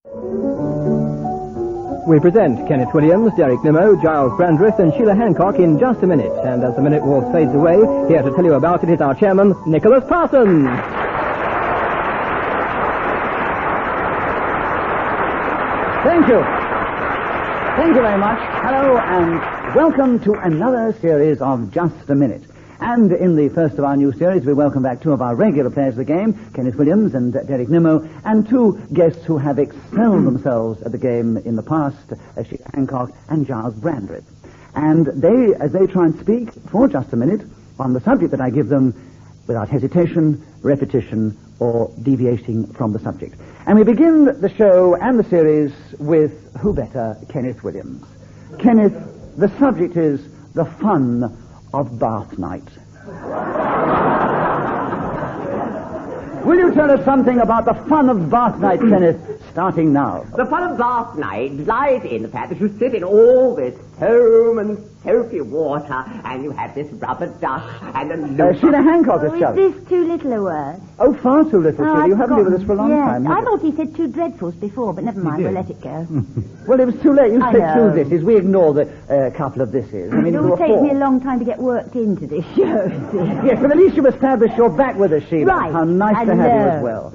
We present Kenneth Williams, Derek Nimmo, Gyles Brandreth and Sheila Hancock in just a minute. And as the minute waltz fades away, here to tell you about it is our chairman, Nicholas Parsons. Thank you. Thank you very much. Hello and welcome to another series of Just a Minute. And in the first of our new series, we welcome back two of our regular players of the game, Kenneth Williams and Derek Nimmo, and two guests who have excelled themselves at the game in the past, Sheila Hancock and Gyles Brandreth. And they, as they try and speak for just a minute on the subject that I give them, without hesitation, repetition, or deviating from the subject. And we begin the show and the series with, who better, Kenneth Williams. Kenneth, the subject is the fun of bath night. Will you tell us something about the fun of bath night, Kenneth, starting now? The fun of bath night lies in the fact that you sit in all this foam and soapy water, and you have this rubber duck and a loop. Sheila Hancock has Is shouted. this too little a word? Oh, far too little, Sheila. You haven't been with us for a long time. I have you? thought he said two dreadfuls before, but never mind, we'll let it go. Well, it was too late. You I said know. two thises. We ignore the couple of thises. I mean, It there were will take four. me a long time to get worked into this show. Yes, but at least you've established you're back with us, Sheila. Right. How nice I to have you know. as well.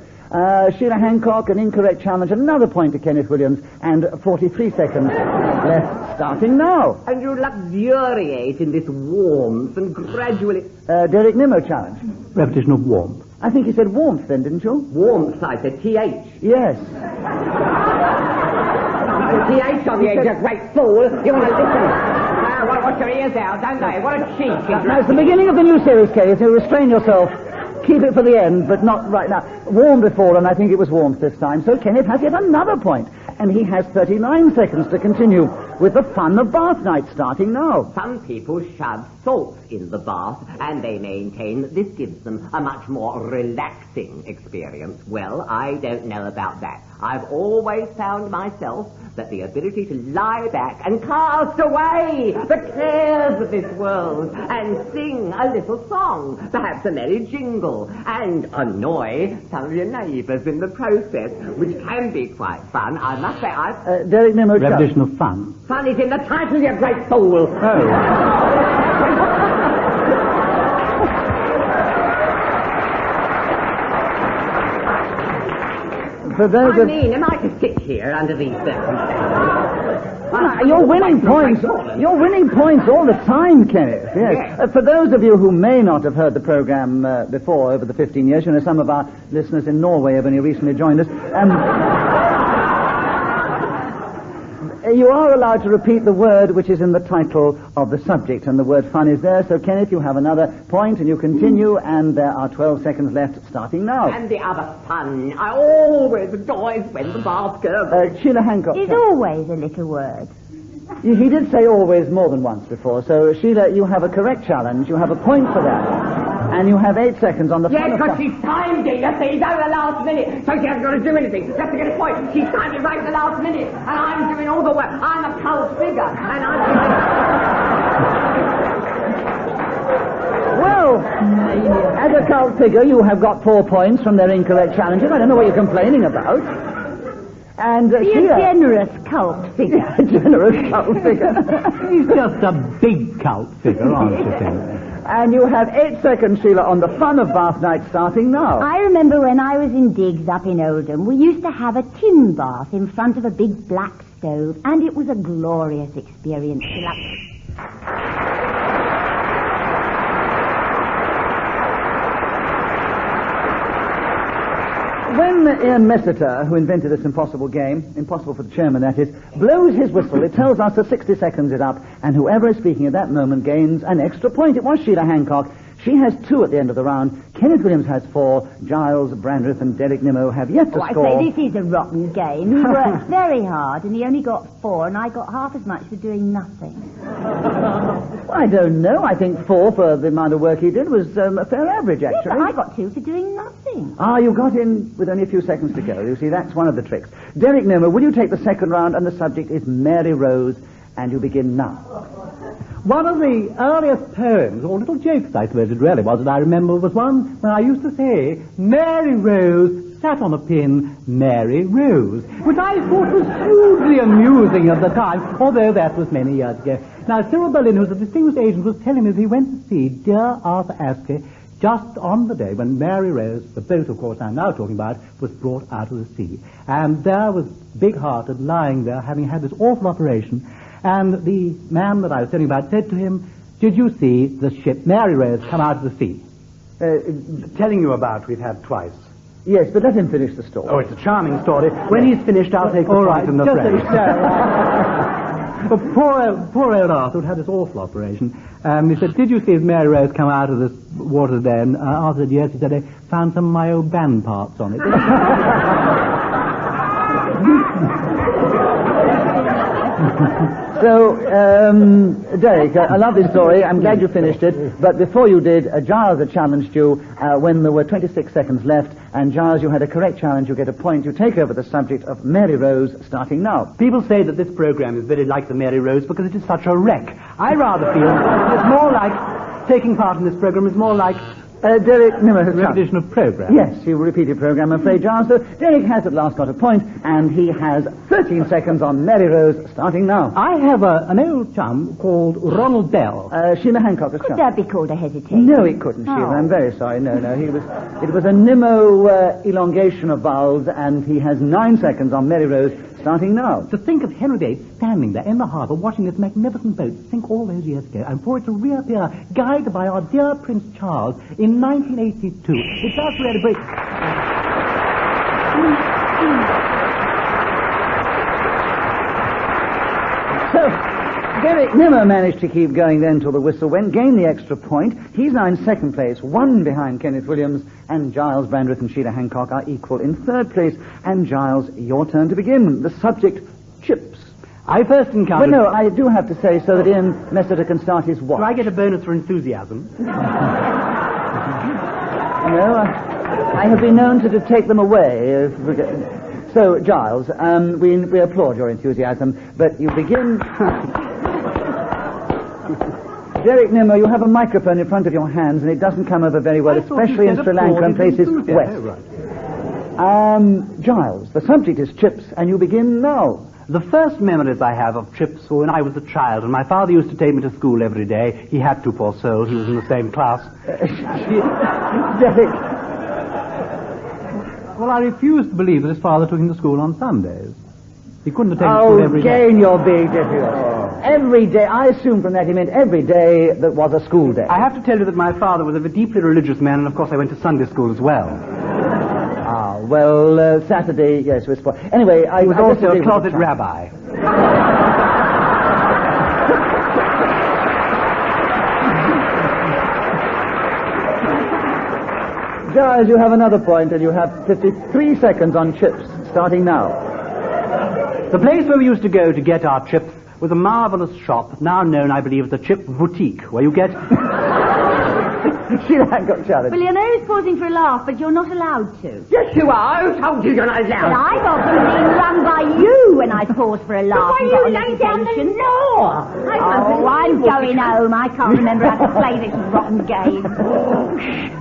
Sheila Hancock, an incorrect challenge, another point to Kenneth Williams, and 43 seconds left, starting now. And you luxuriate in this warmth and gradually... Derek Nimmo challenge. Repetition of warmth. I think you said warmth then, didn't you? Warmth, I said, T-H. Yes. T-H on the edge, you great fool. You want to listen? Watch your ears out, don't they? What a cheek. Now, it's the beginning of the new series, Kenneth, so restrain yourself. Keep it for the end, but not right now. Warm before, and I think it was warmth this time. So Kenneth has yet another point, and he has 39 seconds to continue with the fun of bath night, starting now. Some people shove salt in the bath, and they maintain that this gives them a much more relaxing experience. Well, I don't know about that. I've always found myself that the ability to lie back and cast away the cares of this world and sing a little song, perhaps a merry jingle, and annoy some of your neighbours in the process, which can be quite fun. I must say, Derek Nimmo challenge. Repetition of fun. Fun is in the title, you great fool. For those I of... mean, am I to sit here under these circumstances? You're winning points. You're winning points all the time, Kenneth. Yes. Yes. For those of you who may not have heard the program before, over the 15 years, you know, some of our listeners in Norway have only recently joined us. You are allowed to repeat the word which is in the title of the subject, and the word fun is there. So, Kenneth, you have another point, and you continue, and there are 12 seconds left, starting now. And the other fun I always adore is when the bath goes. Sheila Hancock. Is always a little word. He did say always more than once before, so, Sheila, you have a correct challenge. You have a point for that. And you have 8 seconds on the Yeah, fun of because fun. she's timed it, you see, over the last minute, so she hasn't got to do anything, just to get a point. She's timed it right at the last minute, and I'm doing all the work. I'm a cult figure, and I'm doing... Well, as a cult figure, you have got 4 points from their incorrect challenges. I don't know what you're complaining about. And Be a Sheila... generous cult figure. A generous cult figure. He's just a big cult figure, aren't you, Kenneth? And you have 8 seconds, Sheila, on the fun of bath night, starting now. I remember when I was in digs up in Oldham, we used to have a tin bath in front of a big black stove, and it was a glorious experience. When Ian Messiter, who invented this impossible game, impossible for the chairman that is, blows his whistle, it tells us that 60 seconds is up, and whoever is speaking at that moment gains an extra point. It was Sheila Hancock. She has 2 at the end of the round. Kenneth Williams has 4. Gyles, Brandreth, and Derek Nimmo have yet to I score. say, this is a rotten game. He worked very hard, and he only got 4, and I got half as much for doing nothing. I don't know. I think 4 for the amount of work he did was a fair average, Yes, actually. but I got 2 for doing nothing. You got in with only a few seconds to go. You see, that's one of the tricks. Derek Nimmo, will you take the second round? And the subject is Mary Rose, and you begin now. One of the earliest poems, or little jokes, I suppose it really was, that I remember was one where I used to say, Mary Rose sat on a pin Mary Rose, which I thought was hugely amusing at the time, although that was many years ago. Now, Cyril Berlin, who's a distinguished agent, was telling me that he went to see dear Arthur Astley just on the day when Mary Rose, the boat, of course, I'm now talking about, was brought out of the sea. And there was Big-Hearted lying there, having had this awful operation, and the man that I was telling you about said to him, "Did you see the ship Mary Rose come out of the sea?" Telling you about we've had twice. Yes, but let him finish the story. Oh, it's a charming story. When he's finished, I'll take the All point right, and the just phrase. But poor old Arthur had had this awful operation. He said, "Did you see Mary Rose come out of the water then?" Arthur said, "Yes." He said, "I found some of my old band parts on it." So, Derek, a lovely story. I'm glad you finished it. But before you did, Gyles had challenged you when there were 26 seconds left. And Gyles, you had a correct challenge. You get a point. You take over the subject of Mary Rose starting now. People say that this program is very like the Mary Rose because it is such a wreck. I rather feel it's more like taking part in this program is more like Derek Nimmo has repetition of program. Yes, you repeated program, I'm afraid, Giles. So Derek has at last got a point, and he has 13 seconds on Mary Rose, starting now. I have an old chum called Ronald Bell. Sheila Hancock has Could chum. that be called a hesitation? No, it couldn't, Sheila. I'm very sorry. No, it was a Nimmo elongation of vowels, and he has 9 seconds on Mary Rose, starting now. To think of Henry VIII standing there in the harbour watching this magnificent boat sink all those years ago, and for it to reappear, guided by our dear Prince Charles, in 1982. It does really break... So, Derek Nimmo managed to keep going then till the whistle went, gained the extra point. He's now in second place, one behind Kenneth Williams, and Gyles, Brandreth and Sheila Hancock are equal in third place. And Gyles, your turn to begin. The subject, chips. I first encountered... Well, no, I do have to say so that Ian Messiter can start his watch. Do I get a bonus for enthusiasm? No, I have been known to take them away. So, Gyles, we applaud your enthusiasm, but you begin... Derek Nimmo, you have a microphone in front of your hands, and it doesn't come over very well, especially in Sri Lanka and places west. Oh, right. Giles, the subject is chips, and you begin now. The first memories I have of chips were when I was a child, and my father used to take me to school every day. He had to, poor soul. He was in the same class. Derek. Well, I refuse to believe that his father took him to school on Sundays. He couldn't have taken school every day. Oh, again you're being difficult. Every day, I assume from that he meant every day that was a school day. I have to tell you that my father was a deeply religious man, and of course I went to Sunday school as well. Well, Saturday, yes, was for... Anyway, He was also a closet rabbi. Giles, you have another point, and you have 53 seconds on chips, starting now. The place where we used to go to get our chips was a marvellous shop, now known, I believe, as the Chip Boutique, where you get... Sheila Hancock challenge. Well, you know he's pausing for a laugh, but you're not allowed to. Yes, you are. Who told you you're not But allowed? I've often been rung by you when I pause for a laugh. Why and you got an lay down the hesitation. law? I'm going home. I can't remember how to play this rotten game.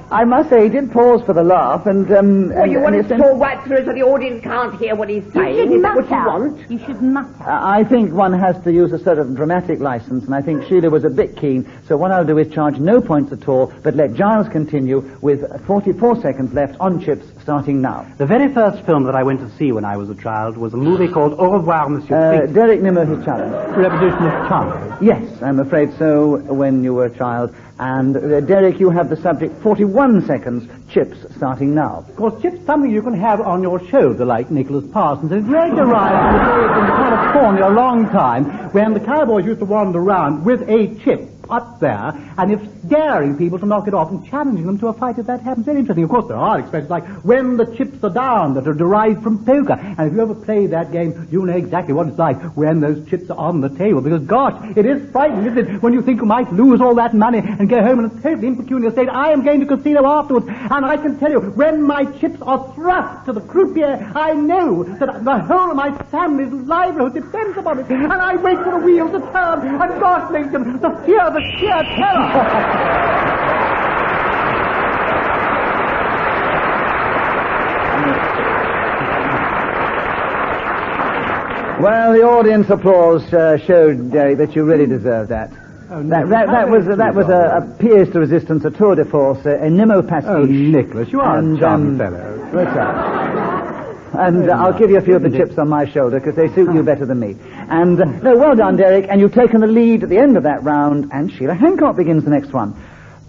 I must say, he did pause for the laugh, and... Well, you want to and talk right through so the audience can't hear what he's saying? You should Is that what you mutter. want? You should mutter. I think one has to use a sort of dramatic license, and I think Sheila was a bit keen, so what I'll do is charge no points at all, but let Giles continue with 44 seconds left on chips, starting now. The very first film that I went to see when I was a child was a movie called Au revoir, Monsieur Fix. Derek Nimmo, his challenge. Repetition of Charles. Yes, I'm afraid so, when you were a child. And, Derek, you have the subject, 41 seconds, chips, starting now. Of course, chips something you can have on your shoulder, like Nicholas Parsons. And it really arrived in the days in California a long time, when the cowboys used to wander around with a chip up there, and if daring people to knock it off and challenging them to a fight if that happens. Very interesting. Of course, there are expressions like when the chips are down that are derived from poker. And if you ever played that game, you know exactly what it's like when those chips are on the table. Because, gosh, it is frightening, isn't it, when you think you might lose all that money and go home in a totally impecunious state. I am going to casino afterwards, and I can tell you, when my chips are thrust to the croupier, I know that the whole of my family's livelihood depends upon it. And I wait for the wheels to turn, and gosh, Lincoln, the fear, the sheer terror. Well, the audience applause showed, Derek, that you really deserved that. Oh, That was a pièce de resistance, a tour de force, a Nimmo pastiche. Oh, Nicholas, you are a charming fellow. What's that? And I'll give you a few of the chips on my shoulder because they suit you better than me. And, no, well done, Derek, and you've taken the lead at the end of that round, and Sheila Hancock begins the next one.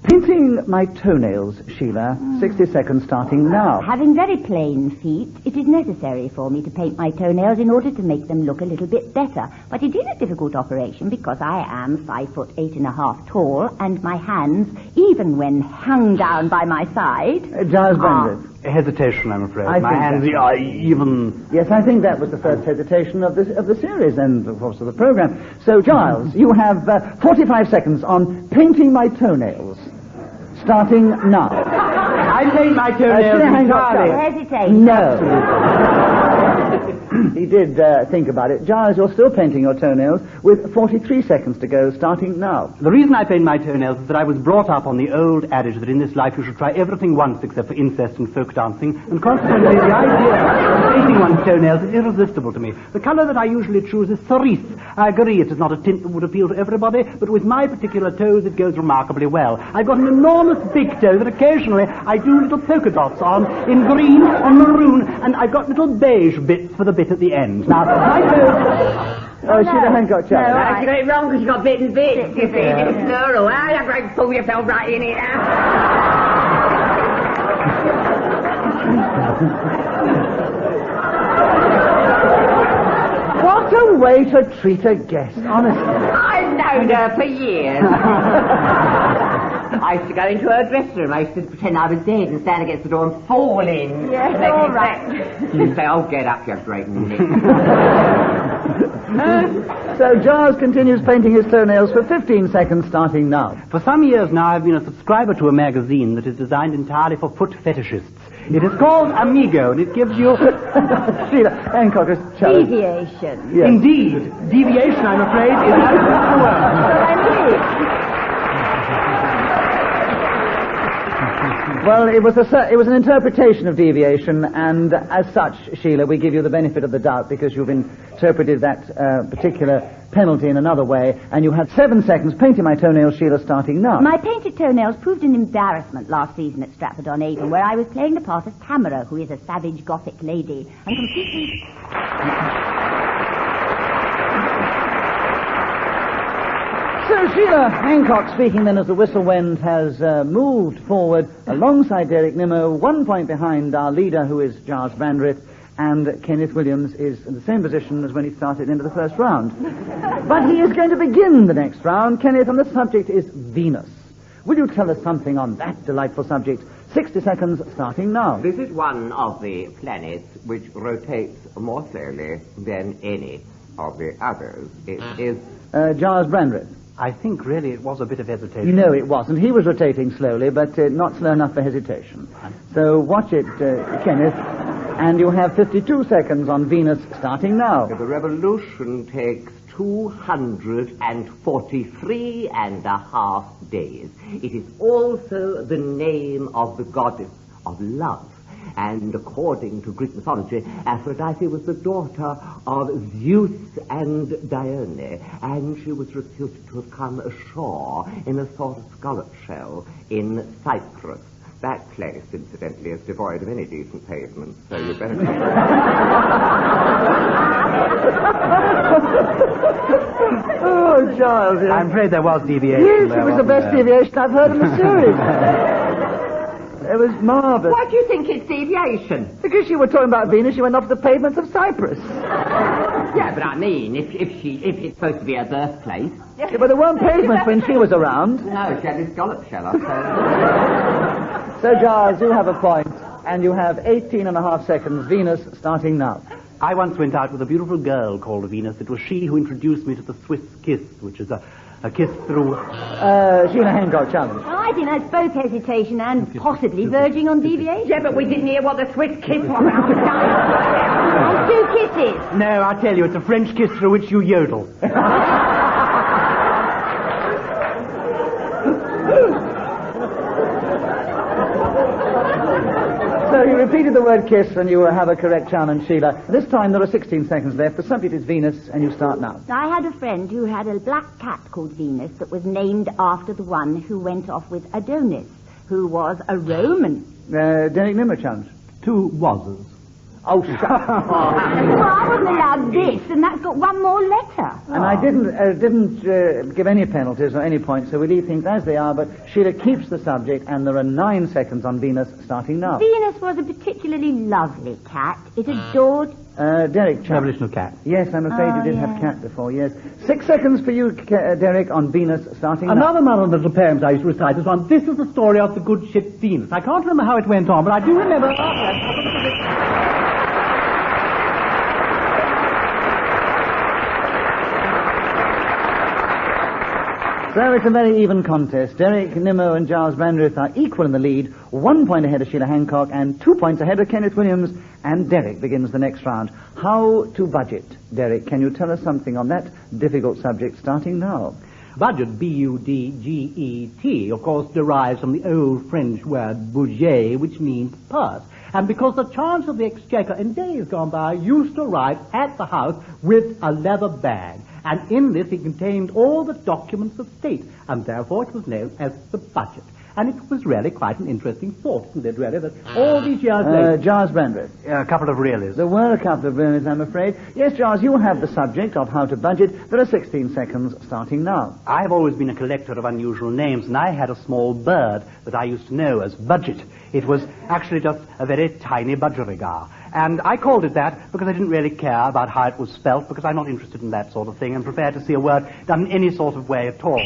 Painting my toenails, Sheila. 60 seconds starting now. Having very plain feet, it is necessary for me to paint my toenails in order to make them look a little bit better. But it is a difficult operation because I am 5'8.5" tall, and my hands, even when hung down by my side, Gyles Brandreth. Hesitation, I'm afraid. I My think hands that- are even... Yes, I think that was the first hesitation of the series and, of course, of the program. So, Gyles, you have 45 seconds on painting my toenails. Starting now. I paint my toenails entirely. hesitate. No. He did think about it. Gyles, you're still painting your toenails with 43 seconds to go, starting now. The reason I paint my toenails is that I was brought up on the old adage that in this life you should try everything once except for incest and folk dancing, and consequently the idea of painting one's toenails is irresistible to me. The colour that I usually choose is cerise. I agree it is not a tint that would appeal to everybody, but with my particular toes it goes remarkably well. I've got an enormous big toe that occasionally I do little polka dots on in green and maroon, and I've got little beige bits for the bit at the end. Now, my toes... Oh, Sheila Hancock, Chap. You got it wrong because you got bits and bits. You see, it's plural. Well, you're going to pull yourself right in it What a way to treat a guest, honestly. I've known her for years. I used to go into her dressing room. I used to pretend I was dead and stand against the door and fall in. Yes, And then all she'd right. She'd say, oh, get up, you great nick. So Gyles continues painting his toenails for 15 seconds, starting now. For some years now I've been a subscriber to a magazine that is designed entirely for foot fetishists. It is called Amigo, and it gives you... Sheila Hancock is challenged. Deviation. Yes. Indeed, deviation, I'm afraid, is absolutely the word. But I Well, it was an interpretation of deviation, and as such, Sheila, we give you the benefit of the doubt because you've interpreted that particular penalty in another way, and you had 7 seconds painting my toenails, Sheila, starting now. My painted toenails proved an embarrassment last season at Stratford-on-Avon, where I was playing the part of Tamara, who is a savage Gothic lady, and completely... So Sheila Hancock speaking then as the whistle went has moved forward alongside Derek Nimmo, 1 point behind our leader who is Gyles Brandreth, and Kenneth Williams is in the same position as when he started into the first round. But he is going to begin the next round, Kenneth, and the subject is Venus. Will you tell us something on that delightful subject? 60 seconds starting now. This is one of the planets which rotates more slowly than any of the others. It is... Gyles Brandreth. I think really it was a bit of hesitation. No, it wasn't. He was rotating slowly, but not slow enough for hesitation. So watch it, Kenneth, and you have 52 seconds on Venus starting now. The revolution takes 243.5 days. It is also the name of the goddess of love. And according to Greek mythology, Aphrodite was the daughter of Zeus and Dione, and she was reputed to have come ashore in a sort of scallop shell in Cyprus. That place, incidentally, is devoid of any decent pavement, so you better take it. Oh, Gyles. Yes. I'm afraid there was deviation. Yes, there, it was the wasn't best there? deviation I've heard in the series. It was marvellous. Why do you think it's deviation? Because you were talking about Venus, you went off the pavements of Cyprus. Yeah, but I mean, if it's supposed to be her birthplace... Yeah, but there weren't pavements when she was around. No, she had this scallop shell up, So, Gyles, you have a point, and you have 18.5 seconds. Venus starting now. I once went out with a beautiful girl called Venus. It was she who introduced me to the Swiss kiss, which is a kiss through... Sheila Hancock, challenge. Well, I think that's both hesitation and possibly verging on deviation. Yeah, but we didn't hear what the Swiss kiss was. On 2 kisses. No, I tell you, it's a French kiss through which you yodel. So he repeated the word kiss, and you have a correct challenge, Sheila. This time there are 16 seconds left. The subject is Venus, and you start now. I had a friend who had a black cat called Venus that was named after the one who went off with Adonis, who was a Roman. Derek Nimmo challenge. 2 wases. Oh, shut up. Well, I wasn't allowed this, and that's got one more letter. And I didn't give any penalties or any points, so we leave things as they are, but Sheila keeps the subject, and there are 9 seconds on Venus starting now. Venus was a particularly lovely cat. It adored... Derek, Chap. Revolution of cat. Yes, I'm afraid you did have cat before, yes. 6 seconds for you, Derek, on Venus starting now. Another one of the little poems I used to recite is one. This is the story of the good ship Venus. I can't remember how it went on, but I do remember... So it's a very even contest. Derek, Nimmo and Gyles Brandreth are equal in the lead, 1 point ahead of Sheila Hancock and 2 points ahead of Kenneth Williams, and Derek begins the next round. How to budget? Derek, can you tell us something on that difficult subject starting now? Budget, B-U-D-G-E-T, of course, derives from the old French word budget, which means purse. And because the charge of the exchequer in days gone by used to arrive at the house with a leather bag. And in this it contained all the documents of state, and therefore it was known as the budget. And it was really quite an interesting thought, isn't it, really, that all these years later... Gyles Brandreth. A couple of realists. There were a couple of realists, I'm afraid. Yes, Gyles, you have the subject of how to budget. There are 16 seconds starting now. I've always been a collector of unusual names, and I had a small bird that I used to know as Budget. It was actually just a very tiny budgerigar. And I called it that because I didn't really care about how it was spelt, because I'm not interested in that sort of thing and prefer to see a word done in any sort of way at all.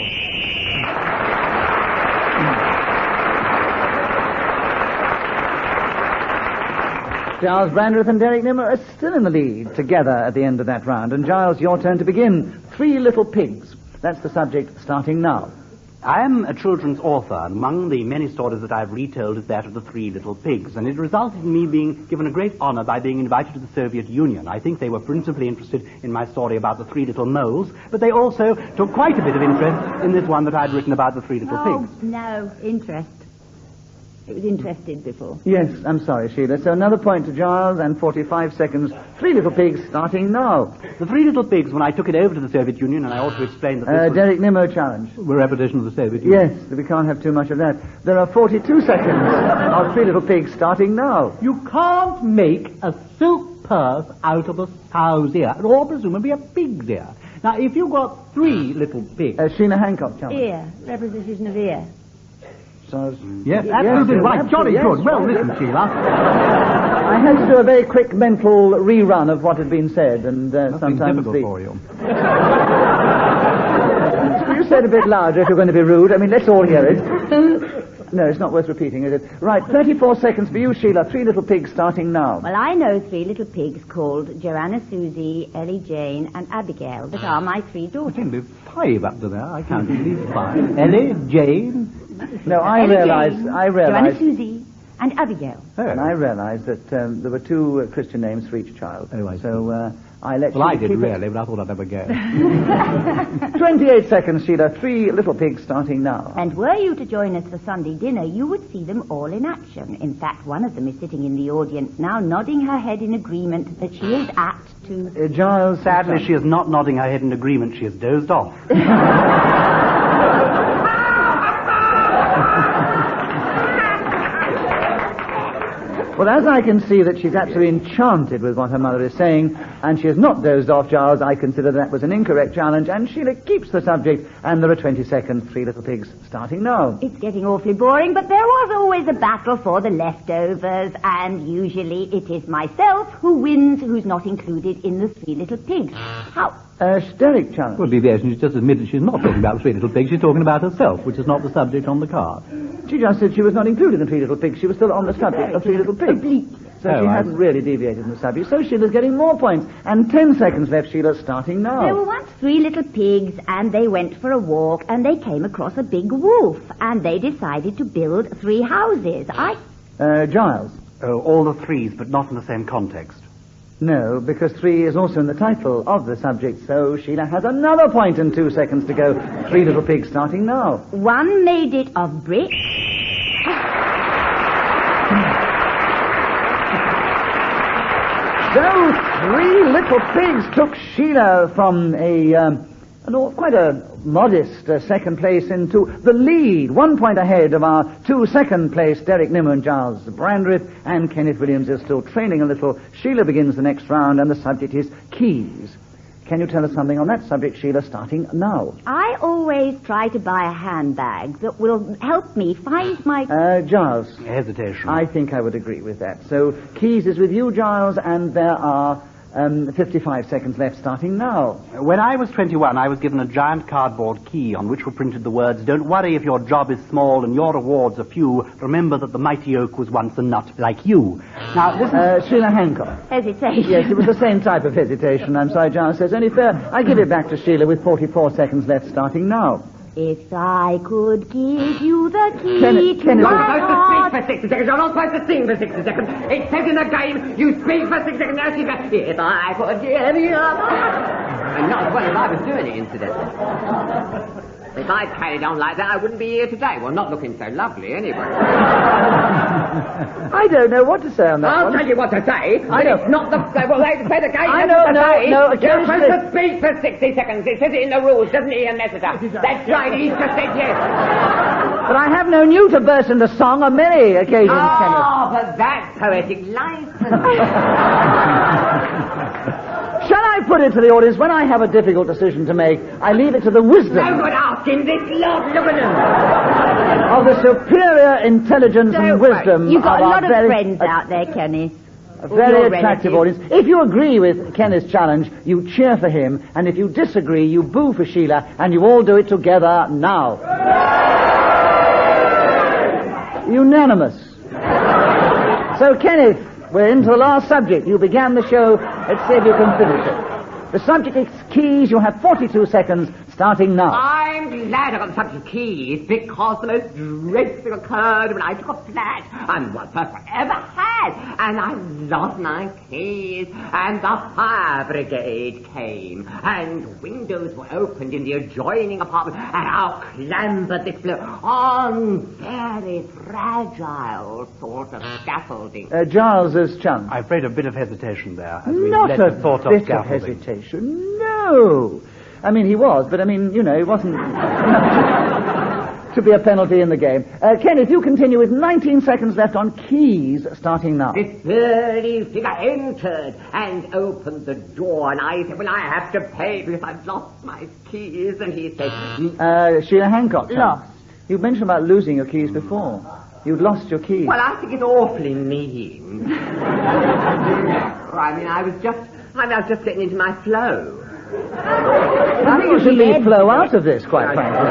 Gyles Brandreth and Derek Nimmo are still in the lead together at the end of that round. And Gyles, your turn to begin. 3 Little Pigs. That's the subject starting now. I am a children's author, and among the many stories that I've retold is that of the 3 Little Pigs, and it resulted in me being given a great honor by being invited to the Soviet Union. I think they were principally interested in my story about the 3 Little Moles, but they also took quite a bit of interest in this one that I'd written about the 3 Little Pigs. No, interest. It was interested before. Yes, I'm sorry, Sheila. So another point to Gyles and 45 seconds. 3 Little Pigs starting now. The 3 Little Pigs, when I took it over to the Soviet Union, and I ought to explain that this was... Derek Nimmo challenge. We're repetition of the Soviet Union. Yes, we can't have too much of that. There are 42 seconds of 3 Little Pigs starting now. You can't make a silk purse out of a sow's ear, or presumably a pig's ear. Now, if you've got 3 little pigs... Sheila Hancock challenge. Ear, representation of ear. Yes, absolutely right. Jolly good. Well, listen, Sheila. I had to do a very quick mental rerun of what had been said, and sometimes difficult for you. You said a bit louder if you're going to be rude. I mean, let's all hear it. No, it's not worth repeating, is it? Right, 34 seconds for you, Sheila. 3 Little Pigs starting now. Well, I know 3 little pigs called Joanna, Susie, Ellie, Jane, and Abigail that are my 3 daughters. There seem to be 5 up to there. I counted at least 5. Ellie, Jane... No, I realised... Joanna, Susie, and Abigail. Oh. And I realised that there were 2 Christian names for each child. Oh, I see. So I let Well, you I did keep really, but I thought I'd never go. 28 seconds, Sheila. 3 Little Pigs starting now. And were you to join us for Sunday dinner, you would see them all in action. In fact, one of them is sitting in the audience now, nodding her head in agreement that she is apt to... Giles... Sadly, she is not nodding her head in agreement. She has dozed off. Well, as I can see that she's absolutely enchanted with what her mother is saying, and she has not dozed off, Giles, I consider that was an incorrect challenge, and Sheila keeps the subject, and there are 20 seconds, 3 Little Pigs starting now. It's getting awfully boring, but there was always a battle for the leftovers, and usually it is myself who wins, who's not included in the 3 Little Pigs. How... Derek challenge. Well, deviation, she's just admitted she's not talking about the 3 Little Pigs, she's talking about herself, which is not the subject on the card. She just said she was not included in 3 Little Pigs. She was still on the subject of 3 Little Pigs. So she hadn't really deviated from the subject. So Sheila's getting more points. And 10 seconds left, Sheila, starting now. There were once 3 little pigs, and they went for a walk, and they came across a big wolf, and they decided to build 3 houses. Giles. Oh, all the 3s, but not in the same context. No, because 3 is also in the title of the subject, so Sheila has another point and 2 seconds to go. 3 Little Pigs starting now. One made it of brick. Those three little pigs took Sheila from quite a modest second place into the lead. 1 point ahead of our 2 second place, Derek Nimmo and Gyles Brandreth, and Kenneth Williams is still trailing a little. Sheila begins the next round, and the subject is keys. Can you tell us something on that subject, Sheila, starting now? I always try to buy a handbag that will help me find my... Gyles. Hesitation. I think I would agree with that. So, keys is with you, Gyles, and there are 55 seconds left, starting now. When I was 21, I was given a giant cardboard key on which were printed the words, "Don't worry if your job is small and your rewards are few. Remember that the mighty oak was once a nut like you." Now, this is... Sheila Hancock. Hesitation. Yes, it was the same type of hesitation. I'm sorry, Giles says. Only fair. I give it back to Sheila with 44 seconds left, starting now. If I could give you the key Kenneth, You're not supposed to speak for 60 seconds. You're not supposed to sing for 60 seconds. It says in the game, you speak for 60 seconds. Now she goes, if I could give you And not as well as I was doing it, incidentally. If I'd carried on like that, I wouldn't be here today. Well, not looking so lovely, anyway. I don't know what to say on that I'll one. tell you what to say. I know. It's not the... Well, they say the game I doesn't know, say. no, You're supposed to speak for 60 seconds. It says it in the rules, doesn't it, Ian Messenger? That's right, he's just said yes. But I have known you to burst into song on many occasions, Kenneth. Oh, but that's poetic license. Shall I put it to the audience, when I have a difficult decision to make, I leave it to the wisdom No good asking this lot, look at them. of the superior intelligence and wisdom You've got a of lot our of very, friends out there, Kenneth. a very Your attractive relatives. audience. If you agree with Kenneth's challenge, you cheer for him, and if you disagree, you boo for Sheila, and you all do it together now. Unanimous. So, Kenneth, we're into the last subject. You began the show. Let's see if you can finish it. The subject is keys. You have 42 seconds, starting now. I'm glad I got the subject keys because the most dreadful thing occurred when I took a flat, and was the first I ever had, and I lost my keys, and the fire brigade came, and windows were opened in the adjoining apartment, and I clambered this floor on very fragile sort of scaffolding. Giles's challenge. I'm afraid a bit of hesitation there. As we Not led a the thought of bit of scaffolding. hesitation. No. I mean, he was, but I mean, you know, it wasn't to be a penalty in the game. Kenneth, you continue with 19 seconds left on keys, starting now. This burly figure entered and opened the door, and I said, well, I have to pay because I've lost my keys, and he said... Sheila Hancock. Lost. You mentioned about losing your keys before. You'd lost your keys. Well, I think it's awfully mean. I mean, I was just getting into my flow. I think you should leave flow out of this, quite frankly.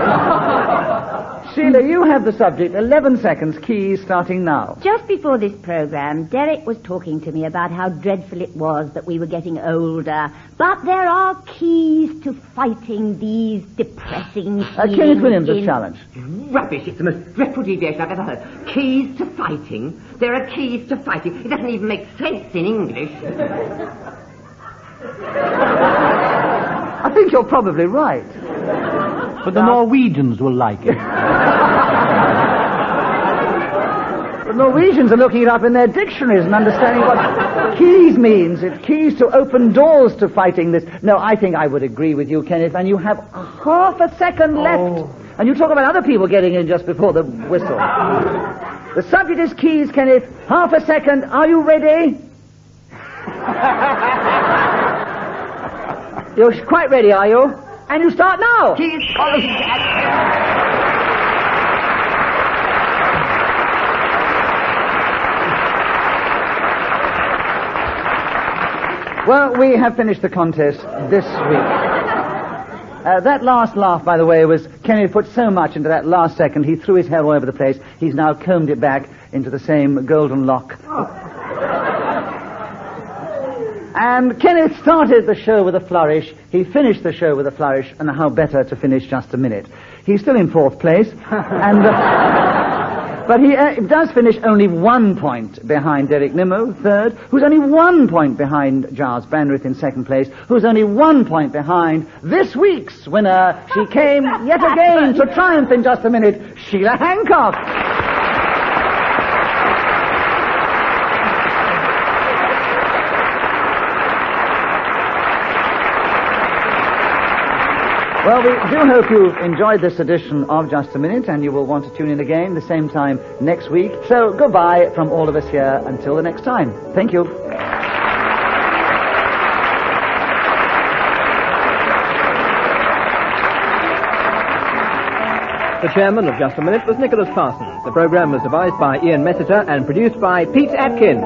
Sheila, you have the subject. 11 seconds, keys, starting now. Just before this program, Derek was talking to me about how dreadful it was that we were getting older. But there are keys to fighting these depressing Kenneth Williams' challenge. Rubbish, it's the most dreadful deviation I've ever heard. Keys to fighting? There are keys to fighting. It doesn't even make sense in English. I think you're probably right. But the Norwegians will like it. The Norwegians are looking it up in their dictionaries and understanding what keys means. It's keys to open doors to fighting this. No, I think I would agree with you, Kenneth, and you have half a second left. And you talk about other people getting in just before the whistle. The subject is keys, Kenneth. Half a second. Are you ready? You're quite ready, are you? And you start now. Keys... Well, we have finished the contest this week. That last laugh, by the way, was Kenneth put so much into that last second, he threw his hair all over the place. He's now combed it back into the same golden lock. And Kenneth started the show with a flourish. He finished the show with a flourish, and how better to finish just a minute. He's still in fourth place, and but he does finish only 1 point behind Derek Nimmo, third, who's only 1 point behind Gyles Brandreth in second place, who's only 1 point behind this week's winner. She came yet again to triumph in just a minute, Sheila Hancock. Well, we do hope you enjoyed this edition of Just a Minute, and you will want to tune in again the same time next week. So goodbye from all of us here until the next time. Thank you. The chairman of Just a Minute was Nicholas Parsons. The programme was devised by Ian Messiter and produced by Pete Atkin.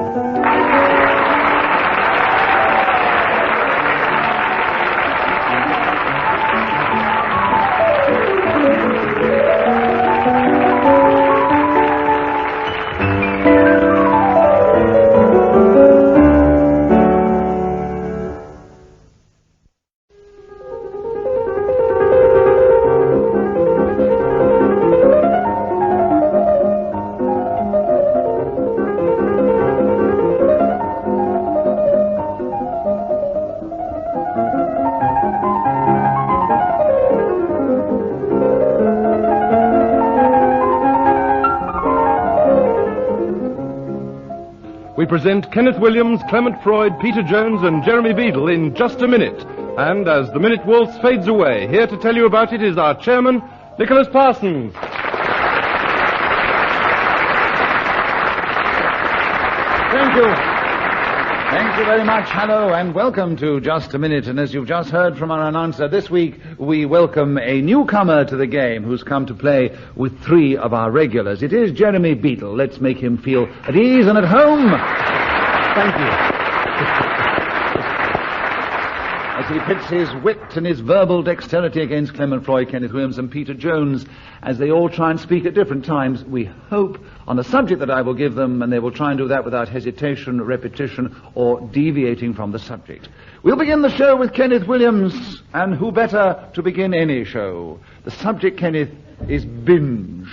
We present Kenneth Williams, Clement Freud, Peter Jones, and Jeremy Beadle in Just a Minute. And as the minute waltz fades away, here to tell you about it is our chairman, Nicholas Parsons. Thank you. Thank you very much. Hello and welcome to Just a Minute. And as you've just heard from our announcer, this week we welcome a newcomer to the game who's come to play with three of our regulars. It is Jeremy Beadle. Let's make him feel at ease and at home. Thank you. As he pits his wit and his verbal dexterity against Clement Freud, Kenneth Williams, and Peter Jones, as they all try and speak at different times, we hope, on a subject that I will give them, and they will try and do that without hesitation, repetition, or deviating from the subject. We'll begin the show with Kenneth Williams, and who better to begin any show? The subject, Kenneth, is Binge.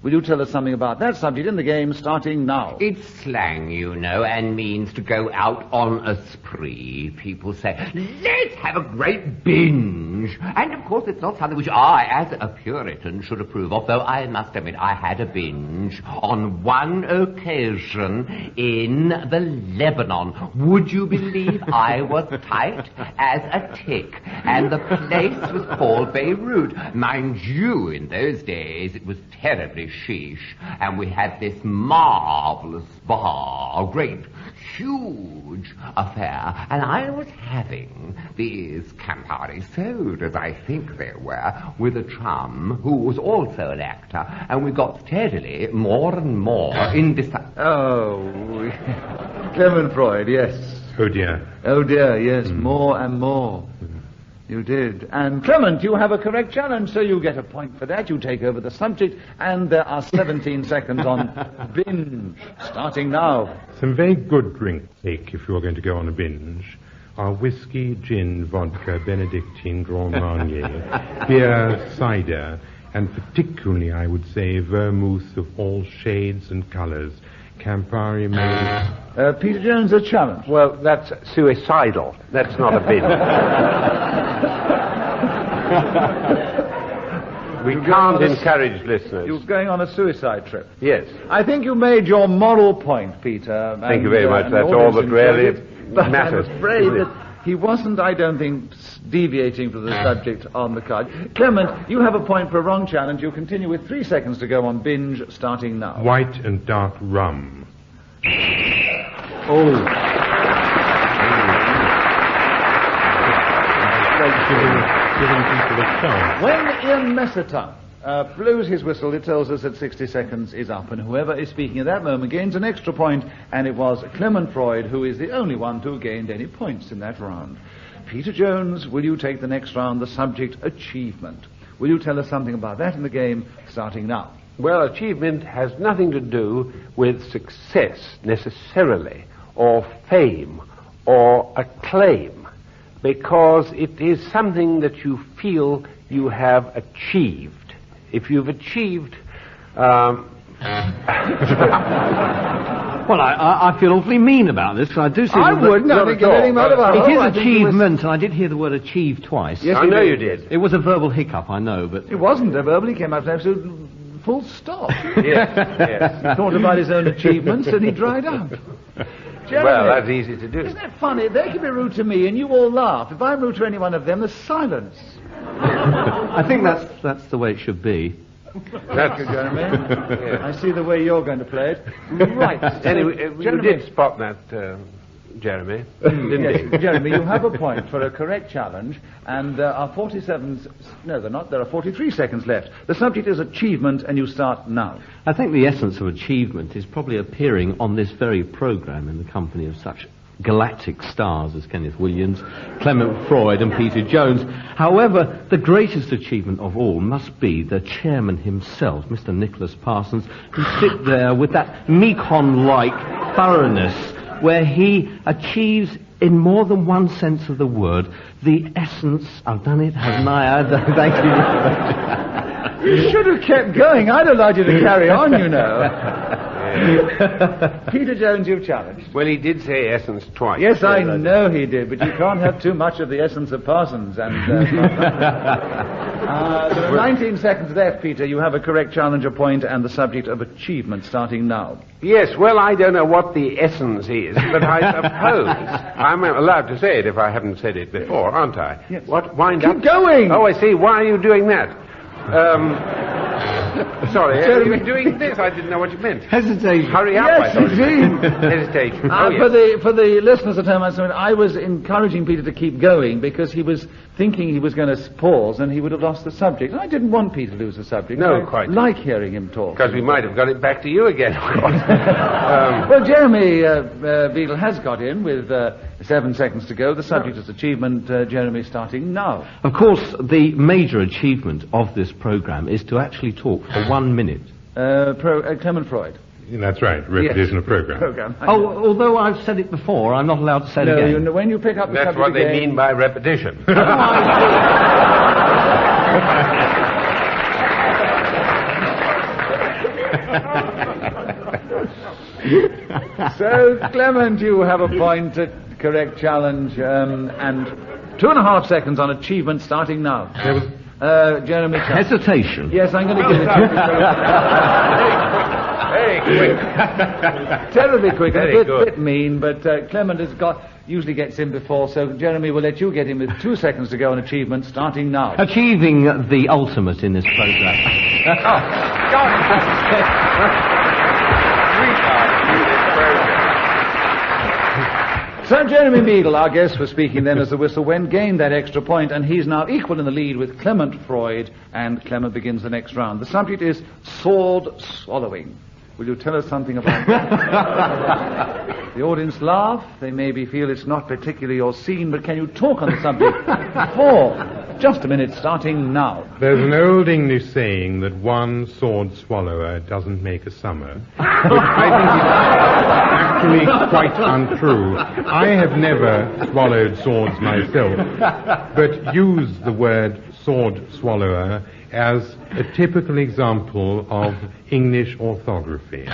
Will you tell us something about that subject in the game, starting now? It's slang, you know, and means to go out on a spree. People say, let's have a great binge. And, of course, it's not something which I, as a Puritan, should approve of, though I must admit I had a binge on one occasion in the Lebanon. Would you believe I was tight as a tick? And the place was called Beirut. Mind you, in those days, it was terribly sheesh, and we had this marvelous bar, a great, huge affair, and I was having these Campari sodas, I think they were, with a chum who was also an actor, and we got steadily more and more indecisive. Oh, Clement Freud, yes. Oh, dear. Oh, dear, yes, more and more. You did. And Clement, you have a correct challenge, so you get a point for that. You take over the subject, and there are 17 seconds on Binge, starting now. Some very good drinks, if you are going to go on a binge, are whiskey, gin, vodka, Benedictine, Grand Marnier, beer, cider, and particularly, I would say, vermouth of all shades and colours. Campari, May. Peter Jones, a challenge. Well, that's suicidal. That's not a binge. We can't encourage listeners. You're going on a suicide trip. Yes. I think you made your moral point, Peter. Thank you very much. That's all that really matters. I'm afraid that he wasn't, I don't think, deviating from the subject on the card. Clement, you have a point for a wrong challenge. You continue with 3 seconds to go on Binge, starting now. White and dark rum. Oh. Giving people a chance. When Ian Messiter blows his whistle, it tells us that 60 seconds is up, and whoever is speaking at that moment gains an extra point, and it was Clement Freud who is the only one to have gained any points in that round. Peter Jones, will you take the next round, the subject, achievement? Will you tell us something about that in the game, starting now? Well, achievement has nothing to do with success, necessarily, or fame, or acclaim, because it is something that you feel you have achieved. If you've achieved... Well, I feel awfully mean about this, because I do see... I wouldn't. I think anything about it. It is achievement, and I did hear the word achieve twice. Yes, I know you did. It was a verbal hiccup, I know, but... It wasn't a verbal. He came out with an absolute full stop. Yes, yes. He thought about his own achievements, and he dried up. Jeremy, Well, that's easy to do. isn't that funny? They can be rude to me, and you all laugh. If I'm rude to any one of them, there's silence. I think that's the way it should be. Thank you, Jeremy. I see the way you're going to play it. Right. Anyway, you did spot that, Jeremy, didn't you? Jeremy, you have a point for a correct challenge, and there are 47... No, they're not. There are 43 seconds left. The subject is achievement, and you start now. I think the essence of achievement is probably appearing on this very program in the company of such galactic stars as Kenneth Williams, Clement Freud and Peter Jones. However, the greatest achievement of all must be the chairman himself, Mr. Nicholas Parsons, who sit there with that Mekon-like thoroughness where he achieves, in more than one sense of the word, the essence... I've done it, haven't I? Thank you. You should have kept going. I'd allowed you to carry on, you know. Peter Jones, you've challenged. Well, he did say essence twice. Yes, I know he did, but you can't have too much of the essence of Parsons. And there are 19 seconds left, Peter. You have a correct challenger point and the subject of achievement starting now. Yes, well, I don't know what the essence is, but I suppose I'm allowed to say it if I haven't said it before, aren't I? Yes. What? Wind up? Keep going! Oh, I see. Why are you doing that? Sorry, you were doing this. I didn't know what you meant. Hesitation. Hurry up, Yes, I thought. indeed. Hesitation. For the listeners at home, I was encouraging Peter to keep going because he was thinking he was going to pause and he would have lost the subject. And I didn't want Peter to lose the subject. No, I quite. like hearing him talk. Because we might have got it back to you again, of course. Well, Jeremy Beadle has got in with 7 seconds to go. The subject is achievement. Jeremy, starting now. Of course, the major achievement of this program is to actually talk for 1 minute. Clement Freud. That's right, repetition of program. Although I've said it before, I'm not allowed to say it again. No, when you pick up the That's subject what they again... mean by repetition. So, Clement, you have a point, a correct challenge, and 2.5 seconds on achievement starting now. Jeremy. Hesitation. Yes, I'm going to give it to you. Hey, quick. Terribly quick, Very a good. bit mean, but Clement usually gets in before, so Jeremy will let you get in with 2 seconds to go on achievement starting now. Achieving the ultimate in this program. So Jeremy Beadle, our guest, was speaking then as the whistle went, gained that extra point, and he's now equal in the lead with Clement Freud, and Clement begins the next round. The subject is sword swallowing. Will you tell us something about that? The audience laugh. They maybe feel it's not particularly your scene, but can you talk on the subject for just a minute, starting now? There's an old English saying that one sword swallower doesn't make a summer, which I think is actually quite untrue. I have never swallowed swords myself, but use the word sword swallower as a typical example of English orthography.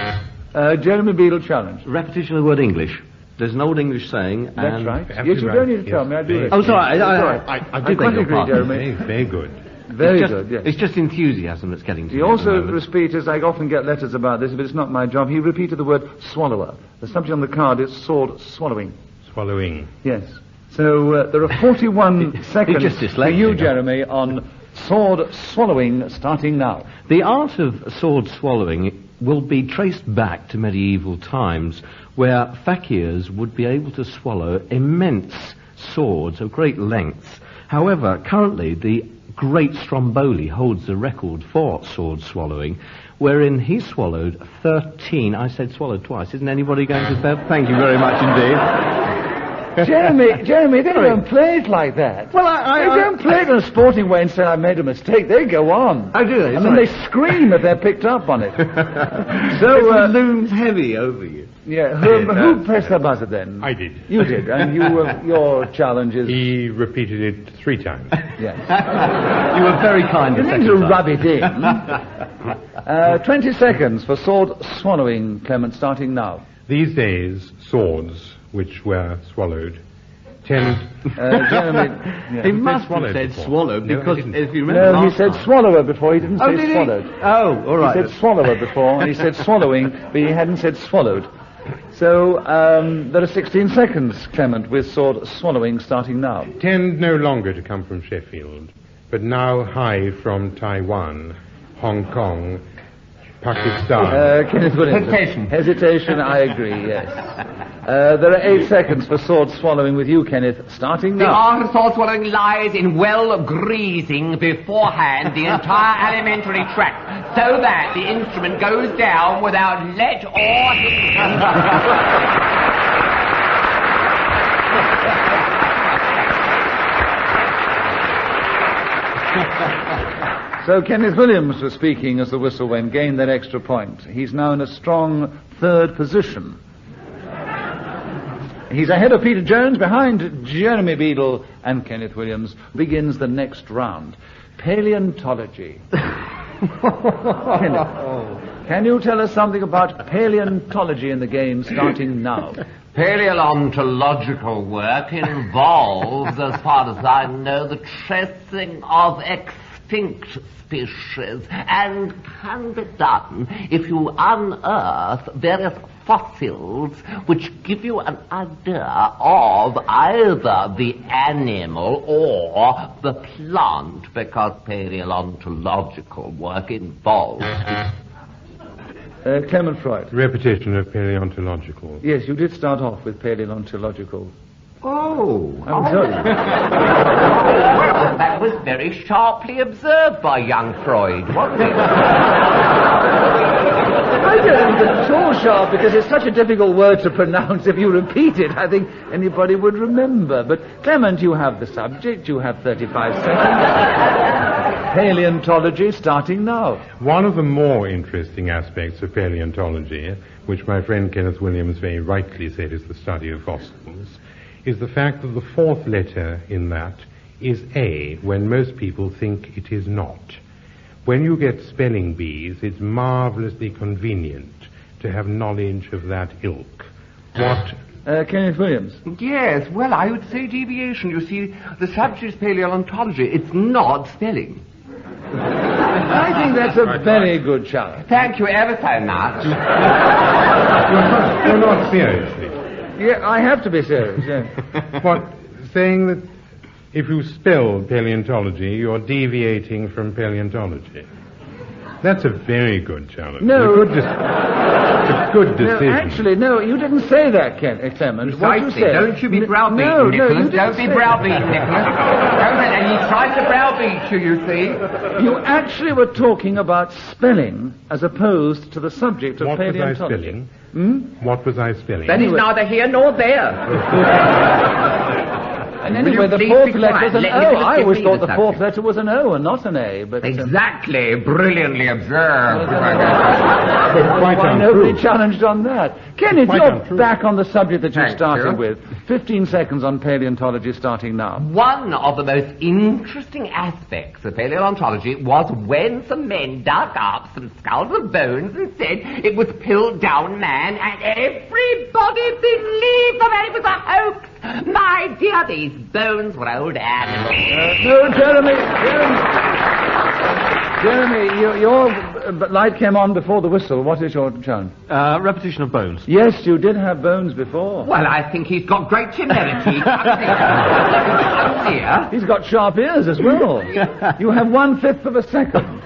Jeremy Beadle challenge. Repetition of the word English. There's an old English saying. That's right. Absolutely Yes, you don't need to tell me. I do it. Oh, sorry. I do quite beg your agree, pardon. Jeremy. Very good. Very It's just- good, yes. It's just enthusiasm that's getting to He me at the also moment. repeated, I often get letters about this, but it's not my job, he repeated the word swallower. The subject on the card is sword swallowing. Swallowing. Yes. So there are 41 seconds just for dyslexic. you, Jeremy, on sword swallowing starting now. The art of sword swallowing will be traced back to medieval times, where fakirs would be able to swallow immense swords of great lengths. However, currently the great Stromboli holds the record for sword swallowing, wherein he swallowed 13... I said swallowed twice. Isn't anybody going to say... Thank you very much indeed. Jeremy, they don't play it like that. Well, they don't play it in a sporting way and say, I made a mistake. They go on. I do. And then they scream if they're picked up on it. So, it looms heavy over you. yeah, who pressed the buzzer then? I did. You did, and your challenge is... He repeated it 3 times. Yes. You were very kind. You the need second to time. rub it in. 20 seconds for sword swallowing, Clement, starting now. These days, swords, which were swallowed, tend... Jeremy... He must have swallowed said before. swallowed, No, I because didn't. if you remember No, he last said time- swallower before, he didn't say did he? swallowed. Oh, all right. He said swallower before, and he said swallowing, but he hadn't said swallowed. So, there are 16 seconds, Clement, with sword swallowing starting now. tend no longer to come from Sheffield. but now high from Taiwan, Hong Kong, Pakistan. Kenneth Williams. Hesitation, I agree, yes. There are 8 seconds for sword swallowing with you, Kenneth, starting The now. art of sword swallowing lies in well greasing beforehand the entire alimentary tract so that the instrument goes down without let or hindrance. So Kenneth Williams was speaking as the whistle went, gained that extra point. He's now in a strong third position. He's ahead of Peter Jones, behind Jeremy Beadle, and Kenneth Williams begins the next round. Palaeontology. Kenneth, can you tell us something about paleontology in the game starting now? Paleontological work involves, as far as I know, the tracing of extinct species, and can be done if you unearth various fossils which give you an idea of either the animal or the plant, because paleontological work involves Clement Freud. Repetition of paleontological. Yes, you did start off with paleontological. Oh. I'm sorry. Well, that was very sharply observed by young Freud, wasn't it? I don't think it's so sharp because it's such a difficult word to pronounce. If you repeat it, I think anybody would remember. But Clement, you have the subject. You have 35 seconds. Paleontology starting now. One of the more interesting aspects of paleontology, which my friend Kenneth Williams very rightly said is the study of fossils, is the fact that the fourth letter in that is A, when most people think it is not. When you get spelling bees, it's marvelously convenient to have knowledge of that ilk. What... Kenneth Williams. Yes, well, I would say deviation. You see, the subject is paleontology. It's not spelling. I think that's a very good challenge. Thank you ever so much. You're not seriously. Yeah, I have to be serious, yeah. What, saying that if you spell paleontology, you're deviating from paleontology? That's a very good challenge. No. It's a good decision. No, actually, no, you didn't say that, Clement. What you said... Don't you be browbeaten, No, Nicholas. you Don't be browbeaten, Nicholas. And he tried to browbeat you, you see. You actually were talking about spelling as opposed to the subject of paleontology. What was I spelling? What was I spelling? Then he's neither here nor there. And anyway, the fourth letter was an O. I always thought the fourth letter was an O and not an A. But exactly. Brilliantly observed. Why nobody challenged on that? Kenneth, you're back on the subject that you started with. 15 seconds on paleontology starting now. One of the most interesting aspects of paleontology was when some men dug up some skulls and bones and said it was Piltdown Man, and everybody believed them, and it was a hoax. My dear, these bones were old animals. No, Jeremy, your light came on before the whistle. What is your challenge? Repetition of bones. Yes, you did have bones before. Well, I think he's got great temerity. He's got sharp ears as well. You have 1/5 of a second.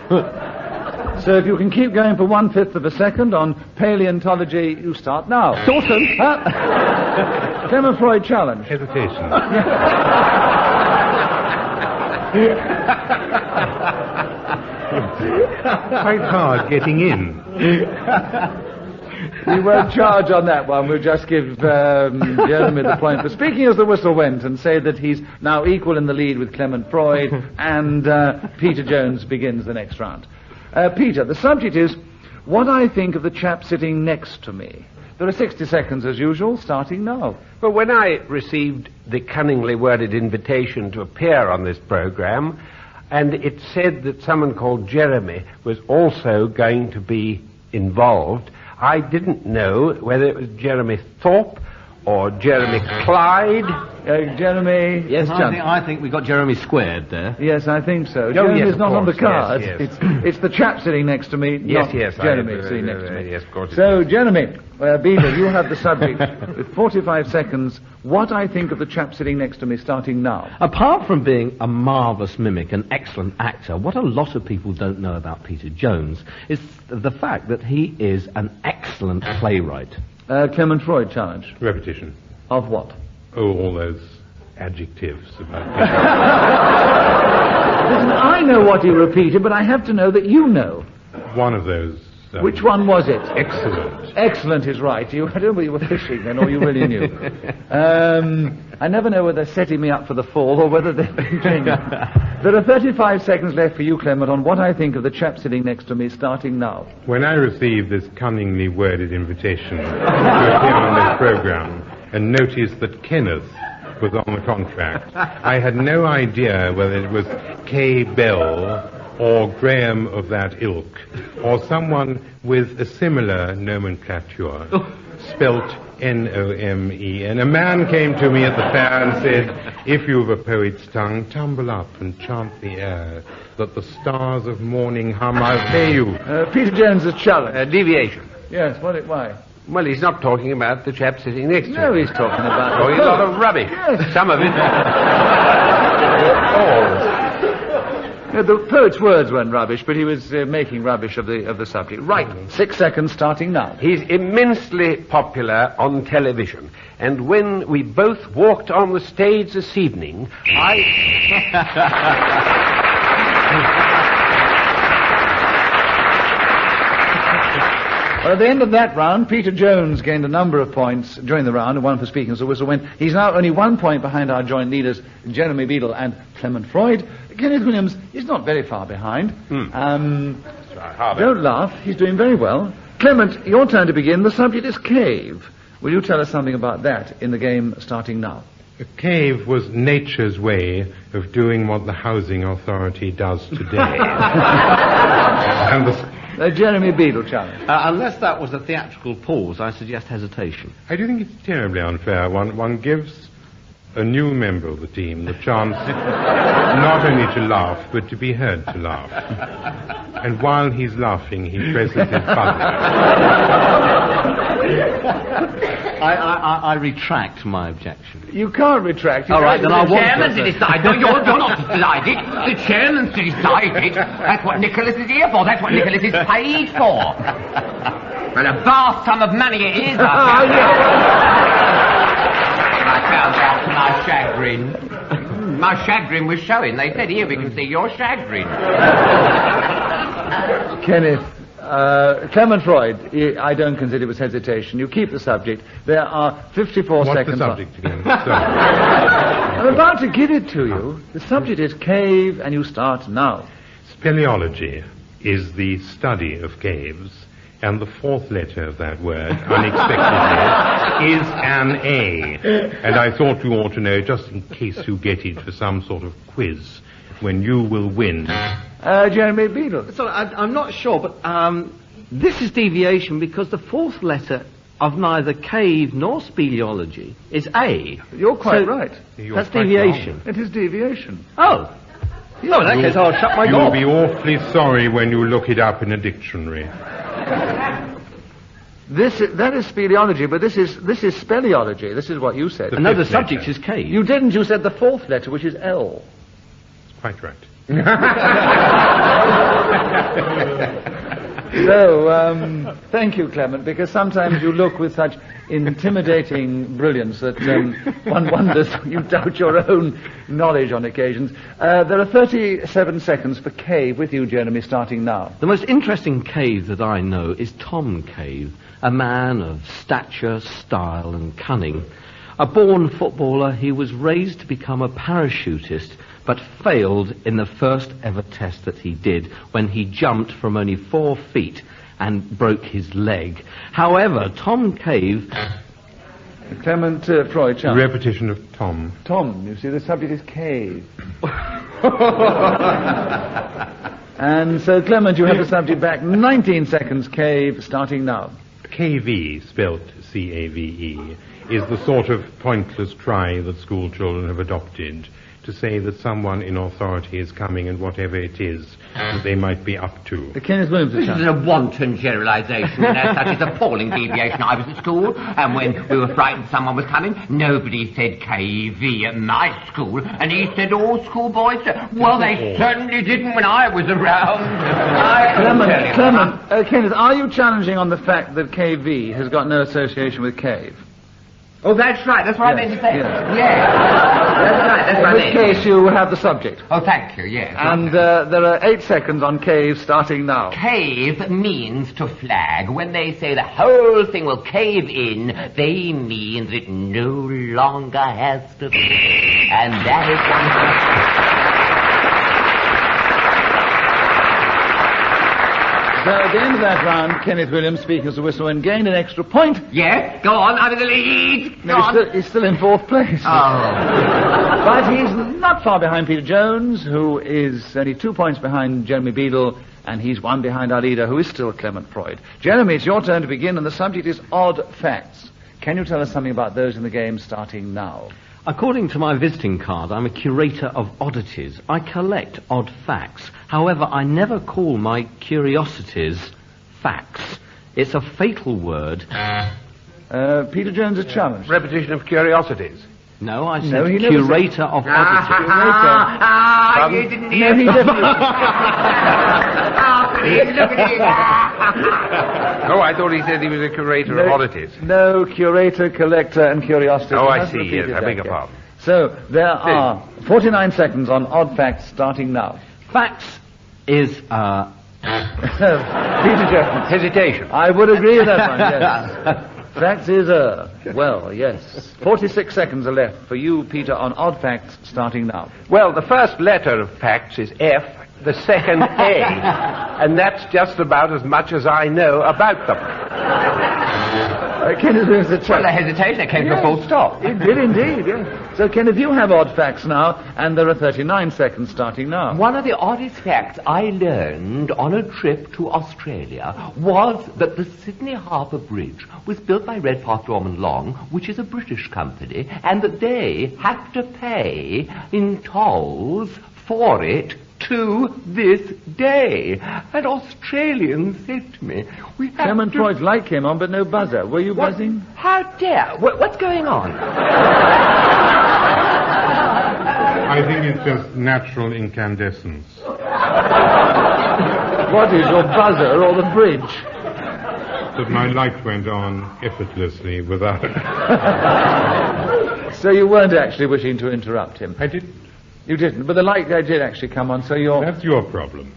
So if you can keep going for 1/5 of a second on paleontology, you start now. Dawson! Clement Freud challenge. Hesitation. Quite hard getting in. We won't charge on that one. We'll just give Jeremy the point for speaking as the whistle went and say that he's now equal in the lead with Clement Freud, and Peter Jones begins the next round. Peter, the subject is what I think of the chap sitting next to me. There are 60 seconds as usual, starting now. Well, when I received the cunningly worded invitation to appear on this program, and it said that someone called Jeremy was also going to be involved, I didn't know whether it was Jeremy Thorpe or Jeremy Clyde Jeremy? Yes, I think we got Jeremy squared there. Yes, I think so. Oh, Jeremy's yes, of not on the course, cards. yes. It's the chap sitting next to me, not Jeremy sitting next to me. Yes, of course. So, Jeremy, Beadle, you have the subject with 45 seconds. What I think of the chap sitting next to me starting now. Apart from being a marvellous mimic, an excellent actor, what a lot of people don't know about Peter Jones is the fact that he is an excellent playwright. Clement Freud challenge. Repetition. Of what? Oh, all those adjectives about Listen, I know what he repeated, but I have to know that you know. one of those. Which one was it? Excellent. Excellent is right. I don't know whether you were fishing then, or you really knew. I never know whether they're setting me up for the fall or whether they're being genuine. There are 35 seconds left for you, Clement, on what I think of the chap sitting next to me, starting now. When I received this cunningly worded invitation to appear on this program and noticed that Kenneth was on the contract, I had no idea whether it was K. Bell or Graham of that ilk, or someone with a similar nomenclature, spelt N-O-M-E. And a man came to me at the fair and said, if you've a poet's tongue, tumble up and chant the air, that the stars of morning hum, I'll pay you. Peter Jones's challenge. Deviation. Yes, why? Well, he's not talking about the chap sitting next to him. No, he's talking about... Talking a lot of rubbish. Yes. Some of it. No, the poet's words weren't rubbish, but he was making rubbish of the subject. Right, 6 seconds starting now. He's immensely popular on television. And when we both walked on the stage this evening, Well, at the end of that round, Peter Jones gained a number of points during the round, and one for speaking as the whistle went. He's now only 1 point behind our joint leaders, Jeremy Beadle and Clement Freud. Kenneth Williams is not very far behind. Don't laugh. He's doing very well. Clement, your turn to begin. The subject is cave. Will you tell us something about that in the game starting now? A cave was nature's way of doing what the housing authority does today. And the Jeremy Beadle challenge. Unless that was a theatrical pause, I suggest hesitation. I do think it's terribly unfair. One gives a new member of the team the chance not only to laugh, but to be heard to laugh. And while he's laughing, he presses his button. I retract my objection. You can't retract. All right, then I want chairman to decide. No, you're not to decide it. The chairman's to decide it. That's what Nicholas is here for. That's what Nicholas is paid for. And a vast sum of money it is. I found out to my chagrin. My chagrin was showing. They said, here, we can see your chagrin. Kenneth, Clement Freud, I don't consider it was hesitation. You keep the subject. There are 54 What's seconds. the subject again? I'm about to give it to you. The subject is cave, and you start now. Speleology is the study of caves, and the fourth letter of that word, unexpectedly, is an A. And I thought you ought to know, just in case you get it for some sort of quiz, when you will win. Jeremy Beadle. So I'm not sure, but this is deviation because the fourth letter of neither cave nor speleology is A. You're quite right. That's deviation. It is deviation. Oh. No, in that case I'll shut my door. You'll be awfully sorry when you look it up in a dictionary. That is speleology, but this is speleology. This is what you said. Another subject is cave. You didn't. You said the fourth letter, which is L. Quite right. So, thank you, Clement, because sometimes you look with such intimidating brilliance that one wonders, you doubt your own knowledge on occasions. There are 37 seconds for cave with you, Jeremy, starting now. The most interesting cave that I know is Tom Cave, a man of stature, style, and cunning. A born footballer, he was raised to become a parachutist, but failed in the first ever test that he did when he jumped from only 4 feet and broke his leg. However, Tom Cave... Clement Freud, chance. Repetition of Tom. Tom, you see, the subject is cave. And so, Clement, you have the subject back. 19 seconds, cave, starting now. KV, spelt C-A-V-E, is the sort of pointless try that school children have adopted to say that someone in authority is coming and whatever it is that they might be up to. Kenneth Williams. This is a wanton generalisation, and as such, it's appalling deviation. I was at school, and when we were frightened someone was coming, nobody said KV at my school, and he said all schoolboys do. Well, they certainly didn't when I was around. Clement, Kenneth, are you challenging on the fact that KV has got no association with cave? Oh, that's right. That's what I meant to say. Yes. That's right. That's what I meant. In which case you have the subject. Oh, thank you, yes. And there are 8 seconds on cave starting now. Cave means to flag. When they say the whole thing will cave in, they mean that it no longer has to be. And that is one. So at the end of that round, Kenneth Williams, speaking as a whistle, and gained an extra point. Yes, go on, I'm in the lead. He's still in 4th place. Oh. But he's not far behind Peter Jones, who is only 2 points behind Jeremy Beadle, and he's 1 behind our leader, who is still Clement Freud. Jeremy, it's your turn to begin, and the subject is odd facts. Can you tell us something about those in the game starting now? According to my visiting card, I'm a curator of oddities. I collect odd facts. However, I never call my curiosities facts. It's a fatal word. Peter Jones is challenged. Repetition of curiosities. No, I said curator of oddities. You didn't hear me. Oh, I thought he said he was a curator of oddities. No, curator, collector, and curiosity. Oh, I see, yes, I beg your pardon. So, there are 49 seconds on odd facts starting now. Facts is, Peter Jones. Hesitation. I would agree with that one, yes. Facts is, well, yes. 46 seconds are left for you, Peter, on odd facts starting now. Well, the first letter of facts is F, the second A, and that's just about as much as I know about them. Kenneth, there's a Well, the hesitation came to a full stop. It did indeed, yes. So, Kenneth, you have odd facts now, and there are 39 seconds starting now. One of the oddest facts I learned on a trip to Australia was that the Sydney Harbour Bridge was built by Redpath Dorman Long, which is a British company, and that they have to pay in tolls for it to this day. And Australians said to me, we have Clement Freud's light came on, but no buzzer. Were you buzzing? How dare? What's going on? I think it's just natural incandescence. What is your buzzer or the bridge? That my light went on effortlessly without... So you weren't actually wishing to interrupt him? I did. You didn't, but the light did actually come on, so you're... That's your problem.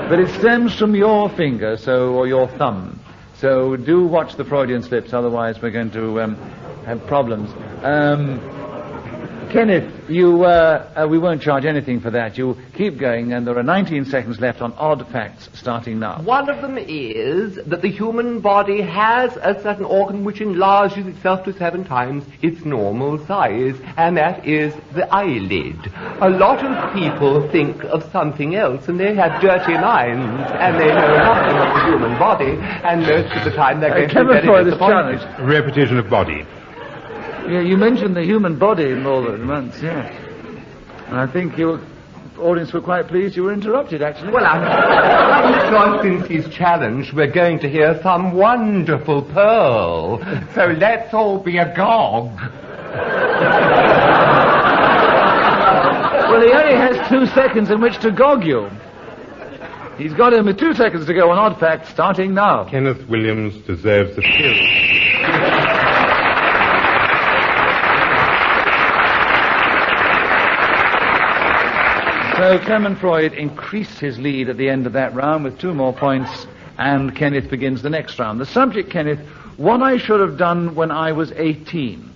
But it stems from your finger, or your thumb. So do watch the Freudian slips, otherwise we're going to have problems. Kenneth, we won't charge anything for that. You keep going, and there are 19 seconds left on odd facts starting now. One of them is that the human body has a certain organ which enlarges itself to 7 times its normal size, and that is the eyelid. A lot of people think of something else, and they have dirty minds, and they know nothing of the human body, and most of the time they're going to be very disappointed. Repetition of body. Yeah, you mentioned the human body more than once, yeah. And I think your audience were quite pleased you were interrupted, actually. Well, I'm sure since he's challenged, we're going to hear some wonderful pearl. So let's all be agog. Well, he only has 2 seconds in which to gog you. He's got him with 2 seconds to go on odd facts, starting now. Kenneth Williams deserves the spirit. So Clement Freud increased his lead at the end of that round with 2 more points, and Kenneth begins the next round. The subject, Kenneth, what I should have done when I was 18.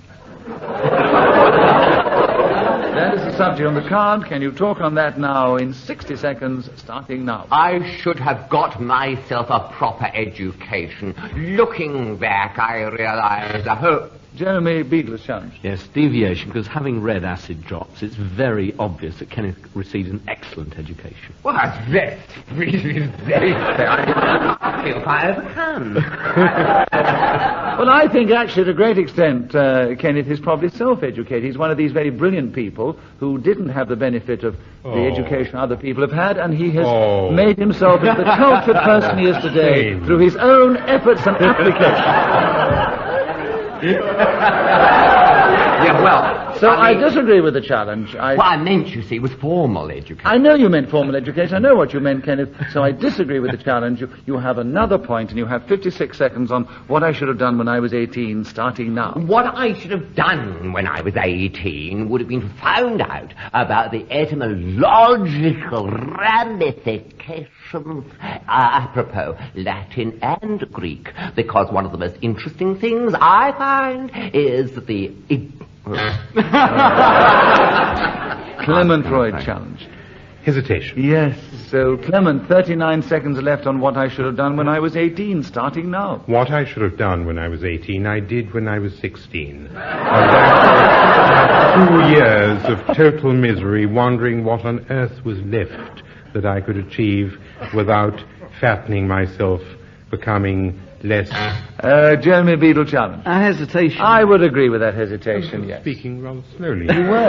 That is the subject on the card. Can you talk on that now in 60 seconds, starting now? I should have got myself a proper education. Looking back, I realize the whole Jeremy Beadle's challenge. Yes, deviation, because having read Acid Drops, it's very obvious that Kenneth received an excellent education. Well, that's really very fair. I feel quite overcome. Well, I think actually to a great extent Kenneth is probably self-educated. He's one of these very brilliant people who didn't have the benefit of the education other people have had, and he has made himself into the cultured person he is today through his own efforts and application. Yeah, well... So I disagree with the challenge. What I meant, you see, was formal education. I know you meant formal education. I know what you meant, Kenneth. So I disagree with the challenge. You have another point, and you have 56 seconds on what I should have done when I was 18, starting now. What I should have done when I was 18 would have been found out about the etymological ramifications, apropos Latin and Greek, because one of the most interesting things I find is the... Clement Freud challenge. Hesitation. Yes, so Clement, 39 seconds left on what I should have done when I was 18, starting now. What I should have done when I was 18, I did when I was 16. And after 2 years of total misery, wondering what on earth was left that I could achieve without fattening myself, becoming less... Jeremy Beadle challenge. A hesitation. I would agree with that hesitation, yes. Speaking rather slowly. You were.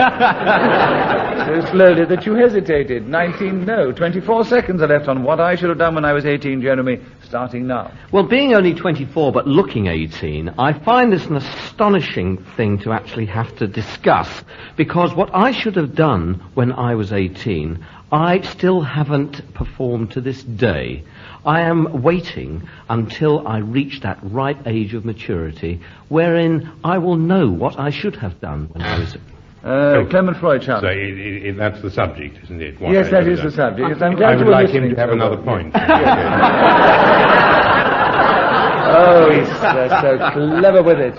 So slowly that you hesitated. 24 seconds are left on what I should have done when I was 18, Jeremy, starting now. Well, being only 24 but looking 18, I find this an astonishing thing to actually have to discuss, because what I should have done when I was 18, I still haven't performed to this day. I am waiting until I reach that right age of maturity wherein I will know what I should have done when I was... Clement Freud challenge. So that's the subject, isn't it? What Yes, that is the subject. Yes, I'm I glad would you were like him listening to have another point. Oh, he's so clever with it.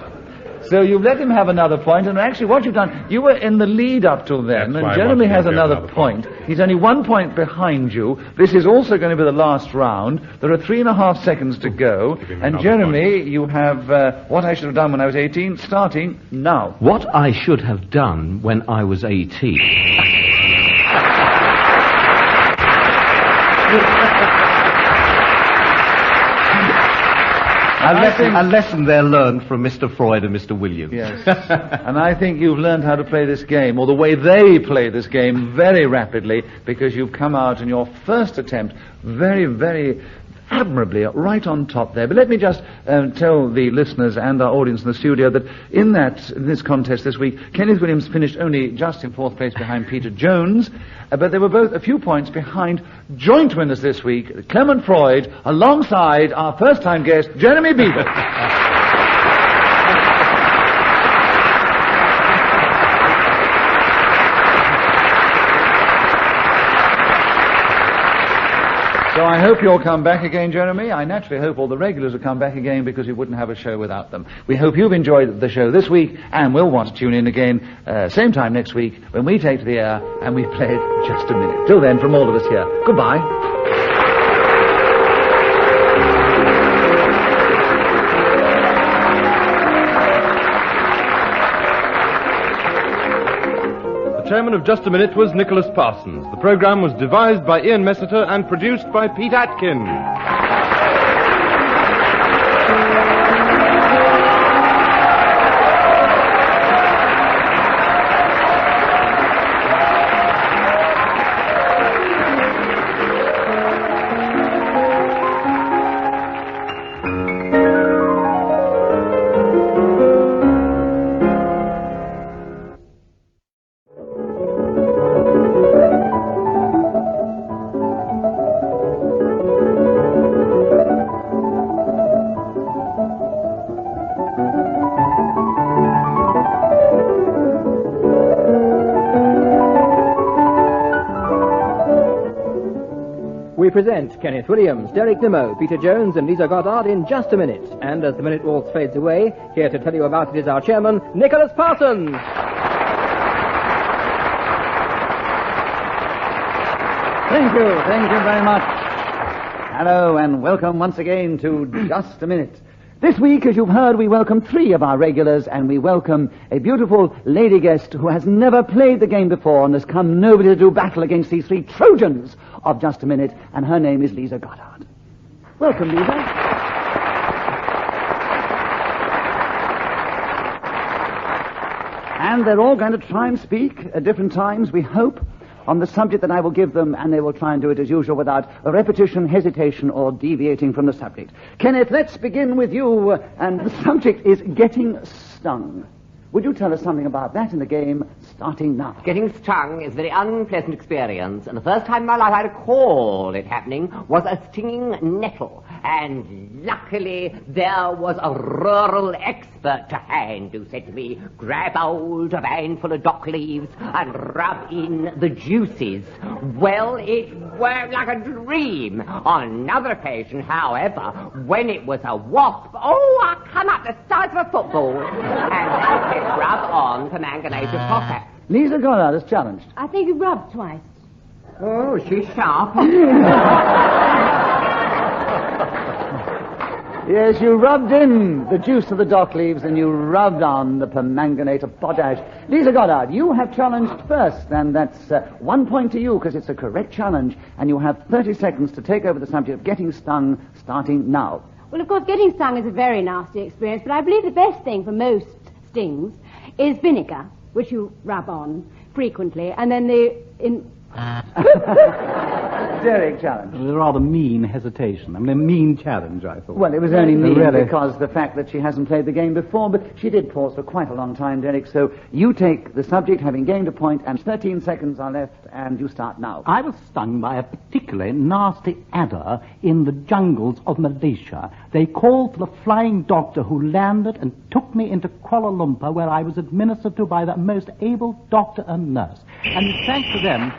So you've let him have another point, and actually what you've done, you were in the lead up till then, That's and why I Jeremy wanted has him to have another another point. He's only 1 point behind you. This is also going to be the last round. There are 3.5 seconds to go, Give him and another Jeremy, you have what I should have done when I was 18, starting now. What I should have done when I was 18... A lesson there learned from Mr. Freud and Mr. Williams. Yes. And I think you've learned how to play this game, or the way they play this game, very rapidly, because you've come out in your first attempt very, very admirably right on top there. But let me just tell the listeners and our audience in the studio that in this contest this week, Kenneth Williams finished only just in 4th place behind Peter Jones, but they were both a few points behind joint winners this week, Clement Freud, alongside our first-time guest, Jeremy Beadle. So I hope you'll come back again, Jeremy. I naturally hope all the regulars will come back again, because we wouldn't have a show without them. We hope you've enjoyed the show this week, and we'll want to tune in again same time next week when we take to the air and we've played Just a Minute. Till then, from all of us here, goodbye. Chairman of Just a Minute was Nicholas Parsons. The program was devised by Ian Messiter and produced by Pete Atkin. We present Kenneth Williams, Derek Nimmo, Peter Jones and Liza Goddard in Just a Minute. And as the minute waltz fades away, here to tell you about it is our chairman, Nicholas Parsons. Thank you very much. Hello and welcome once again to Just a Minute. This week, as you've heard, we welcome 3 of our regulars, and we welcome a beautiful lady guest who has never played the game before and has come nobly to do battle against these 3 Trojans of Just a Minute, and her name is Liza Goddard. Welcome, Liza. And they're all going to try and speak at different times, we hope, on the subject that I will give them, and they will try and do it as usual without a repetition, hesitation, or deviating from the subject. Kenneth, let's begin with you, and the subject is getting stung. Would you tell us something about that in the game, starting now? Getting stung is a very unpleasant experience, and the first time in my life I recall it happening was a stinging nettle. And luckily there was a rural expert to hand who said to me, grab hold of a handful of dock leaves and rub in the juices. Well, it worked like a dream. On another occasion, however, when it was a wasp, I come up the size of a football and rub on permanganate of potash. Liza Goddard is challenged. I think you rubbed twice. Oh, she's sharp. Yes, you rubbed in the juice of the dock leaves and you rubbed on the permanganate of potash. Liza Goddard, you have challenged first, and that's 1 point to you because it's a correct challenge, and you have 30 seconds to take over the subject of getting stung, starting now. Well, of course, getting stung is a very nasty experience, but I believe the best thing for most stings is vinegar, which you rub on frequently, and then Derek challenge. It was a rather mean hesitation. I mean, a mean challenge, I thought. Well, it was only mean Really? because the fact that she hasn't played the game before, but she did pause for quite a long time, Derek, so you take the subject, having gained a point, and 13 seconds are left, and you start now. I was stung by a particularly nasty adder in the jungles of Malaysia. They called for the flying doctor who landed and took me into Kuala Lumpur, where I was administered to by the most able doctor and nurse. And thanks to them...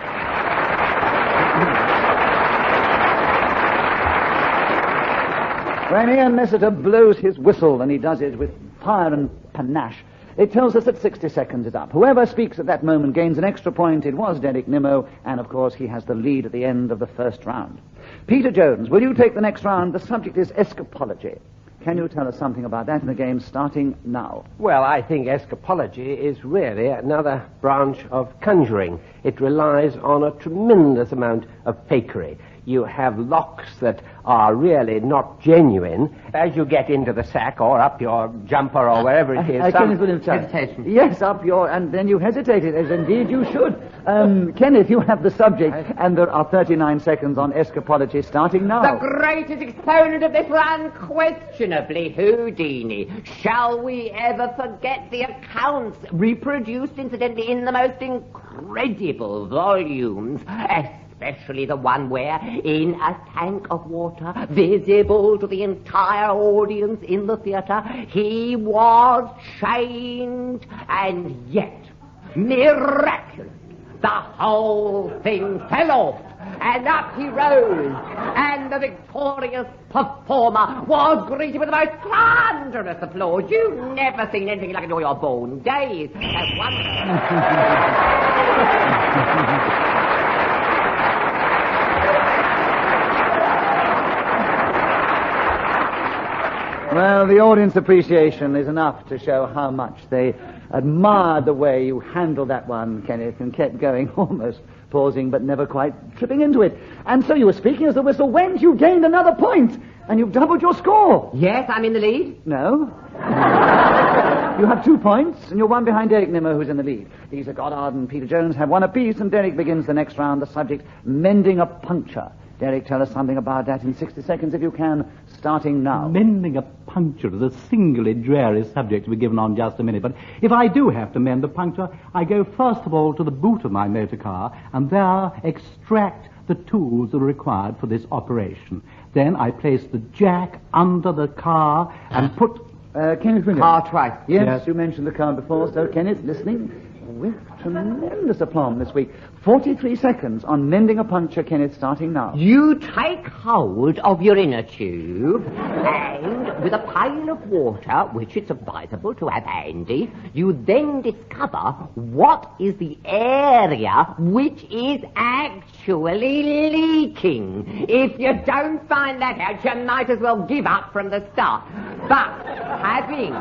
When Ian Messiter blows his whistle, and he does it with fire and panache, it tells us that 60 seconds is up. Whoever speaks at that moment gains an extra point. It was Derek Nimmo, and of course he has the lead at the end of the first round. Peter Jones, will you take the next round? The subject is escapology. Can you tell us something about that in the game, starting now? Well, I think escapology is really another branch of conjuring. It relies on a tremendous amount of fakery. You have locks that are really not genuine. As you get into the sack or up your jumper or wherever it is, some hesitation. Yes, up your... and then you hesitated, as indeed you should. Kenneth, you have the subject, and there are 39 seconds on escapology, starting now. The greatest exponent of this was unquestionably Houdini. Shall we ever forget the accounts reproduced, incidentally, in the most incredible volumes, especially the one where, in a tank of water, visible to the entire audience in the theatre, he was chained, and yet, miraculous, the whole thing fell off, and up he rose, and the victorious performer was greeted with the most thunderous applause. You've never seen anything like it in all your born days. That's wonderful. Well, the audience appreciation is enough to show how much they admired the way you handled that one, Kenneth, and kept going, almost pausing but never quite tripping into it. And so you were speaking as the whistle went. You gained another point, and you've doubled your score. Yes, I'm in the lead. No. You have 2 points, and you're one behind Derek Nimmo, who's in the lead. Liza Goddard and Peter Jones have one apiece, and Derek begins the next round, the subject, mending a puncture. Derek, tell us something about that in 60 seconds, if you can, starting now. Mending a puncture is a singularly dreary subject to be given on Just a Minute, but if I do have to mend a puncture, I go first of all to the boot of my motor car, and there extract the tools that are required for this operation. Then I place the jack under the car and put... Kenneth Williams. Car twice. Yes, you mentioned the car before, so Kenneth, listening. with tremendous aplomb this week. 43 seconds on Mending a Puncture, Kenneth, starting now. You take hold of your inner tube and, with a pail of water, which it's advisable to have handy, you then discover what is the area which is actually leaking. If you don't find that out, you might as well give up from the start. But having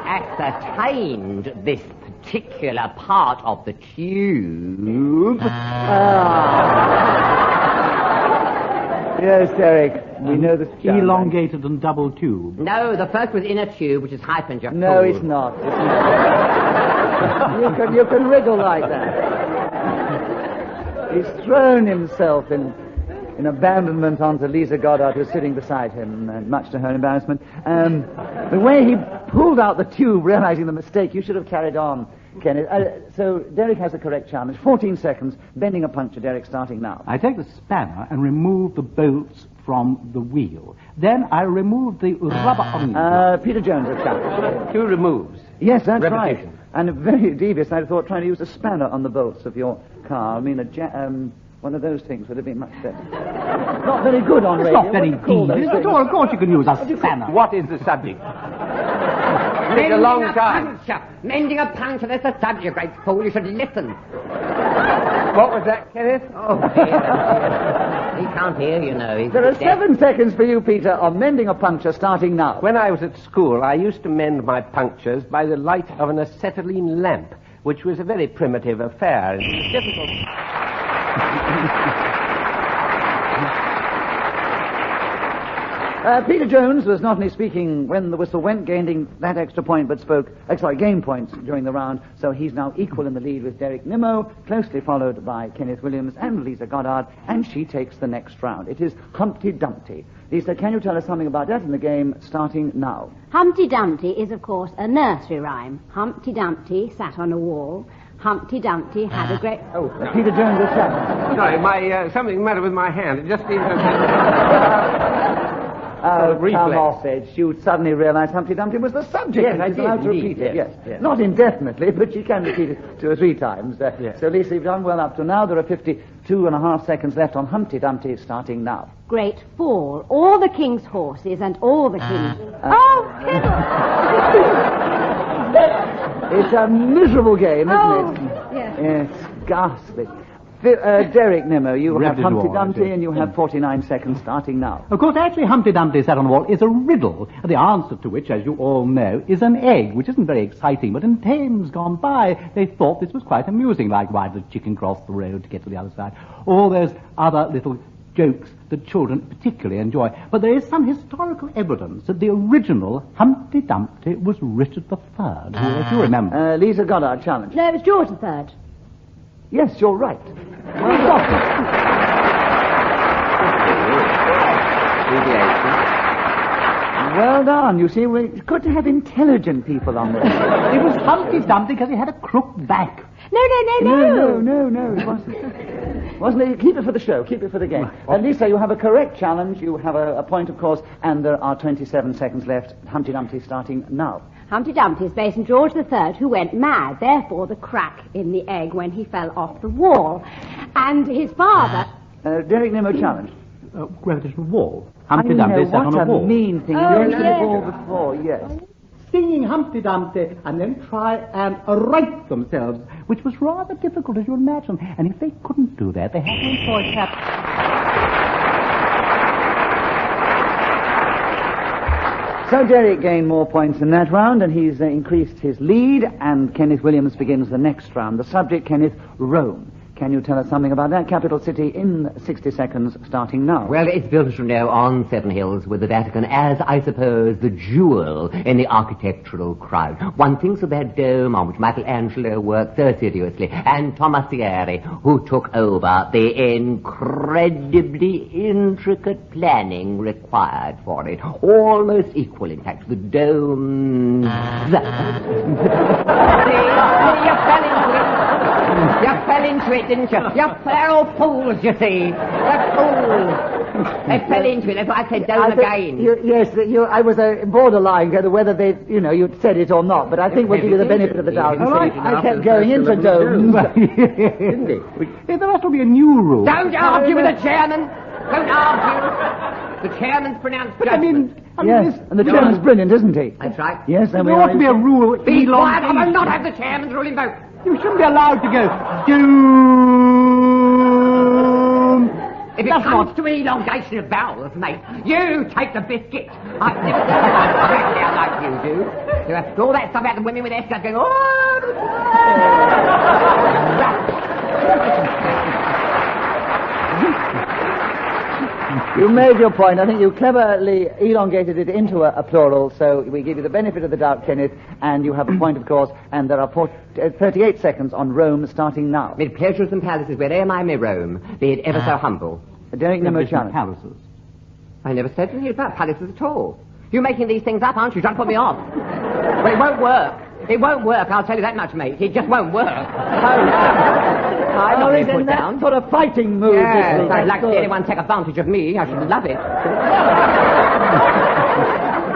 ascertained this particular part of the tube... Yes, Derek, we know this. Elongated and double tube. No, the first was inner tube, which is hyphened. No, it's not. It's not. you can wriggle like that. He's thrown himself in abandonment onto Liza Goddard, who's sitting beside him, much to her embarrassment. The way he pulled out the tube, realizing the mistake, you should have carried on, Kenneth. So Derek has the correct challenge. 14 seconds, Mending a Puncture, Derek, starting now. I take the spanner and remove the bolts from the wheel. Then I remove the rubber omnibus. Peter Jones, a challenge. 2 removes. Yes, that's Repetition. right. And very devious, I thought, trying to use a spanner on the bolts of your car. I mean, one of those things would have been much better. Not very good on radio. It's not very devious at all. Of course you can use a spanner. What is the subject? It's a long time. Mending a puncture, that's the subject, you great fool. You should listen. What was that, Kenneth? Oh, dear. He can't hear, you know. There are 7 seconds for you, Peter, on Mending a Puncture, starting now. When I was at school, I used to mend my punctures by the light of an acetylene lamp, which was a very primitive affair. It was difficult. Peter Jones was not only speaking when the whistle went, gaining that extra point, but game points during the round, so he's now equal in the lead with Derek Nimmo, closely followed by Kenneth Williams and Liza Goddard, and she takes the next round. It is Humpty Dumpty. Lisa, can you tell us something about that in the game, starting now? Humpty Dumpty is, of course, a nursery rhyme. Humpty Dumpty sat on a wall. Humpty Dumpty had a great... Oh, Peter Jones is shut. Sorry, something the matter with my hand. It just seems Oh, come off it. You suddenly realize Humpty Dumpty was the subject. Yes, I She's did, allowed to indeed, repeat it, yes. yes. Not indefinitely, but she can repeat it 2 or 3 times. Yes. So, Lisa, you've done well up to now. There are 52.5 seconds left on Humpty Dumpty, starting now. Great fall. All the king's horses and all the king's... It's a miserable game, isn't it? Yes. It's ghastly. Derek Nimmo, you have Repertoire, Humpty Dumpty and you have 49 seconds starting now. Of course, actually, Humpty Dumpty sat on the wall is a riddle, the answer to which, as you all know, is an egg, which isn't very exciting, but in times gone by, they thought this was quite amusing, like why did the chicken cross the road to get to the other side? All those other little jokes that children particularly enjoy. But there is some historical evidence that the original Humpty Dumpty was Richard III, who, if you remember... Liza Goddard, challenge. No, it was George III. Yes, you're right. Well done. You see, it's good to have intelligent people on this. It was Humpty Dumpty because he had a crooked back. No, it wasn't it? Keep it for the show. Keep it for the game. Lisa, you have a correct challenge. You have a point, of course, and there are 27 seconds left. Humpty Dumpty starting now. Humpty Dumpty is based on George III, who went mad, therefore the crack in the egg when he fell off the wall. And his father... Derek Nimmo, challenge. Gravitational wall. Humpty Dumpty sat on a wall. What a mean thing. You mentioned it all before, yes. Singing Humpty Dumpty and then try and right themselves, which was rather difficult, as you imagine. And if they couldn't do that, they had to employ Chap. So Derek gained more points in that round, and he's increased his lead, and Kenneth Williams begins the next round. The subject, Kenneth, Rome. Can you tell us something about that capital city in 60 seconds, starting now? Well, it's built, as you know, on 7 hills, with the Vatican as, I suppose, the jewel in the architectural crown. One thinks of that dome on which Michelangelo worked so assiduously, and Tomasieri, who took over the incredibly intricate planning required for it. Almost equal, in fact, to the dome. You fell into it, didn't you? They're all fools, you see. They're fools. They fell into it. That's what I said, don't again. I was borderline whether they, you'd said it or not, but I think we'll give you the benefit of the doubt. I kept going into domes. Didn't he? There has to be a new rule. Don't argue with the chairman. Don't argue. The chairman's pronounced judgment. Yes, and the chairman's brilliant, isn't he? That's right. Yes, and there ought to be a rule. Be quiet, I will not have the chairman's ruling vote. You shouldn't be allowed to go. If it comes to elongation of vowels, mate, you take the biscuit. I've never seen anyone out like you do. You have all that stuff about the women with escorts going, You made your point. I think you cleverly elongated it into a plural, so we give you the benefit of the doubt, Kenneth, and you have a point, of course, and there are 38 seconds on Rome starting now. Mid pleasures and palaces, where'er I may roam, be it ever so humble. Derek Nimmo challenge. Palaces. I never said anything about palaces at all. You're making these things up, aren't you? Trying to put me off. Well, it won't work. It won't work, I'll tell you that much, mate. It just won't work. I'm not being put down. Sort of fighting mood. Yes, I'd like to see anyone take advantage of me. I should love it.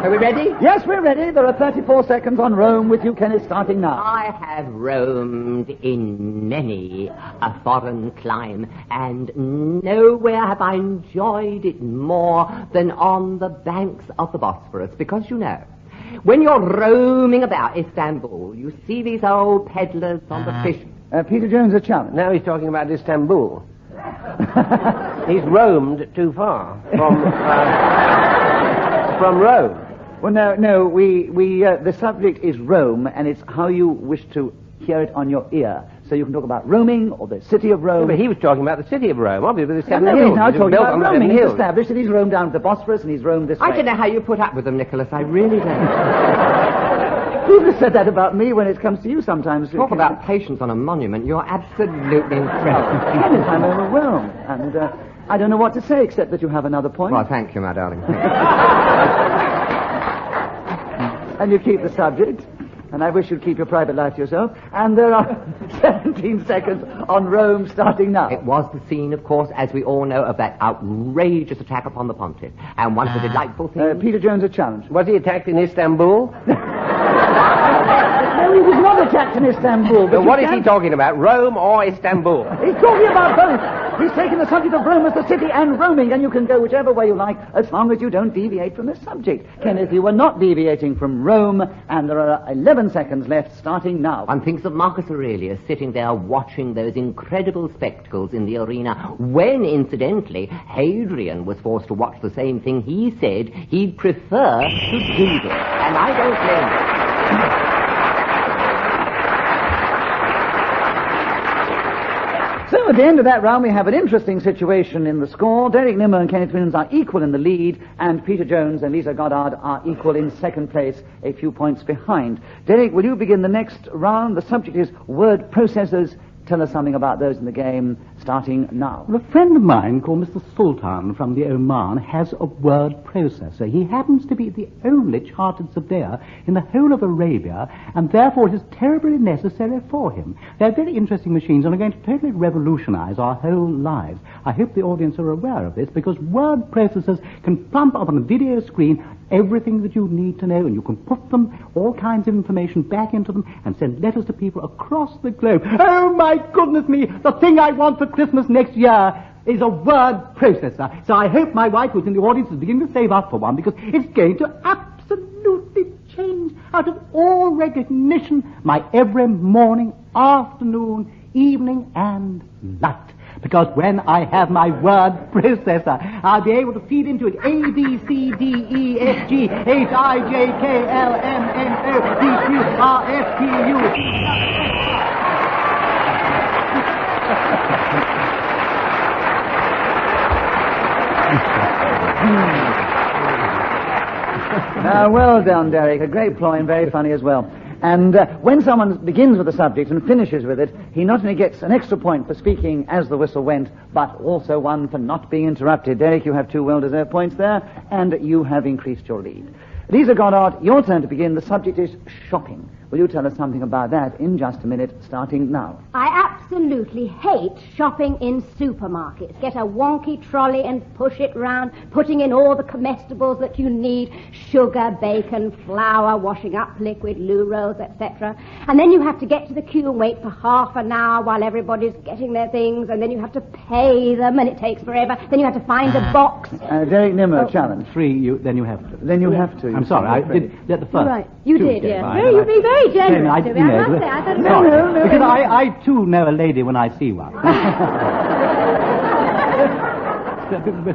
Are we ready? Yes, we're ready. There are 34 seconds on Rome with you, Kenneth, starting now. I have roamed in many a foreign clime, and nowhere have I enjoyed it more than on the banks of the Bosphorus, because, when you're roaming about Istanbul, you see these old peddlers on the fish. Peter Jones, a challenge. Now he's talking about Istanbul. He's roamed too far from Rome. Well, no, the subject is Rome, and it's how you wish to hear it on your ear. So you can talk about roaming or the city of Rome. Yeah, but he was talking about the city of Rome, obviously the seven hills. hills. He's now talking about roaming. He's Hills. established that he's roamed down to the Bosphorus and he's roamed this way. I don't know how you put up with them, Nicholas. I really don't. People have said that about me when it comes to you sometimes. Talk about patience on a monument. You're absolutely incredible. Kenneth, I'm overwhelmed. And I don't know what to say except that you have another point. Well, thank you, my darling. And you keep the subject. And I wish you'd keep your private life to yourself. And there are 17 seconds on Rome starting now. It was the scene, of course, as we all know, of that outrageous attack upon the pontiff. And one of the delightful things... Peter Jones, a challenge. Was he attacked in Istanbul? No, he was not attacked in Istanbul. But what is he talking about, Rome or Istanbul? He's talking about both. He's taken the subject of Rome as the city and roaming, and you can go whichever way you like, as long as you don't deviate from the subject. Kenneth, you were not deviating from Rome, and there are 11 seconds left, starting now. One thinks of Marcus Aurelius sitting there watching those incredible spectacles in the arena, when, incidentally, Hadrian was forced to watch the same thing he said he'd prefer to Beadle. And I don't blame him. So at the end of that round, we have an interesting situation in the score. Derek Nimmo and Kenneth Williams are equal in the lead, and Peter Jones and Liza Goddard are equal in second place, a few points behind. Derek, will you begin the next round? The subject is word processors. Tell us something about those in the game, starting now. Well, a friend of mine called Mr. Sultan from the Oman has a word processor. He happens to be the only chartered surveyor in the whole of Arabia, and therefore it is terribly necessary for him. They're very interesting machines and are going to totally revolutionize our whole lives. I hope the audience are aware of this, because word processors can pump up on a video screen everything that you need to know, and you can put them, all kinds of information back into them, and send letters to people across the globe. Oh, my goodness me, the thing I want for Christmas next year is a word processor. So I hope my wife, who's in the audience, is beginning to save up for one, because it's going to absolutely change out of all recognition my every morning, afternoon, evening, and night. Because when I have my word processor, I'll be able to feed into it A, B, C, D, E, F, G, H, I, J, K, L, M, N, O, P, Q, R, S, T, U. Well done, Derek. A great ploy and very funny as well. And when someone begins with a subject and finishes with it, he not only gets an extra point for speaking as the whistle went, but also one for not being interrupted. Derek, you have 2 well-deserved points there, and you have increased your lead. Liza Goddard, your turn to begin. The subject is shopping. Will you tell us something about that in just a minute, starting now? I absolutely hate shopping in supermarkets. Get a wonky trolley and push it round, putting in all the comestibles that you need, sugar, bacon, flour, washing up liquid, loo rolls, etc. And then you have to get to the queue and wait for half an hour while everybody's getting their things, and then you have to pay them, and it takes forever. Then you have to find a box. Derek Nimmo, challenge. Then you have to. Then you have to. I'm sorry, I did at the first. Right, you did, yes. You've been very generous to me, I must say. I thought it was No, because I too know a lady when I see one.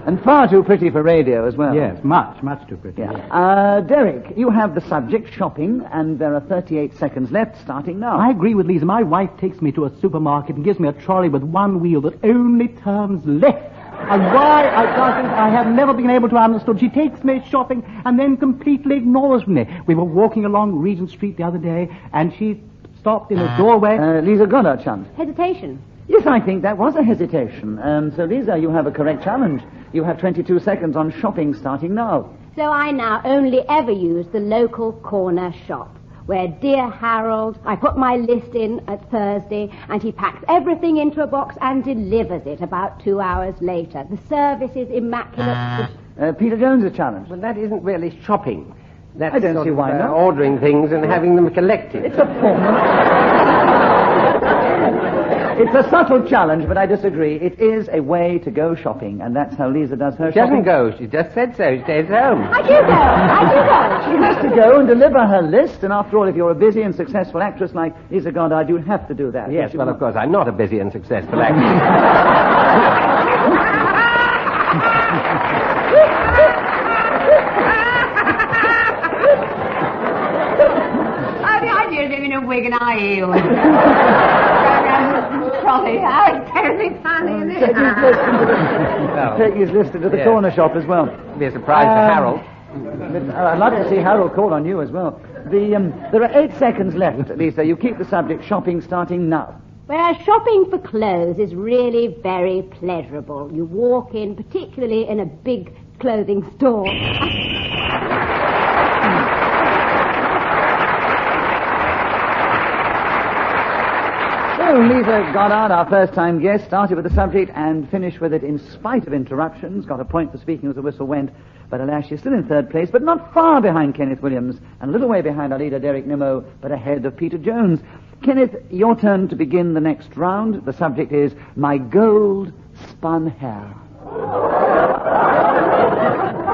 And far too pretty for radio as well. Yes, much too pretty. Yeah. Derek, you have the subject, shopping, and there are 38 seconds left, starting now. I agree with Liza. My wife takes me to a supermarket and gives me a trolley with one wheel that only turns left. And why I have never been able to understand. She takes me shopping and then completely ignores me. We were walking along Regent Street the other day, and she stopped in a doorway. Liza Goddard, chance. Hesitation. Yes, I think that was a hesitation. So, Liza, you have a correct challenge. You have 22 seconds on shopping, starting now. So I now only ever use the local corner shop, where dear Harold, I put my list in at Thursday, and he packs everything into a box and delivers it about 2 hours later. The service is immaculate. Peter Jones, a challenge. Well, that isn't really shopping. That's I don't see why not. Ordering things and having them collected. It's a form. It's a subtle challenge, but I disagree. It is a way to go shopping, and that's how Liza does her She doesn't shopping. go. She just said so. She stays home. I do go. She has to go and deliver her list, and after all, if you're a busy and successful actress like Liza Goddard, you have to do that. Yes, well, of course, I'm not a busy and successful actress. In a wig and high heels. Trolley. Oh, it's terribly funny, isn't it? Take his list into the corner shop as well. Be a surprise for Harold. I'd like to see Harold call on you as well. There are 8 seconds left, Lisa. You keep the subject shopping starting now. Whereas shopping for clothes is really very pleasurable. You walk in, particularly in a big clothing store. So, Liza Goddard, our first-time guest, started with the subject and finished with it in spite of interruptions. Got a point for speaking as the whistle went, but alas, she's still in third place, but not far behind Kenneth Williams, and a little way behind our leader, Derek Nimmo, but ahead of Peter Jones. Kenneth, your turn to begin the next round. The subject is My Gold Spun Hair.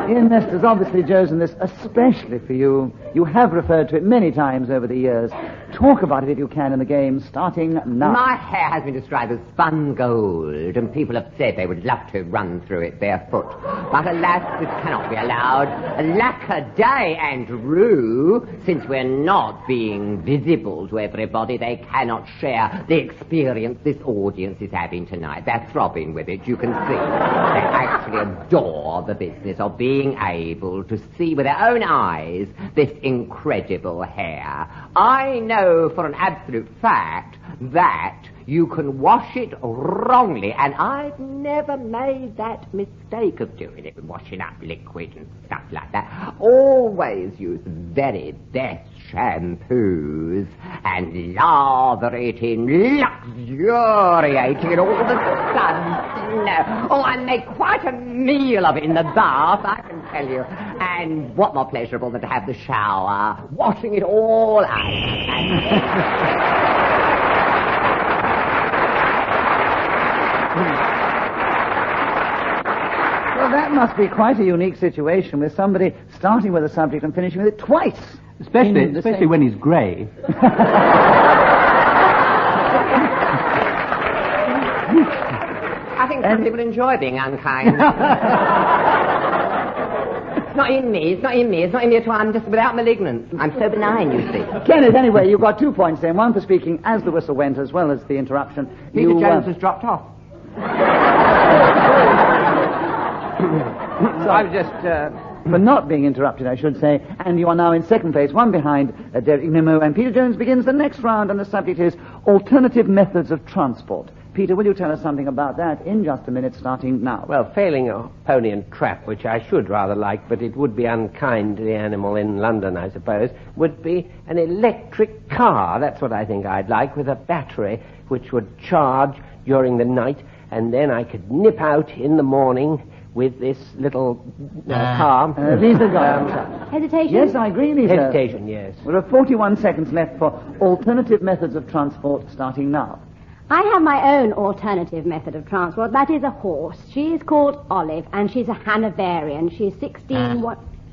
Ian Nestor's obviously chosen this especially for you. You have referred to it many times over the years. Talk about it if you can in the game, starting now. My hair has been described as spun gold, and people have said they would love to run through it barefoot. But alas, this cannot be allowed. Lack a day, Andrew. Since we're not being visible to everybody, they cannot share the experience this audience is having tonight. They're throbbing with it, you can see. They actually adore the business of being able to see with their own eyes this incredible hair. I know for an absolute fact that you can wash it wrongly, and I've never made that mistake of doing it with washing up liquid and stuff like that. Always use the very best shampoos and lather it in luxuriating in all the sun. No. Oh, I make quite a meal of it in the bath, I can tell you. And what more pleasurable than to have the shower, washing it all out. Well, that must be quite a unique situation with somebody starting with a subject and finishing with it twice. Especially when he's grey. I think some people enjoy being unkind. It's not in me at all. I'm just without malignance. I'm so benign, you see. Kenneth, anyway, you got 2 points then. One for speaking as the whistle went, as well as the interruption. Peter Jones has dropped off. So I was just... for not being interrupted, I should say. And you are now in second place, one behind Derek Nimmo. And Peter Jones begins the next round, and the subject is Alternative Methods of Transport. Peter, will you tell us something about that in just a minute, starting now? Well, failing a pony and trap, which I should rather like, but it would be unkind to the animal in London, I suppose, would be an electric car. That's what I think I'd like, with a battery which would charge during the night, and then I could nip out in the morning with this little car. Lisa Goddard. Hesitation? Yes, I agree, Lisa. Hesitation, yes. There are 41 seconds left for alternative methods of transport, starting now. I have my own alternative method of transport. That is a horse. She is called Olive, and she's a Hanoverian. She's 16...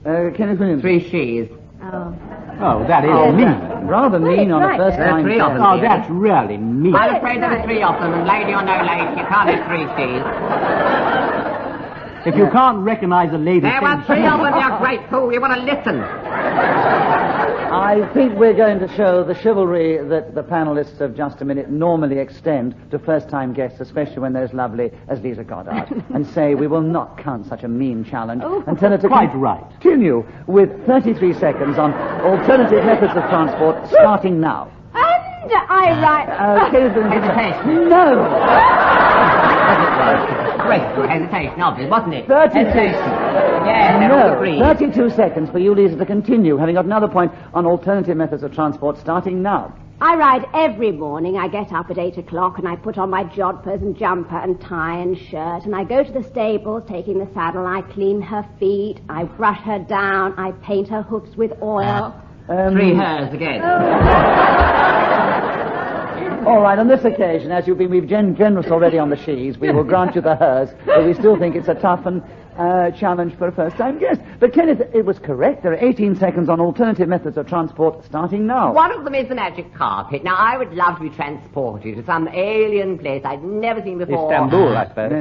Kenneth Williams. 3 she's. Oh. Oh, that is mean. Rather mean on right. a first time. There are 3 of them. Oh, that's really mean. I'm afraid there are 3 of them, and lady or no lady, you can't have 3 she's. If you can't recognize a lady... There were 3 of them, you great fool. You want to listen. I think we're going to show the chivalry that the panelists of Just a Minute normally extend to first-time guests, especially when they're as lovely as Liza Goddard, and say we will not count such a mean challenge and tell her to Quite right. continue with 33 seconds on alternative methods of transport, starting now. And I write... Hesitation. No! Great hesitation, obvious, wasn't it? 32. Yes, they're all agreed. 32 seconds for you, Lisa, to continue, having got another point on alternative methods of transport, starting now. I ride every morning. I get up at 8 o'clock and I put on my jodhpurs and jumper and tie and shirt, and I go to the stables, taking the saddle. I clean her feet, I brush her down, I paint her hoofs with oil. 3 hers again. All right, on this occasion, as we've generous already on the she's, we will grant you the hers, but we still think it's a tough and challenge for a first-time guest. But, Kenneth, it was correct. There are 18 seconds on alternative methods of transport, starting now. One of them is the magic carpet. Now, I would love to be transported to some alien place I'd never seen before. Istanbul, I suppose.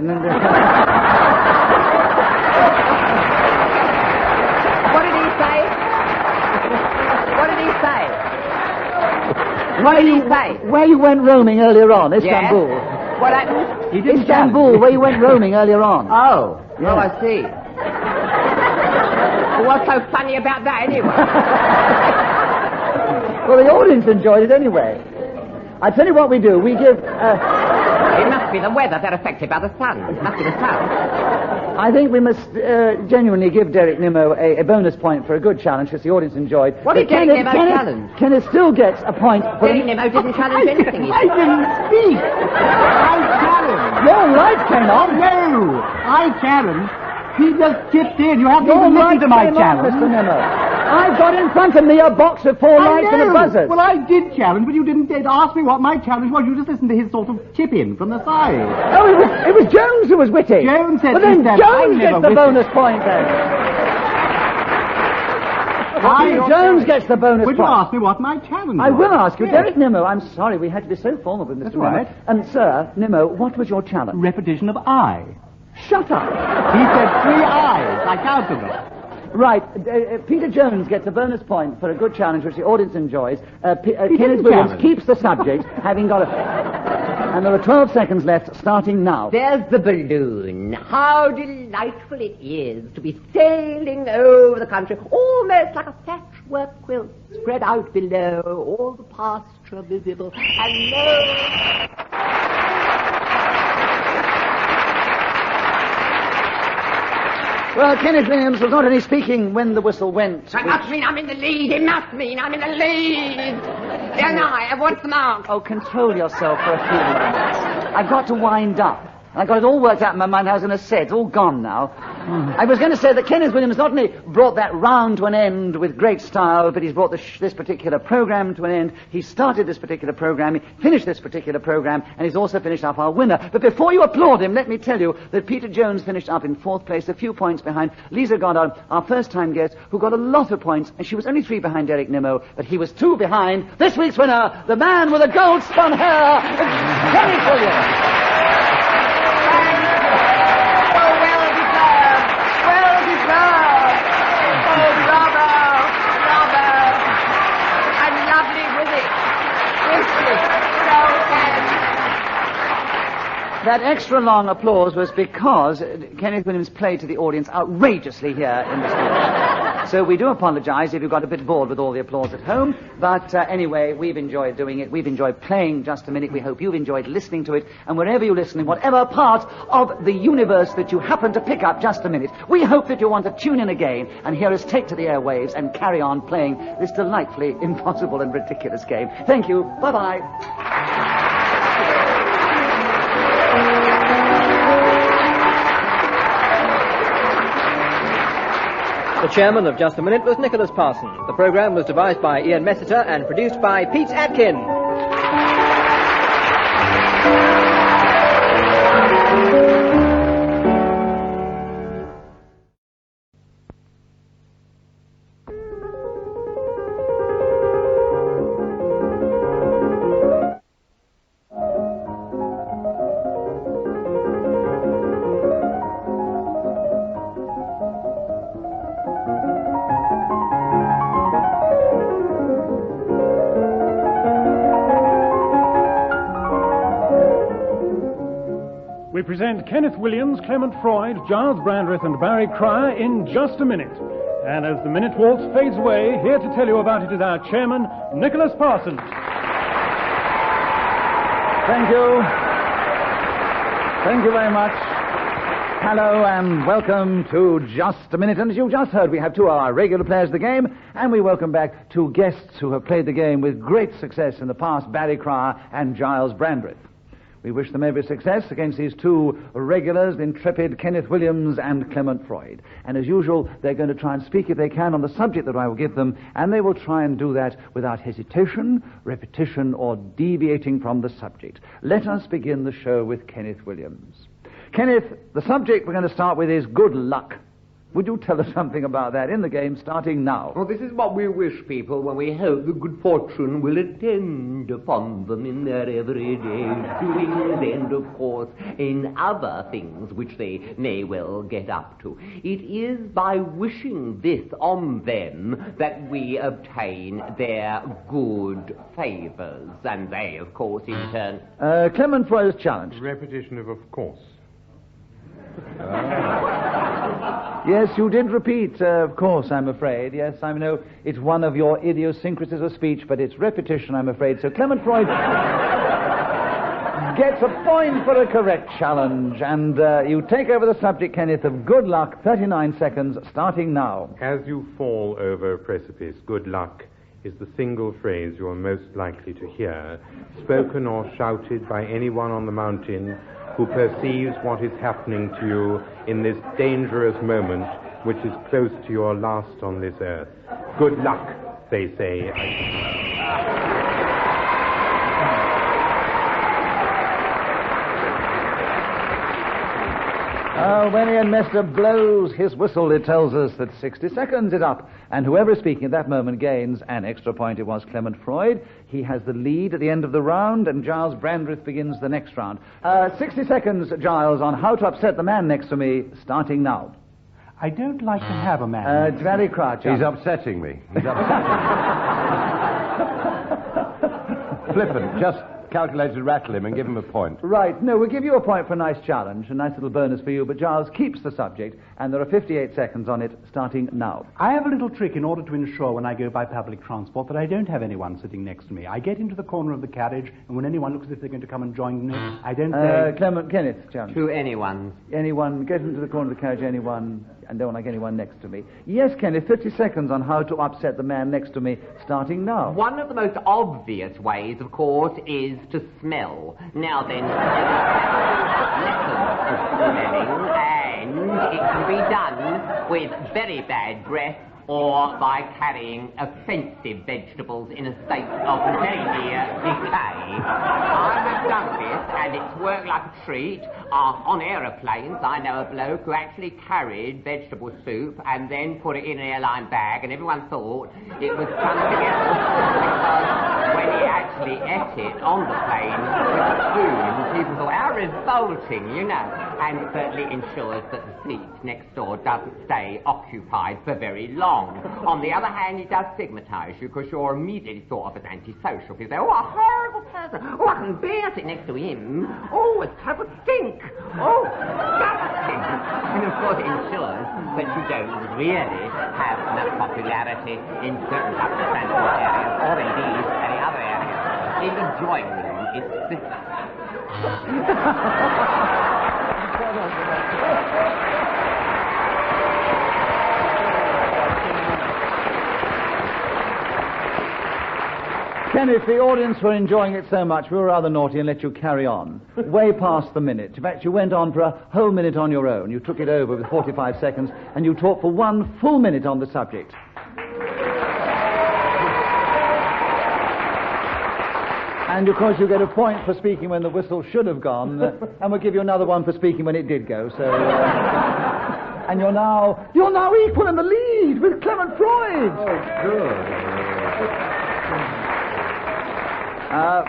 What did he say? What did he say? Where you went roaming earlier on, Istanbul. Yes. What happened? Istanbul, where you went roaming earlier on. Oh. Yeah. Oh, I see. Well, what's so funny about that, anyway? Well, the audience enjoyed it anyway. I tell you what we do. We give... It must be the weather. They're affected by the sun. It must be the sun. I think we must genuinely give Derek Nimmo a bonus point for a good challenge, because the audience enjoyed. What did Derek Nimmo challenge? Kenneth still gets a point for... Derek Nimmo didn't challenge anything. I didn't speak. I challenged. Your light came on. No, I challenged. He just chipped in. You haven't even listened to my challenge. Mr. Nimmo. I've got in front of me a box of 4 lights and a buzzer. Well, I did challenge, but you didn't ask me what my challenge was. You just listened to his sort of chip-in from the side. Oh, it was Jones who was witty. Jones said... Well, then Jones gets the bonus point, then. Jones gets the bonus point. Would you ask me what my challenge was? I will ask you. Yes. Derek Nimmo, I'm sorry, we had to be so formal with Mr. That's Nimmo. right. And, sir, Nimmo, what was your challenge? Repetition of I. Shut up. He said 3 I's. I counted them. Right, Peter Jones gets a bonus point for a good challenge which the audience enjoys. Kenneth Williams keeps the subject, having got a... And there are 12 seconds left, starting now. There's the balloon. How delightful it is to be sailing over the country, almost like a patchwork quilt spread out below, all the pasture visible, and lo... Well, Kenneth Williams was not only speaking when the whistle went. That must mean I'm in the lead. It must mean I'm in the lead. And I, what's the mark? Oh, control yourself for a few moments. I've got to wind up. I got it all worked out in my mind how I was going to say it. It's all gone now. I was going to say that Kenneth Williams not only brought that round to an end with great style, but he's brought this particular program to an end. He started this particular program, he finished this particular program, and he's also finished up our winner. But before you applaud him, let me tell you that Peter Jones finished up in 4th place, a few points behind Liza Goddard, our first-time guest, who got a lot of points, and she was only 3 behind Derek Nimmo, but he was 2 behind this week's winner, the man with the gold-spun hair, Kenneth Williams. That extra long applause was because Kenneth Williams played to the audience outrageously here in the studio. So we do apologise if you got a bit bored with all the applause at home. But anyway, we've enjoyed doing it. We've enjoyed playing Just a Minute. We hope you've enjoyed listening to it. And wherever you listen, in whatever part of the universe that you happen to pick up Just a Minute, we hope that you want to tune in again and hear us take to the airwaves and carry on playing this delightfully impossible and ridiculous game. Thank you. Bye-bye. The chairman of Just a Minute was Nicholas Parsons. The programme was devised by Ian Messiter and produced by Pete Atkin. We present Kenneth Williams, Clement Freud, Gyles Brandreth, and Barry Cryer in Just a Minute. And as the minute waltz fades away, here to tell you about it is our chairman, Nicholas Parsons. Thank you. Thank you very much. Hello and welcome to Just a Minute. And as you just heard, we have two of our regular players of the game, and we welcome back two guests who have played the game with great success in the past, Barry Cryer and Gyles Brandreth. We wish them every success against these two regulars, the intrepid Kenneth Williams and Clement Freud. And as usual, they're going to try and speak, if they can, on the subject that I will give them, and they will try and do that without hesitation, repetition, or deviating from the subject. Let us begin the show with Kenneth Williams. Kenneth, the subject we're going to start with is good luck. Would you tell us something about that in the game, starting now? Well, this is what we wish people when we hope that good fortune will attend upon them in their everyday doings and, of course, in other things which they may well get up to. It is by wishing this on them that we obtain their good favours, and they, of course, in turn... Clement Freud's challenge. Repetition of course. Yes, you did repeat, of course, I'm afraid. Yes, I know it's one of your idiosyncrasies of speech, but it's repetition, I'm afraid. So Clement Freud gets a point for a correct challenge. And you take over the subject, Kenneth, of good luck, 39 seconds, starting now. As you fall over a precipice, good luck is the single phrase you are most likely to hear, spoken or shouted by anyone on the mountain who perceives what is happening to you in this dangerous moment, which is close to your last on this earth. Good luck, they say. When Ian Mester blows his whistle, it tells us that 60 seconds is up, and whoever is speaking at that moment gains an extra point. It was Clement Freud. He has the lead at the end of the round, and Gyles Brandreth begins the next round. 60 seconds, Gyles, on how to upset the man next to me, starting now. I don't like to have a man. Very crouch. He's upsetting me. He's upsetting me. Flippant. Just calculated to rattle him and give him a point. Right. No, we'll give you a point for a nice challenge, a nice little bonus for you, but Gyles keeps the subject, and there are 58 seconds on it, starting now. I have a little trick in order to ensure when I go by public transport that I don't have anyone sitting next to me. I get into the corner of the carriage, and when anyone looks as if they're going to come and join me, I don't say... Kenneth, challenge. To anyone. Anyone, get into the corner of the carriage, anyone, and don't like anyone next to me. Yes, Kenneth, 50 seconds on how to upset the man next to me, starting now. One of the most obvious ways, of course, is to smell. Now then, lessons of smelling, and it can be done with very bad breath or by carrying offensive vegetables in a state of very near decay. I have done this, and it's worked like a treat. On aeroplanes, I know a bloke who actually carried vegetable soup and then put it in an airline bag, and everyone thought it was come together because when he actually ate it on the plane with a spoon, people thought, how revolting, you know. And it certainly ensures that the seat next door doesn't stay occupied for very long. On the other hand, it does stigmatise you because you're immediately thought of as antisocial. People say, oh, a horrible person. Oh, I can bear sit next to him. Oh, it's terrible stink. Oh, disgusting. And of course it ensures that who don't really have enough popularity in certain public transport areas, or indeed any other areas. In the drawing room, it's... Kenneth, the audience were enjoying it so much, we were rather naughty and let you carry on. Way past the minute. In fact, you went on for a whole minute on your own. You took it over with 45 seconds, and you talked for 1 full minute on the subject. And, of course, you get a point for speaking when the whistle should have gone, and we'll give you another one for speaking when it did go, so... and you're now equal in the lead with Clement Freud! Oh, good.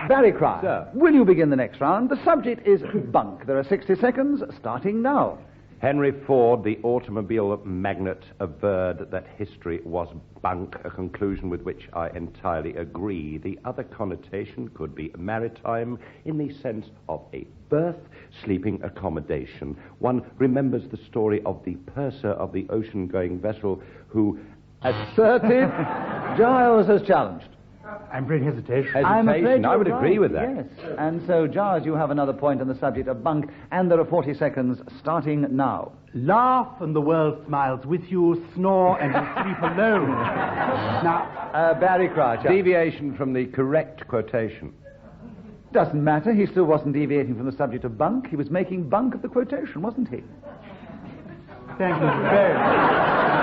Barry Cry, Sir. Will you begin the next round? The subject is bunk. There are 60 seconds, starting now. Henry Ford, the automobile magnate, averred that history was bunk, a conclusion with which I entirely agree. The other connotation could be maritime in the sense of a berth, sleeping accommodation. One remembers the story of the purser of the ocean-going vessel who asserted Gyles has challenged. I'm afraid hesitation. I'm afraid I would you're agree right, with that. Yes. And so, Gyles, you have another point on the subject of bunk, and there are 40 seconds starting now. Laugh and the world smiles with you, snore and you sleep alone. Now, Barry Crouch. Deviation from the correct quotation. Doesn't matter. He still wasn't deviating from the subject of bunk. He was making bunk of the quotation, wasn't he? Thank you very much.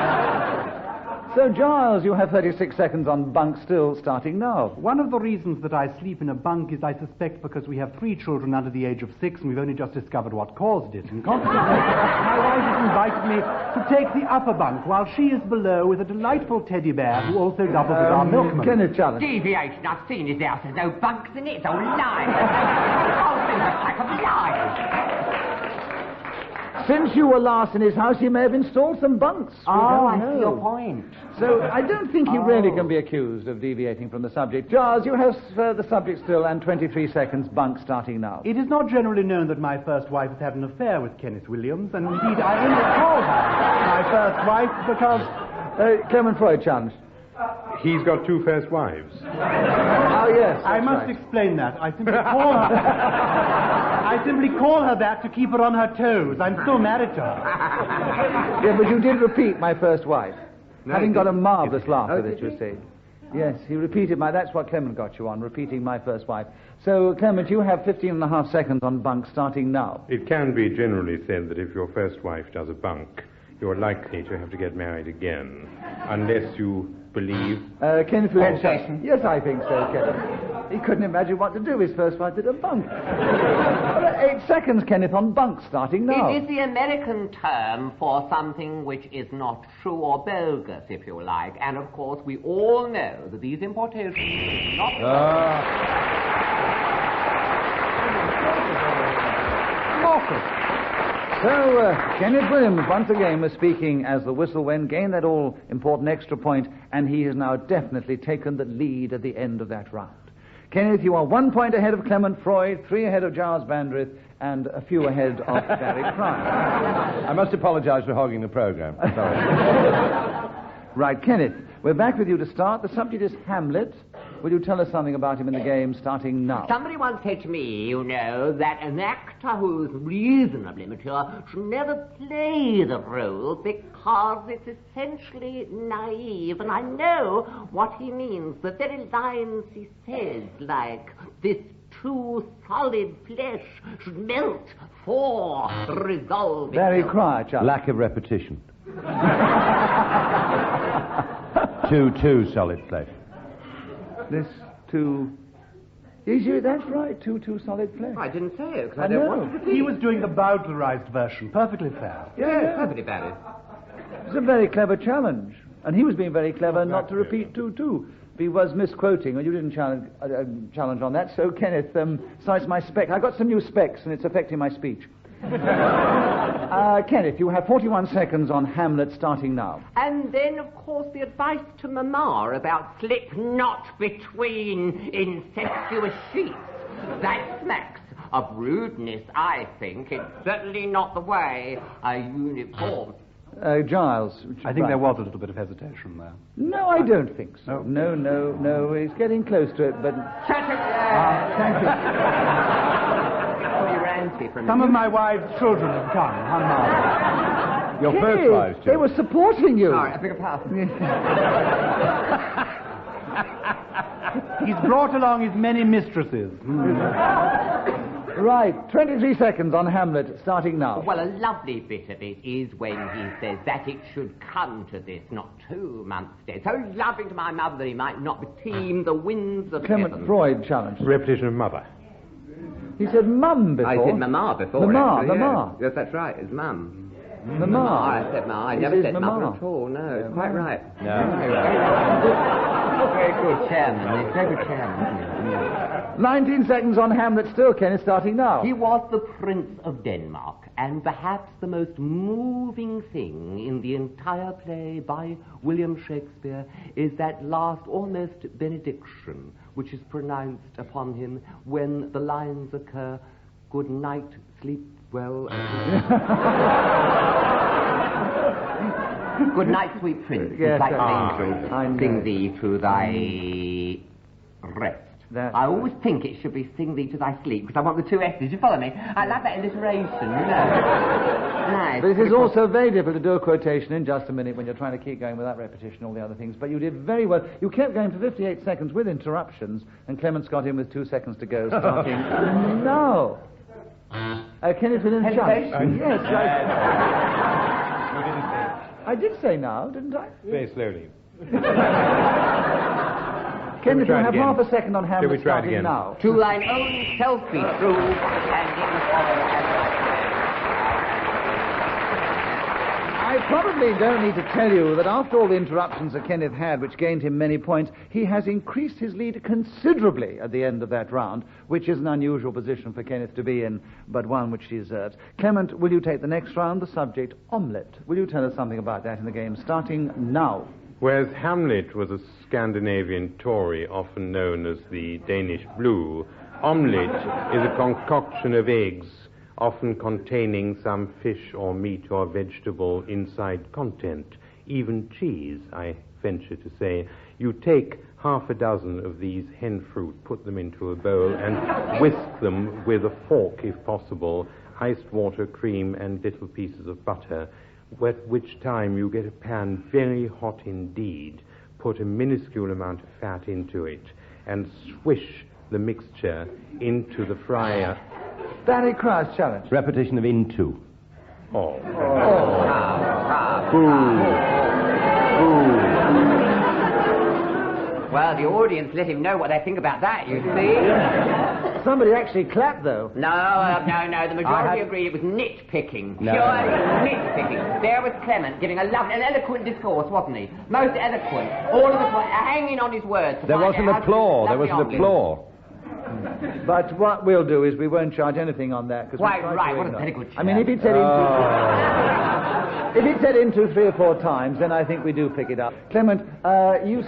So, Gyles, you have 36 seconds on bunk still, starting now. One of the reasons that I sleep in a bunk is, I suspect, because we have 3 children under the age of 6, and we've only just discovered what caused it. And consequently, my wife has invited me to take the upper bunk, while she is below with a delightful teddy bear who also doubles as our milkman. Kenneth challenge. Deviation, I've seen his house. There's no bunks in it. It's all lies. The whole thing's a pack of lies. Since you were last in his house, he may have installed some bunks. I see your point. So I don't think he really can be accused of deviating from the subject. Gyles, you have the subject still, and 23 seconds, bunk starting now. It is not generally known that my first wife has had an affair with Kenneth Williams, and indeed I only call her my first wife because... Clement Freud challenged. He's got 2 first wives. Oh, yes. I must explain that. I simply call her... I simply call her that to keep her on her toes. I'm still married to her. Yeah, but you did repeat my first wife. No, having got a marvellous laugh with it, you see. Yes, he repeated that's what Clement got you on, repeating my first wife. So, Clement, you have 15.5 seconds on bunk starting now. It can be generally said that if your first wife does a bunk, you're likely to have to get married again, unless you believe... Kenneth Williams. Yes, I think so, Kenneth. He couldn't imagine what to do. His first wife did a bunk. 8 seconds, Kenneth, on bunk, starting now. It is the American term for something which is not true or bogus, if you like. And, of course, we all know that these importations are not... So, Kenneth Williams, once again, was speaking as the whistle went, gained that all-important extra point, and he has now definitely taken the lead at the end of that round. Kenneth, you are 1 point ahead of Clement Freud, 3 ahead of Gyles Brandreth, and a few ahead of Barry Cry. I must apologize for hogging the program. Sorry. Right, Kenneth, we're back with you to start. The subject is Hamlet. Will you tell us something about him in the game, starting now? Somebody once said to me, you know, that an actor who is reasonably mature should never play the role because it's essentially naive. And I know what he means. The very lines he says, like, this too solid flesh should melt for resolve. Very quiet, Charles. Lack of repetition. Too solid flesh. This too... Is you? That's right, too solid flesh. I didn't say it, because I don't want to repeat. He was doing the Bowdlerized version. Perfectly fair. Yeah. Perfectly valid. It's a very clever challenge. And he was being very clever not to repeat too. He was misquoting, and you didn't challenge on that. So, Kenneth, besides my spec, I got some new specs, and it's affecting my speech. Kenneth, you have 41 seconds on Hamlet, starting now. And then, of course, the advice to Mamma about slip not between incestuous sheets. That smacks of rudeness, I think. It's certainly not the way a uniform... Giles. I think there was a little bit of hesitation there. No, I don't think so. No. He's getting close to it, but... thank you. Some of my wife's children have come. How marvellous. Your first wives, They were supporting you. Sorry, I beg your pardon. He's brought along his many mistresses. Right, 23 seconds on Hamlet, starting now. Well, a lovely bit of it is when he says that it should come to this, not 2 months dead. So loving to my mother that he might not beteem the winds of Clement heaven. Freud challenge. Repetition of mother. He said mum before. I said mamma before. Mamma, actually, mamma. Yes, that's right, it's mum. Mamma. I said ma. I never said mother at all, no. It's quite right. No. Very good chairman. He's very good chairman. 19 seconds on Hamlet still, Kenneth, starting now. He was the Prince of Denmark, and perhaps the most moving thing in the entire play by William Shakespeare is that last almost benediction which is pronounced upon him when the lines occur, "Good night, sleep well." Good night, sweet prince. Yes, like angels, sing thee to thy rest. I always think it should be sing thee to thy sleep, because I want the 2 S's. You follow me? I like that alliteration, you know. Nice. But it is also very difficult to do a quotation in just a minute when you're trying to keep going without repetition, all the other things. But you did very well. You kept going for 58 seconds with interruptions, and Clement's got in with 2 seconds to go, starting now. Kenneth Williams Hesitation? Yes, I did say now, didn't I? Very slowly. Kenneth, you have again? half a second on Hamlet Shall we try it starting again? now. To thine own self be true, and it must follow as I probably don't need to tell you that after all the interruptions that Kenneth had, which gained him many points, he has increased his lead considerably at the end of that round, which is an unusual position for Kenneth to be in, but one which he deserves. Clement, will you take the next round, the subject, omelette? Will you tell us something about that in the game, starting now? Whereas Hamlet was a Scandinavian Tory, often known as the Danish Blue, omelette is a concoction of eggs, often containing some fish or meat or vegetable inside content, even cheese, I venture to say. You take half a dozen of these hen fruit, put them into a bowl, and whisk them with a fork, if possible, iced water, cream, and little pieces of butter, at which time you get a pan very hot indeed, put a minuscule amount of fat into it, and swish the mixture into the fryer. Barry Cry's challenge. Repetition of into. Oh. Well, the audience let him know what they think about that, you see. Somebody actually clapped, though. No. The majority agreed it was nitpicking. No. Pure nitpicking. There was Clement giving an eloquent discourse, wasn't he? Most eloquent. All of us were hanging on his words. There was an applause. There was an applause. But what we'll do is we won't charge anything on that. Right, what a very good I mean, if he'd said if he'd said into 3 or 4 times, then I think we do pick it up. Clement, you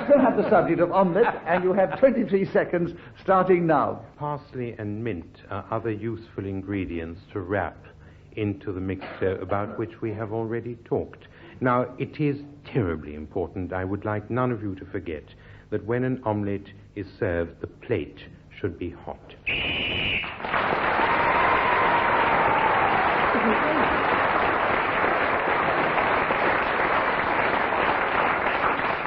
still have the subject of omelette, and you have 23 seconds starting now. Parsley and mint are other useful ingredients to wrap into the mixture about which we have already talked. Now, it is terribly important, I would like none of you to forget, that when an omelette is served, the plate should be hot.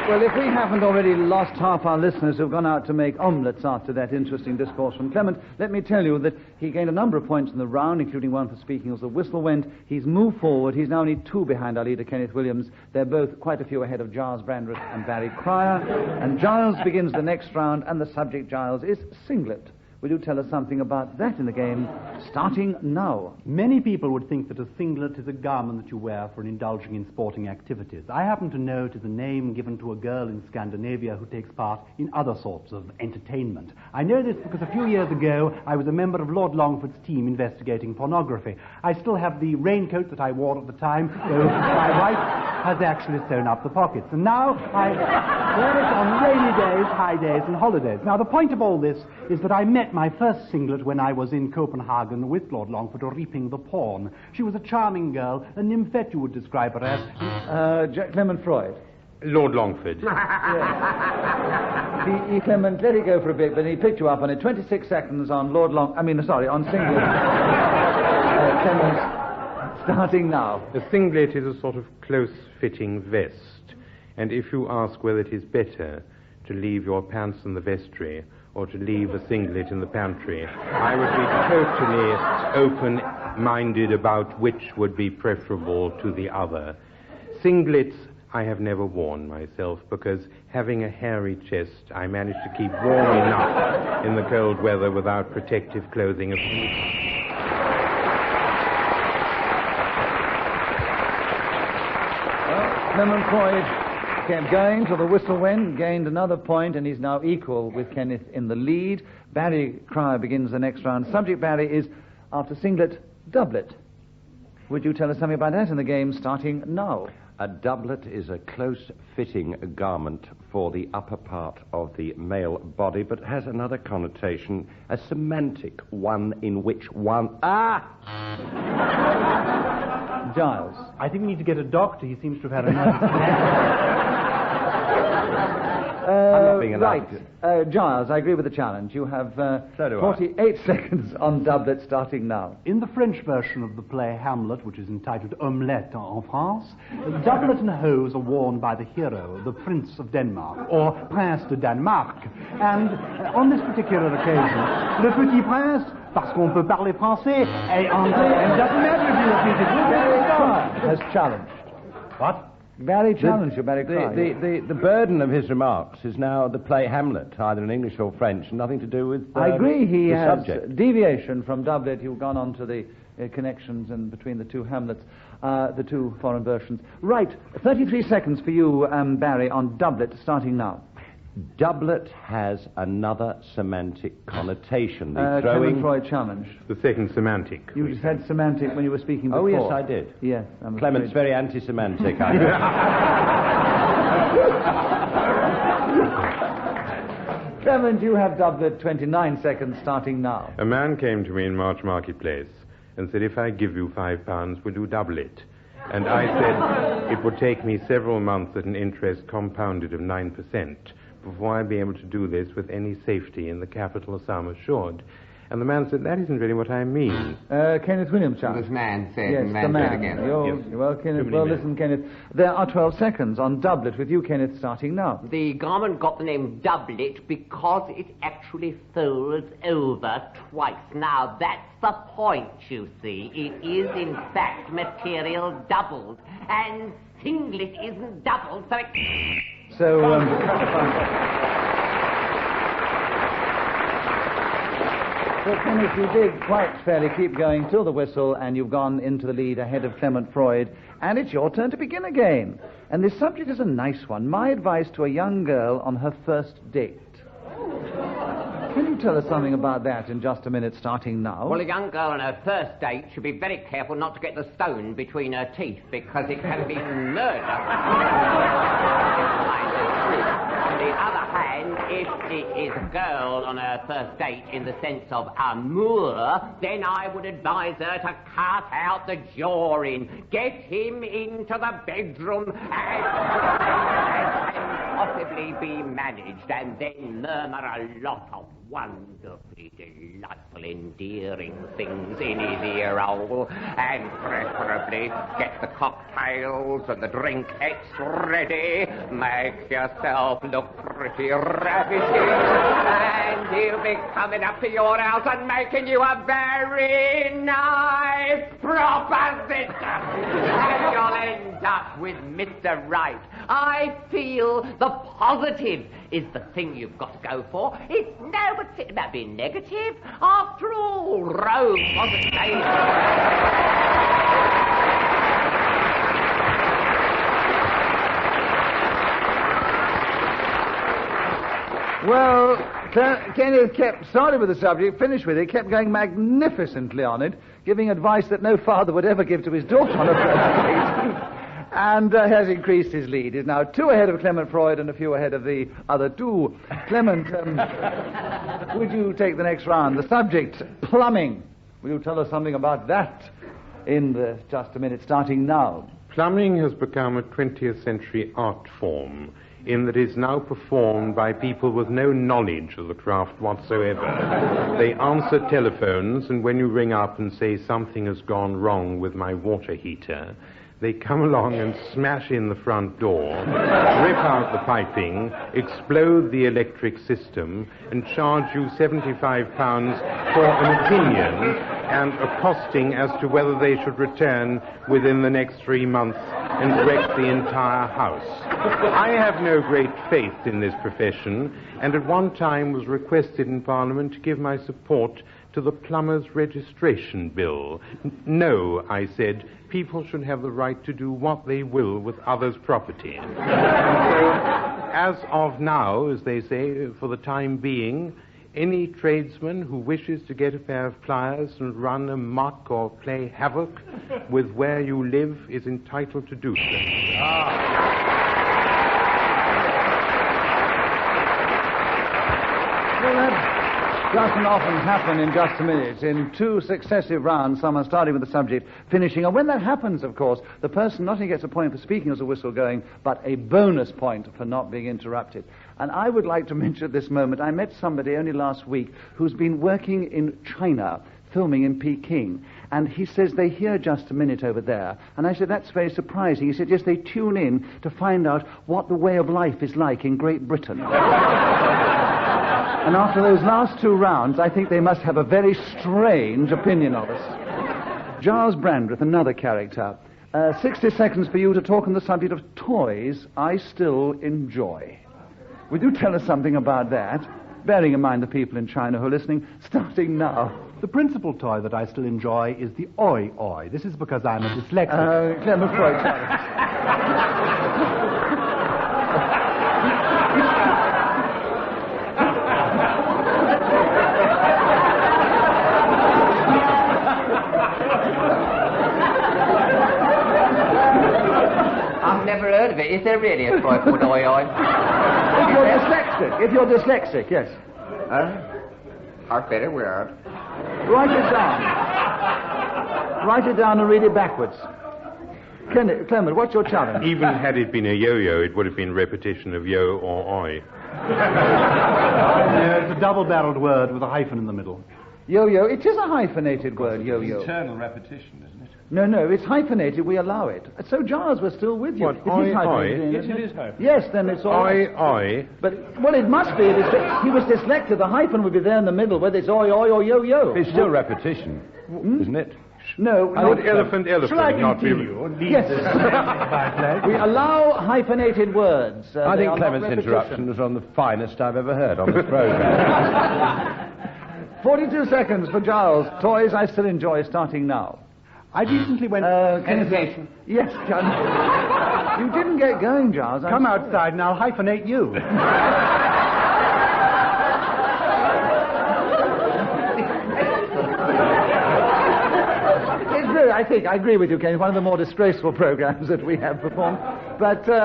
Well, if we haven't already lost half our listeners who've gone out to make omelettes after that interesting discourse from Clement, let me tell you that he gained a number of points in the round, including one for speaking as the whistle went. He's moved forward. He's now only 2 behind our leader, Kenneth Williams. They're both quite a few ahead of Gyles, Brandreth, and Barry Cryer. And Gyles begins the next round, and the subject, Gyles, is singlet. Will you tell us something about that in the game, starting now? Many people would think that a singlet is a garment that you wear for indulging in sporting activities. I happen to know it is a name given to a girl in Scandinavia who takes part in other sorts of entertainment. I know this because a few years ago I was a member of Lord Longford's team investigating pornography. I still have the raincoat that I wore at the time, though my wife has actually sewn up the pockets. And now I wear it on rainy days, high days, and holidays. Now, the point of all this is that I met my first singlet when I was in Copenhagen with Lord Longford reaping the pawn. She was a charming girl, a nymphette you would describe her as. Clement Freud. Lord Longford. He Clement let it go for a bit, but he picked you up on it. 26 seconds on on singlet. Clement, starting now. A singlet is a sort of close-fitting vest, and if you ask whether it is better to leave your pants in the vestry or to leave a singlet in the pantry, I would be totally open-minded about which would be preferable to the other. Singlets I have never worn myself because, having a hairy chest, I managed to keep warm enough in the cold weather without protective clothing. Clement Freud kept going till the whistle went, gained another point, and he's now equal with Kenneth in the lead. Barry Cryer begins the next round. Subject, Barry, is, after singlet, doublet. Would you tell us something about that in the game starting now? A doublet is a close-fitting garment for the upper part of the male body, but has another connotation, a semantic one in which one... Gyles. I think we need to get a doctor. He seems to have had enough. I'm not being allowed right. Gyles, I agree with the challenge. You have 48 seconds on doublet starting now. In the French version of the play Hamlet, which is entitled Omelette en France, doublet and hose are worn by the hero, the Prince of Denmark, or Prince de Danemark. And on this particular occasion, le petit prince, parce qu'on peut parler français, et anglais, and doesn't matter if you repeat it. Barry Cryer has challenged. What? Barry challenged you, Barry Cryer. The burden of his remarks is now the play Hamlet, either in English or French, nothing to do with I agree, he the has subject. Deviation from doublet. You've gone on to the connections and between the two Hamlets, the two foreign versions. Right, 33 seconds for you, Barry, on doublet starting now. Doublet has another semantic connotation. Clement Freud challenged. The second semantic. You just had semantic when you were speaking before. Oh, yes, I did. Yes. Clement's very anti-semantic, I think. Clement, you have doublet 29 seconds starting now. A man came to me in March Marketplace and said, if I give you £5, will you double it? And I said it would take me several months at an interest compounded of 9%. Before I'd be able to do this with any safety in the capital sum assured. And the man said, that isn't really what I mean. Kenneth Williams, Chap. This man said, yes, and the man said again. Well, Kenneth, listen, Kenneth. There are 12 seconds on doublet with you, Kenneth, starting now. The garment got the name doublet because it actually folds over twice. Now, that's the point, you see. It is, in fact, material doubled. And singlet isn't doubled, so it... So, so, Kenneth, you did quite fairly keep going till the whistle, and you've gone into the lead ahead of Clement Freud, and it's your turn to begin again. And this subject is a nice one. My advice to a young girl on her first date. Can you tell us something about that in just a minute, starting now? Well, a young girl on her first date should be very careful not to get the stone between her teeth, because it can be murder. On the other hand, if it is a girl on her first date in the sense of amour, then I would advise her to cut out the jawing, get him into the bedroom, and possibly be managed, and then murmur a lot of wonderfully delightful, endearing things in his ear hole, and preferably get the cocktails and the drinkettes ready. Make yourself look pretty ravishing, and he'll be coming up to your house and making you a very nice proposition, and you'll end up with Mr. Right. I feel the positive is the thing you've got to go for. It's no but sit about being negative. After all, Rome wasn't made. Well, Kenneth started with the subject, finished with it, kept going magnificently on it, giving advice that no father would ever give to his daughter on a first date. And has increased his lead. He's now 2 ahead of Clement Freud and a few ahead of the other 2. Clement, would you take the next round? The subject, plumbing. Will you tell us something about that in just a minute, starting now? Plumbing has become a 20th century art form in that it is now performed by people with no knowledge of the craft whatsoever. They answer telephones, and when you ring up and say something has gone wrong with my water heater, they come along and smash in the front door, rip out the piping, explode the electric system, and charge you £75 for an opinion and a costing as to whether they should return within the next 3 months and wreck the entire house. I have no great faith in this profession, and at one time was requested in Parliament to give my support to the plumber's registration bill. No, I said, people should have the right to do what they will with others' property. So, as of now, as they say, for the time being, any tradesman who wishes to get a pair of pliers and run amok or play havoc with where you live is entitled to do so. Well, that doesn't often happen in just a minute. In 2 successive rounds, someone starting with the subject, finishing. And when that happens, of course, the person not only gets a point for speaking as a whistle going, but a bonus point for not being interrupted. And I would like to mention at this moment, I met somebody only last week who's been working in China, filming in Peking. And he says they hear Just a Minute over there. And I said, that's very surprising. He said, yes, they tune in to find out what the way of life is like in Great Britain. And after those last 2 rounds, I think they must have a very strange opinion of us. Gyles Brandreth, another character. 60 seconds for you to talk on the subject of toys I still enjoy. Would you tell us something about that? Bearing in mind the people in China who are listening, starting now. The principal toy that I still enjoy is the oi-oi. This is because I'm a dyslexic. Clement Freud. Never heard of it. Is there really a toy called oi-oi? If you're dyslexic, yes. That's very weird. Write it down. Write it down and read it backwards. Clement, what's your challenge? Even had it been a yo-yo, it would have been repetition of yo or oi. No, it's a double-barreled word with a hyphen in the middle. Yo-yo, it is a hyphenated word, yo-yo. It's eternal repetition, isn't it? No, it's hyphenated, we allow it. So, Gyles, we're still with you. What, oi? Yes, it is hyphenated. Yes, then it's all... Oi. But, well, it must be. He was dyslexic. The hyphen would be there in the middle, whether it's oi or yo-yo. It's still repetition, isn't it? No. Would elephant Shall I not be... continue? Yes. We allow hyphenated words. I think Clement's interruption was one of the finest I've ever heard on this programme. 42 seconds for Gyles. Toys I still enjoy, starting now. I recently went... Hesitation. Yes, John. You didn't get going, Gyles. Come outside and I'll hyphenate you. I agree with you, Ken. It's one of the more disgraceful programs that we have performed. But there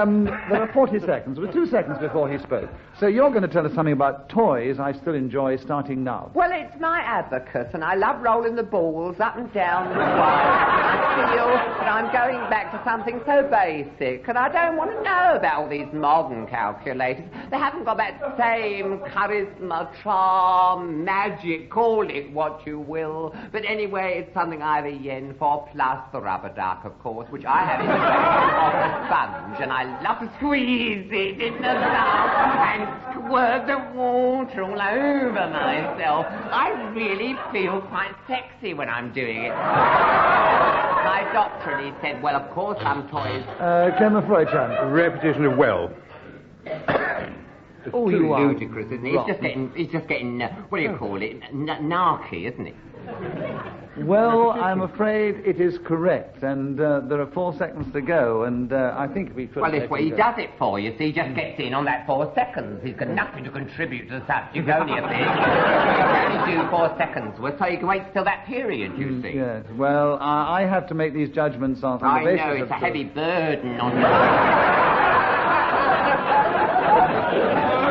are 40 seconds. There were 2 seconds before he spoke. So you're going to tell us something about toys I still enjoy, starting now. Well, it's my abacus, and I love rolling the balls up and down the wire. I feel that I'm going back to something so basic, and I don't want to know about all these modern calculators. They haven't got that same charisma, charm, magic, call it what you will. But anyway, it's something I have a yen for, plus the rubber duck, of course, which I have in the shape of a sponge, and I love to squeeze it in the mouth and squirt the water all over myself. I really feel quite sexy when I'm doing it. My doctor, and he said, well, of course, some toys... Clement Freud, Chap. Repetition of well. It's too ludicrous, isn't it? It's just getting, what do you call it? Narky, isn't it? Well, I'm afraid it is correct, and there are 4 seconds to go, and I think we could... Well, it's what he does it for, you see. He just gets in on that 4 seconds. He's got nothing to contribute to the subject, only a bit. He can only do 4 seconds. Well, so he can wait till that period, you see. Yes, well, I have to make these judgments on the basis I know, it's a heavy burden on you.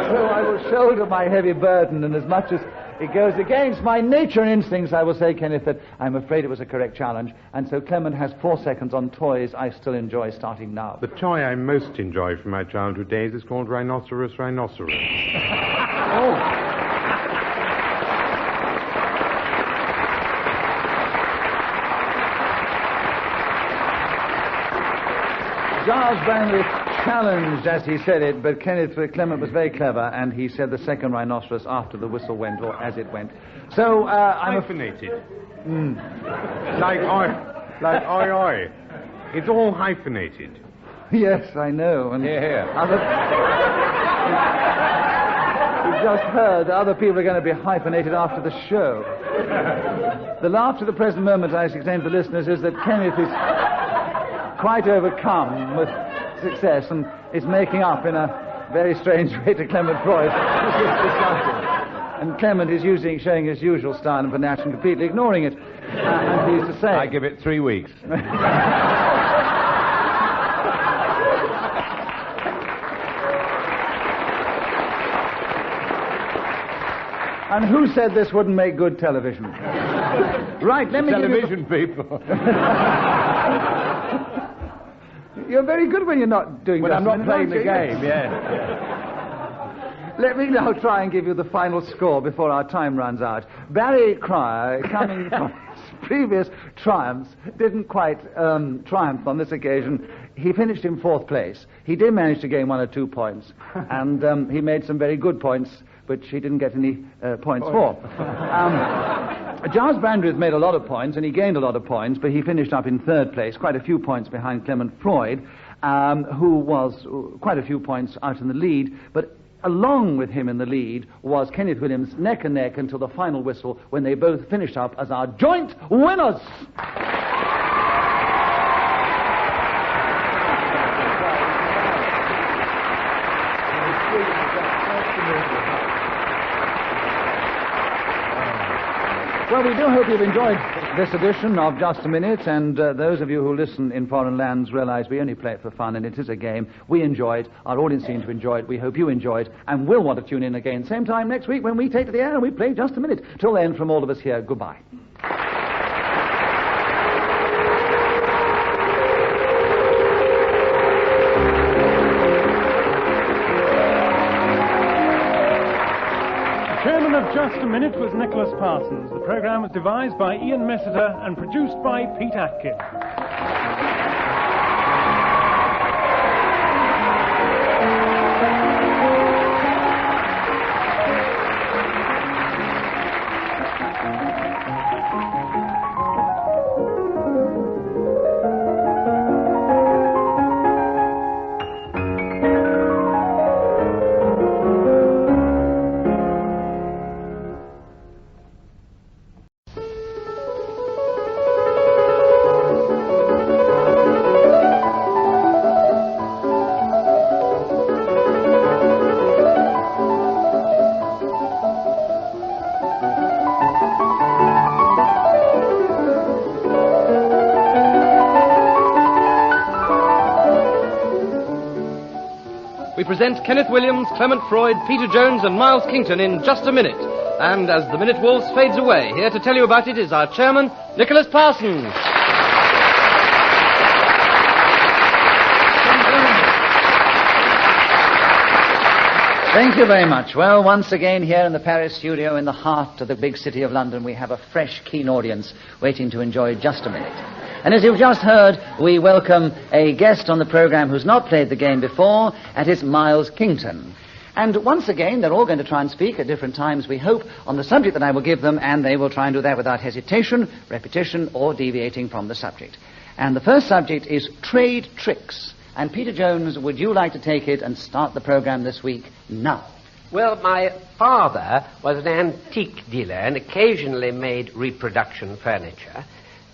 So I will shoulder my heavy burden, and as much as it goes against my nature and instincts, I will say, Kenneth, that I'm afraid it was a correct challenge. And so Clement has 4 seconds on toys I still enjoy starting now. The toy I most enjoy from my childhood days is called Rhinoceros. Gyles Brandreth challenged as he said it, but Clement was very clever, and he said the second rhinoceros after the whistle went, or as it went. So, I'm... Hyphenated. Like I. It's all hyphenated. Yes, I know. And Here. You've just heard that other people are going to be hyphenated after the show. The laugh to the present moment, I explain to the listeners, is that Kenneth is quite overcome with success and is making up in a very strange way to Clement Freud. And Clement is showing his usual style and panache and completely ignoring it. I'm pleased to say. I give it 3 weeks. And who said this wouldn't make good television? Right, let me television people. You're very good when you're not doing when that. I'm not playing the game, yes. Let me now try and give you the final score before our time runs out. Barry Cryer, coming from his previous triumphs, didn't quite triumph on this occasion. He finished in 4th place. He did manage to gain 1 or 2 points, and he made some very good points, which he didn't get any points for. Gyles Brandreth made a lot of points, and he gained a lot of points, but he finished up in 3rd place, quite a few points behind Clement Freud, who was quite a few points out in the lead, but along with him in the lead was Kenneth Williams, neck and neck until the final whistle, when they both finished up as our joint winners. Well, we do hope you've enjoyed this edition of Just a Minute, and those of you who listen in foreign lands realize we only play it for fun, and it is a game. We enjoy it. Our audience seemed to enjoy it. We hope you enjoy it, and will want to tune in again same time next week when we take to the air and we play Just a Minute. Till then, from all of us here, goodbye. Chairman of Just a Minute was Nicholas Parsons. The programme was devised by Ian Messiter and produced by Pete Atkin. We present Kenneth Williams, Clement Freud, Peter Jones, and Miles Kington in Just a Minute. And as the minute waltz fades away, here to tell you about it is our chairman, Nicholas Parsons. Thank you very much. Well, once again here in the Paris studio in the heart of the big city of London, we have a fresh, keen audience waiting to enjoy Just a Minute. And as you've just heard, we welcome a guest on the program who's not played the game before, and it's Miles Kington. And once again, they're all going to try and speak at different times, we hope, on the subject that I will give them, and they will try and do that without hesitation, repetition, or deviating from the subject. And the first subject is trade tricks. And Peter Jones, would you like to take it and start the program this week now? Well, my father was an antique dealer and occasionally made reproduction furniture.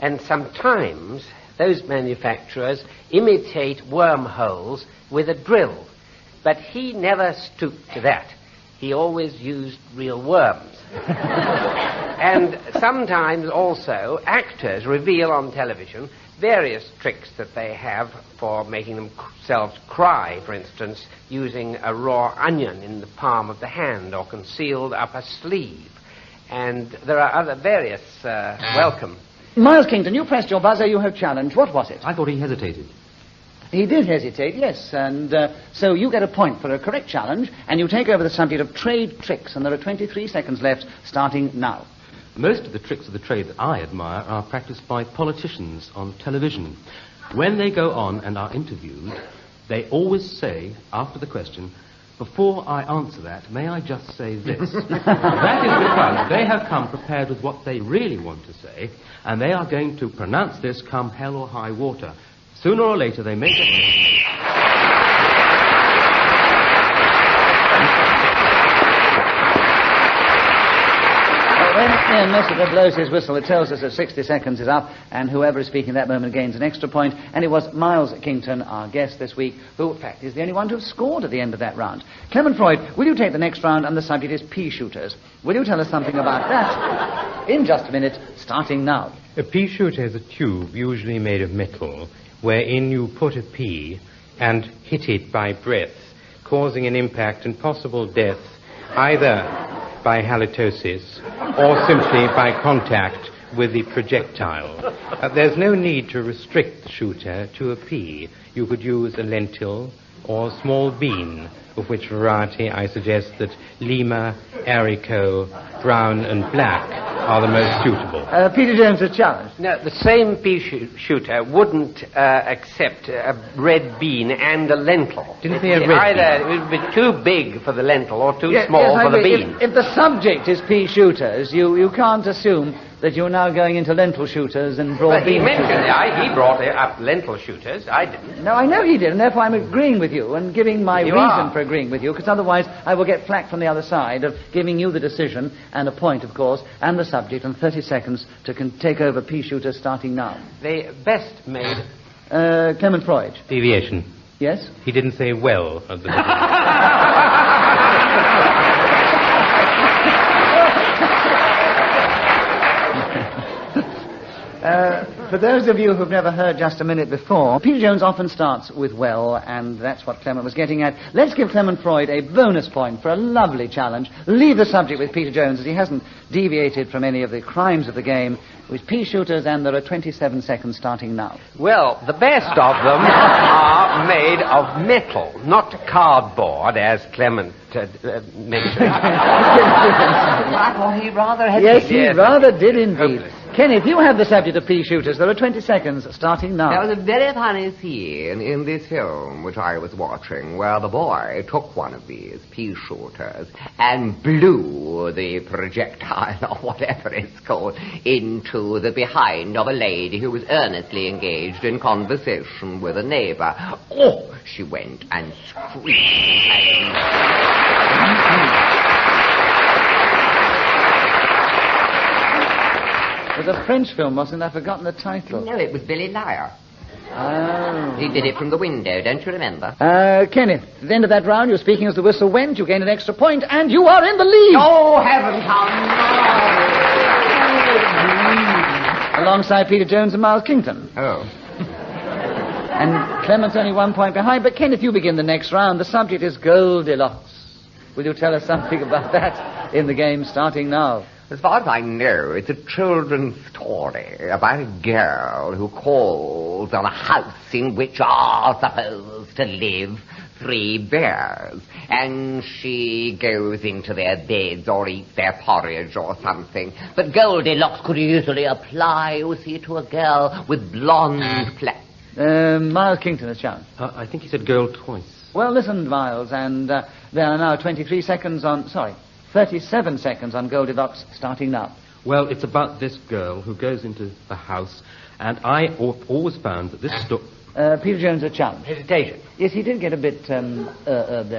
And sometimes those manufacturers imitate wormholes with a drill. But he never stooped to that. He always used real worms. And sometimes also actors reveal on television various tricks that they have for making themselves cry, for instance, using a raw onion in the palm of the hand or concealed up a sleeve. And there are other various welcome. Miles Kington, you pressed your buzzer, you have challenged. What was it? I thought he hesitated. He did hesitate, yes, and so you get a point for a correct challenge, and you take over the subject of trade tricks, and there are 23 seconds left, starting now. Most of the tricks of the trade that I admire are practiced by politicians on television. When they go on and are interviewed, they always say, after the question, before I answer that, may I just say this? That is because they have come prepared with what they really want to say, and they are going to pronounce this come hell or high water. Sooner or later, they may get... When Ian Messiter blows his whistle, it tells us that 60 seconds is up, and whoever is speaking at that moment gains an extra point. And it was Miles Kington, our guest this week, who, in fact, is the only one to have scored at the end of that round. Clement Freud, will you take the next round, and the subject is pea shooters. Will you tell us something about that? In just a minute, starting now. A pea shooter is a tube, usually made of metal, wherein you put a pea and hit it by breath, causing an impact and possible death, either by halitosis or simply by contact with the projectile. There's no need to restrict the shooter to a pea. You could use a lentil or a small bean, of which variety I suggest that Lima, Arico, brown and black are the most suitable. Peter Jones has challenged. No, the same pea shooter wouldn't accept a red bean and a lentil. Didn't say a red bean. Either it would be too big for the lentil or too small for the bean. If the subject is pea shooters, you can't assume that you're now going into lentil shooters and broad bean shooters. He brought up lentil shooters. I didn't. No, I know he did, and therefore I'm agreeing with you and giving my reason for agreeing with you, because otherwise I will get flack from the other side of giving you the decision and a point, of course, and the subject, and 30 seconds to take over pea shooters starting now. The best made... Clement Freud. Deviation. Yes? He didn't say well at the beginning. For those of you who've never heard Just a Minute before, Peter Jones often starts with well, and that's what Clement was getting at. Let's give Clement Freud a bonus point for a lovely challenge. Leave the subject with Peter Jones, as he hasn't deviated from any of the crimes of the game, with pea shooters, and there are 27 seconds starting now. Well, the best of them are made of metal, not cardboard, as Clement mentioned. I thought he rather had... Yes, he rather did indeed. Kenneth, you have the subject of pea shooters. There are 20 seconds starting now. There was a very funny scene in this film which I was watching where the boy took one of these pea shooters and blew the projectile, or whatever it's called, into the behind of a lady who was earnestly engaged in conversation with a neighbor. Oh, she went and screamed. It was a French film, wasn't it? I've forgotten the title. No, it was Billy Liar. Oh. He did it from the window, don't you remember? Kenneth, at the end of that round, you're speaking as the whistle went, you gain an extra point, and you are in the lead! Oh, heavens, how nice! Alongside Peter Jones and Miles Kington. Oh. And Clement's only 1 point behind, but Kenneth, you begin the next round. The subject is Goldilocks. Will you tell us something about that in the game starting now? As far as I know, it's a children's story about a girl who calls on a house in which are supposed to live 3 bears. And she goes into their beds or eats their porridge or something. But Goldilocks could easily apply, you see, to a girl with blonde Miles Kington has challenged. I think he said girl twice. Well, listen, Miles, and there are now 37 seconds on Goldilocks, starting now. Well, it's about this girl who goes into the house, and I always found that this Peter Jones a challenge. Hesitation. Yes, he did get a bit there.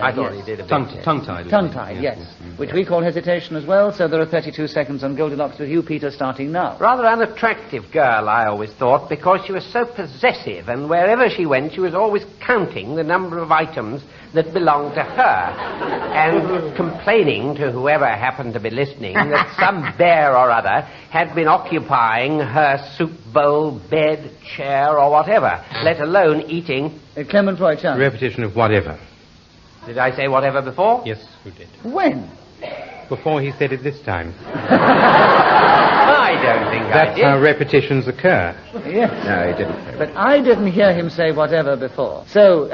I thought yes. he did a bit. Tongue-tied. Tongue-tied, yes. Which we call hesitation as well, so there are 32 seconds on Goldilocks with you, Peter, starting now. Rather unattractive girl, I always thought, because she was so possessive, and wherever she went, she was always counting the number of items that belonged to her, and complaining to whoever happened to be listening that some bear or other had been occupying her soup bowl, bed, chair, or whatever, let alone eating... Clement Freud, challenge. Repetition of whatever. Did I say whatever before? Yes, you did. When? Before he said it this time. I don't think That's I did. how repetitions occur. Yes. No, he didn't. But I didn't hear him say whatever before. So,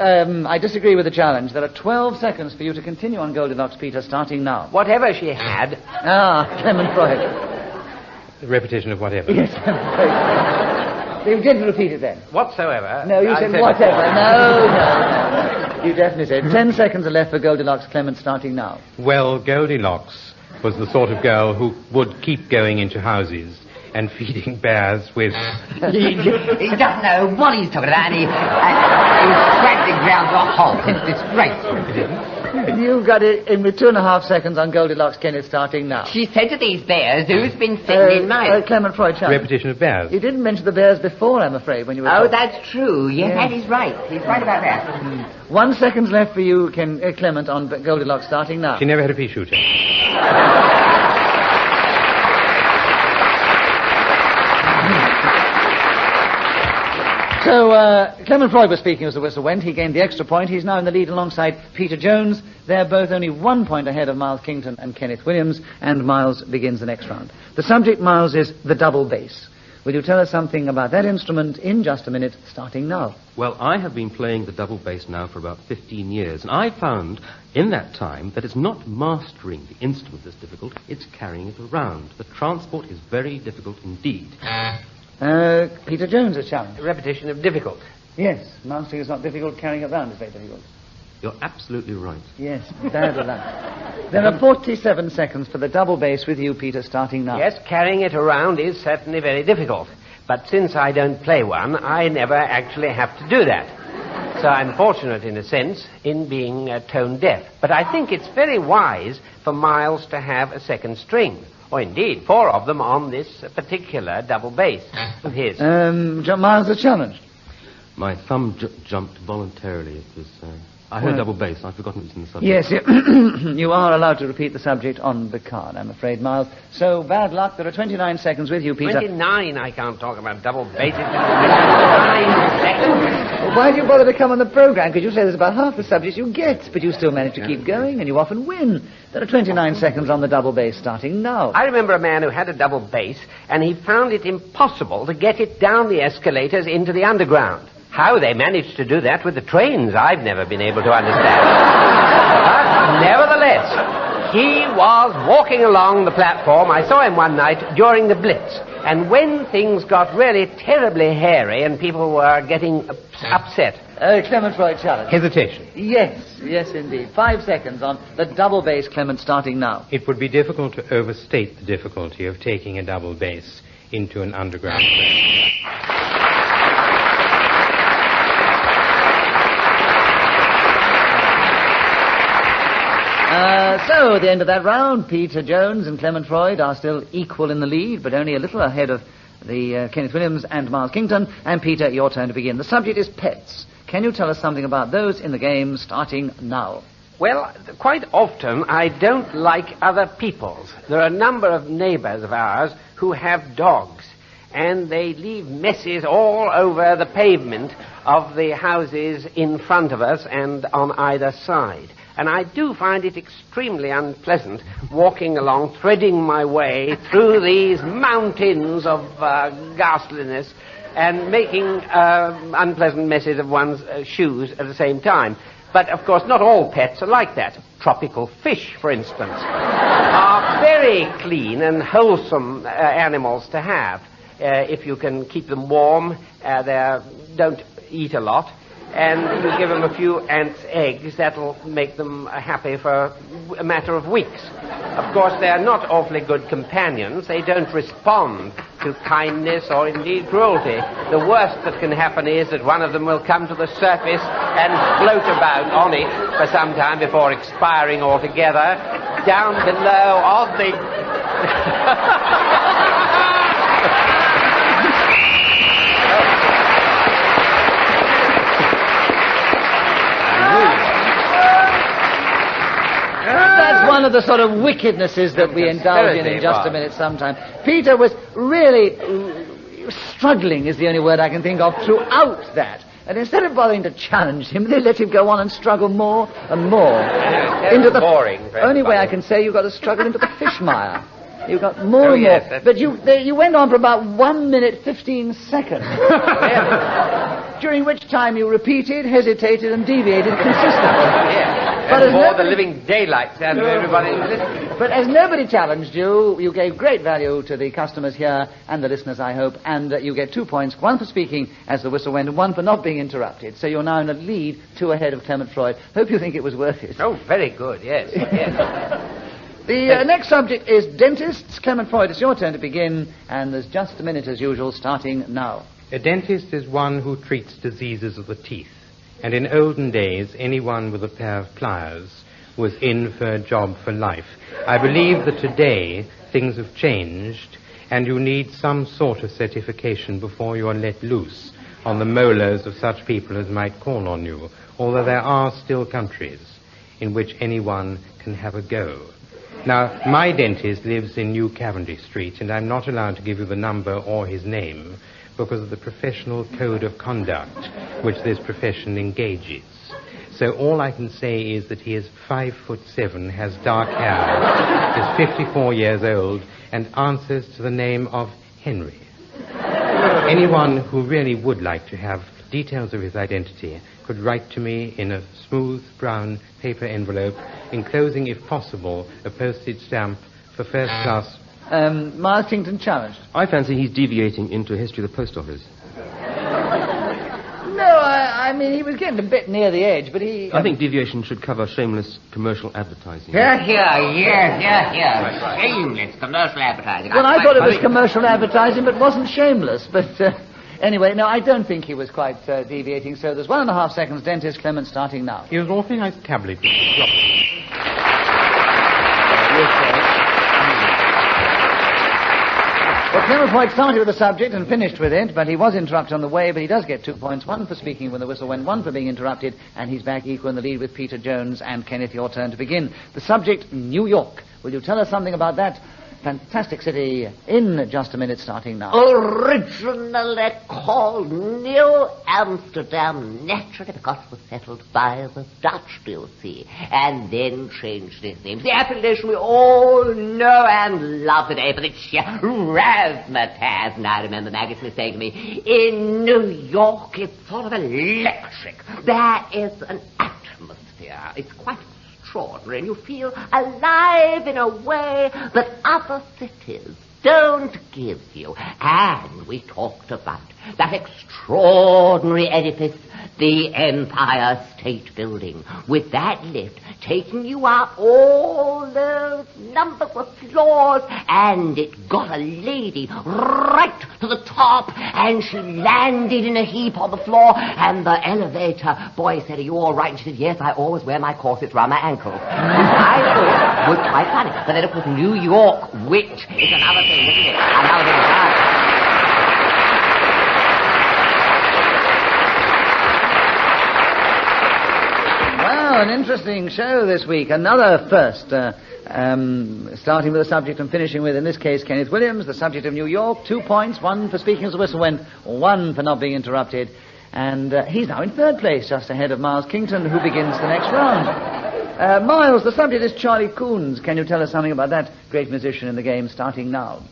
I disagree with the challenge. There are 12 seconds for you to continue on Goldilocks, Peter, starting now. Whatever she had. Clement Freud. The repetition of whatever. Yes, you didn't repeat it then. Whatsoever. No, you said whatever. No. You definitely said. 10 seconds are left for Goldilocks, Clement, starting now. Well, Goldilocks was the sort of girl who would keep going into houses and feeding bears with... He doesn't know what he's talking about, and he dragged the ground to a halt. It's disgraceful. You've got it in with 2.5 seconds on Goldilocks, Kenneth, starting now. She said to these bears, who's been sitting in my... Clement Freud, challenge. Repetition of bears. You didn't mention the bears before, I'm afraid, when you were Oh, talking. that's true. Yes, that is right. He's right about that. 1 second left for you, Clement, on Goldilocks, starting now. She never had a pea shooter. So, Clement Freud was speaking as the whistle went. He gained the extra point. He's now in the lead alongside Peter Jones. They're both only 1 point ahead of Miles Kington and Kenneth Williams, and Miles begins the next round. The subject, Miles, is the double bass. Will you tell us something about that instrument in just a minute, starting now? Well, I have been playing the double bass now for about 15 years, and I found in that time that it's not mastering the instrument that's difficult, it's carrying it around. The transport is very difficult indeed. Peter Jones, a challenge. Repetition of difficult. Yes, mastering is not difficult, carrying it around is very difficult. You're absolutely right. Yes, bad luck. There are 47 seconds for the double bass with you, Peter, starting now. Yes, carrying it around is certainly very difficult. But since I don't play one, I never actually have to do that. So I'm fortunate, in a sense, in being tone deaf. But I think it's very wise for Miles to have a second string. Or indeed, 4 of them on this particular double bass of his. Miles, a challenge. My thumb jumped voluntarily. It was... I heard double bass. I've forgotten it was in the subject. Yes, you are allowed to repeat the subject on the card, I'm afraid, Miles. So, bad luck. There are 29 seconds with you, Peter. 29? I can't talk about double bass. 29 seconds. Well, why do you bother to come on the program? Because you say there's about half the subjects you get, but you still manage to keep going, and you often win. There are 29 seconds on the double bass, starting now. I remember a man who had a double bass, and he found it impossible to get it down the escalators into the underground. How they managed to do that with the trains, I've never been able to understand. But nevertheless, he was walking along the platform. I saw him one night during the Blitz. And when things got really terribly hairy and people were getting upset... Clement Freud, challenge. Hesitation. Yes, indeed. 5 seconds on the double bass, Clement, starting now. It would be difficult to overstate the difficulty of taking a double bass into an underground train. So, at the end of that round, Peter Jones and Clement Freud are still equal in the lead, but only a little ahead of the Kenneth Williams and Miles Kington. And Peter, your turn to begin. The subject is pets. Can you tell us something about those in the game, starting now? Well, quite often I don't like other people's. There are a number of neighbors of ours who have dogs, and they leave messes all over the pavement of the houses in front of us and on either side. And I do find it extremely unpleasant walking along, threading my way through these mountains of ghastliness and making unpleasant messes of one's shoes at the same time. But, of course, not all pets are like that. Tropical fish, for instance, are very clean and wholesome animals to have if you can keep them warm. They don't eat a lot. and you give them a few ants' eggs, that'll make them happy for a matter of weeks. Of course, they are not awfully good companions. They don't respond to kindness or indeed cruelty. The worst that can happen is that one of them will come to the surface and float about on it for some time before expiring altogether down below of the... That's one of the sort of wickednesses that we indulge in just a minute sometimes. Peter was really struggling, is the only word I can think of, throughout that. And instead of bothering to challenge him, they let him go on and struggle more and more. Into the boring. Only way I can say you've got to struggle into the fish mire. You've got more and more. But you went on for about 1 minute 15 seconds. During which time you repeated, hesitated, and deviated consistently. But and more the living daylights out of everybody listening. But as nobody challenged you, you gave great value to the customers here and the listeners, I hope, and you get 2 points, 1 for speaking as the whistle went and 1 for not being interrupted. So you're now in a lead, 2 ahead of Clement Freud. Hope you think it was worth it. Oh, very good, yes. The next subject is dentists. Clement Freud, it's your turn to begin, and there's just a minute as usual, starting now. A dentist is one who treats diseases of the teeth. And in olden days, anyone with a pair of pliers was in for a job for life. I believe that today things have changed, and you need some sort of certification before you are let loose on the molars of such people as might call on you, although there are still countries in which anyone can have a go. Now, my dentist lives in New Cavendish Street, and I'm not allowed to give you the number or his name, because of the professional code of conduct which this profession engages. So all I can say is that he is 5'7", has dark hair, is 54 years old, and answers to the name of Henry. Anyone who really would like to have details of his identity could write to me in a smooth brown paper envelope, enclosing, if possible, a postage stamp for first class. Marstington challenged. I fancy he's deviating into history of the post office. No, I mean, he was getting a bit near the edge, but he... I think deviation should cover shameless commercial advertising. Yes. Shameless commercial advertising. Well, I thought it was commercial advertising, but wasn't shameless. But anyway, no, I don't think he was quite deviating. So there's 1.5 seconds. Dentist Clement starting now. He was awfully nice tablet. Well, Clement Freud started with the subject and finished with it, but he was interrupted on the way, but he does get 2 points, 1 for speaking when the whistle went, 1 for being interrupted, and he's back equal in the lead with Peter Jones and Kenneth. Your turn to begin. The subject, New York. Will you tell us something about that fantastic city in just a minute, starting now? Originally called New Amsterdam, naturally because it was settled by the Dutch, do you see, and then changed its name. The appellation we all know and love today for its sheer razzmatazz. And I remember Maggie saying to me, in New York it's sort of electric. There is an atmosphere. It's quite extraordinary, and you feel alive in a way that other cities don't give you. And we talked about that extraordinary edifice, the Empire State Building, with that lift taking you up all those numbers of floors, and it got a lady right to the top, and she landed in a heap on the floor, and the elevator boy said, "Are you all right?" And she said, "Yes, I always wear my corsets around my ankles." Which I thought was quite funny. But then, of course, New York, which is another thing, isn't it? Another thing. An interesting show this week. Another first, starting with the subject and finishing with, in this case, Kenneth Williams, the subject of New York. 2 points, 1 for speaking as the whistle went, 1 for not being interrupted. And he's now in third place, just ahead of Miles Kington, who begins the next round. Miles, the subject is Charlie Coons. Can you tell us something about that great musician in the game, starting now?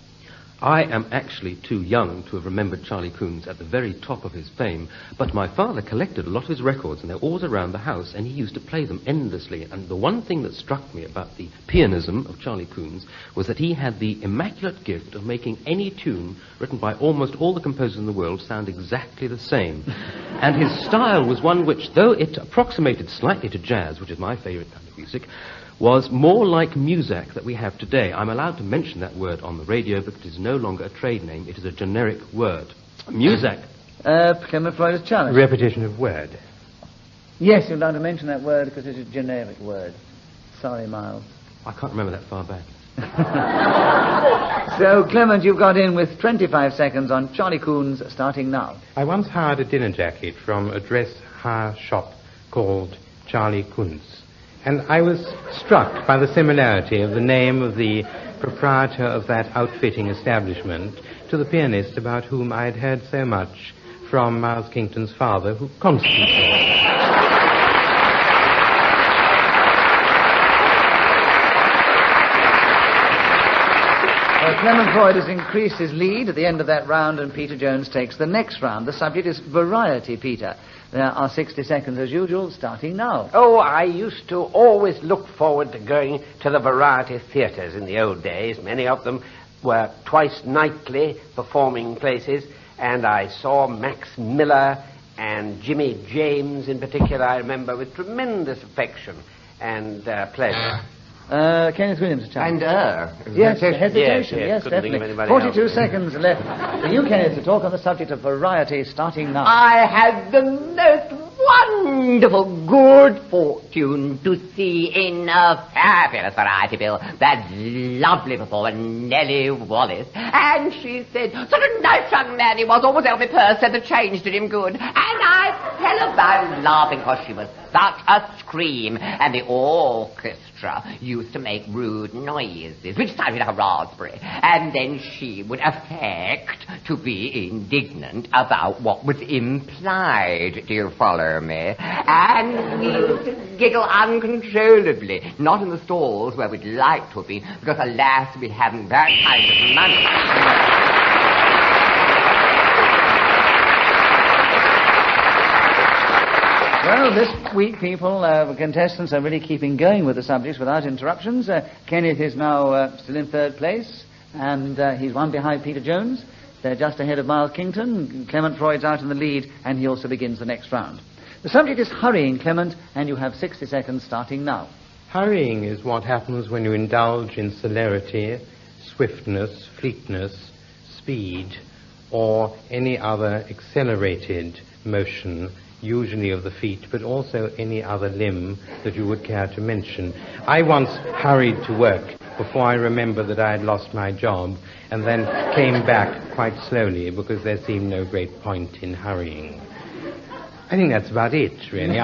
I am actually too young to have remembered Charlie Coons at the very top of his fame, but my father collected a lot of his records, and they're always around the house, and he used to play them endlessly. And the one thing that struck me about the pianism of Charlie Coons was that he had the immaculate gift of making any tune written by almost all the composers in the world sound exactly the same. And his style was one which, though it approximated slightly to jazz, which is my favorite kind of music, was more like Muzak that we have today. I'm allowed to mention that word on the radio because it is no longer a trade name, it is a generic word. Muzak. Clement Freud is challenged. Repetition of word. Yes, you're allowed to mention that word because it's a generic word. Sorry, Miles. I can't remember that far back. So, Clement, you've got in with 25 seconds on Charlie Coons starting now. I once hired a dinner jacket from a dress hire shop called Charlie Coons. And I was struck by the similarity of the name of the proprietor of that outfitting establishment to the pianist about whom I had heard so much from Miles Kington's father, who constantly... Clement Freud has increased his lead at the end of that round, and Peter Jones takes the next round. The subject is variety, Peter. There are 60 seconds as usual, starting now. Oh, I used to always look forward to going to the variety theatres in the old days. Many of them were twice nightly performing places, and I saw Max Miller and Jimmy James in particular, I remember, with tremendous affection and pleasure. Kenneth Williams, And yes, hesitation, yes, couldn't think of definitely. anybody 42 else. seconds left for you, Kenneth, to talk on the subject of variety, starting now. I had the most wonderful good fortune to see in a fabulous variety bill that lovely performer Nellie Wallace, and she said, "Such a nice young man he was, always held me purse, said the change did him good," and I fell about laughing because she was such a scream, and the orchestra used to make rude noises, which sounded like a raspberry, and then she would affect to be indignant about what was implied, do you follow me? And we used to giggle uncontrollably, not in the stalls where we'd like to have been, because alas, we haven't that kind of money. Well, this week, people, the contestants are really keeping going with the subjects without interruptions. Kenneth is now still in third place, and he's one behind Peter Jones. They're just ahead of Miles Kington. Clement Freud's out in the lead, and he also begins the next round. The subject is hurrying, Clement, and you have 60 seconds starting now. Hurrying is what happens when you indulge in celerity, swiftness, fleetness, speed, or any other accelerated motion, usually of the feet, but also any other limb that you would care to mention. I once hurried to work before I remembered that I had lost my job, and then came back quite slowly because there seemed no great point in hurrying. I think that's about it, really.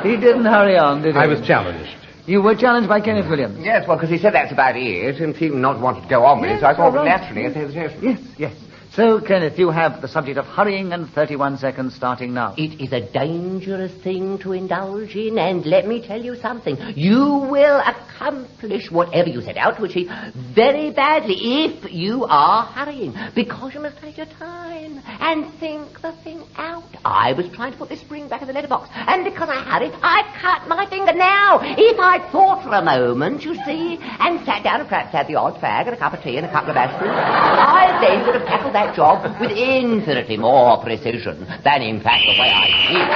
He didn't hurry on, did he? I was challenged. You were challenged by Kenneth Williams. Yes, well, because he said that's about it, and seemed not wanted to go on with it, so I thought, naturally, Yes. So, Kenneth, you have the subject of hurrying, and 31 seconds starting now. It is a dangerous thing to indulge in, and let me tell you something. You will accomplish whatever you set out to achieve very badly if you are hurrying, because you must take your time and think the thing out. I was trying to put this spring back in the letterbox, and because I hurried, I cut my finger. Now, if I'd thought for a moment, you see, and sat down and perhaps had the odd fag and a cup of tea and a couple of aspirins, I then would have tackled that job with infinitely more precision than, in fact, the way I did.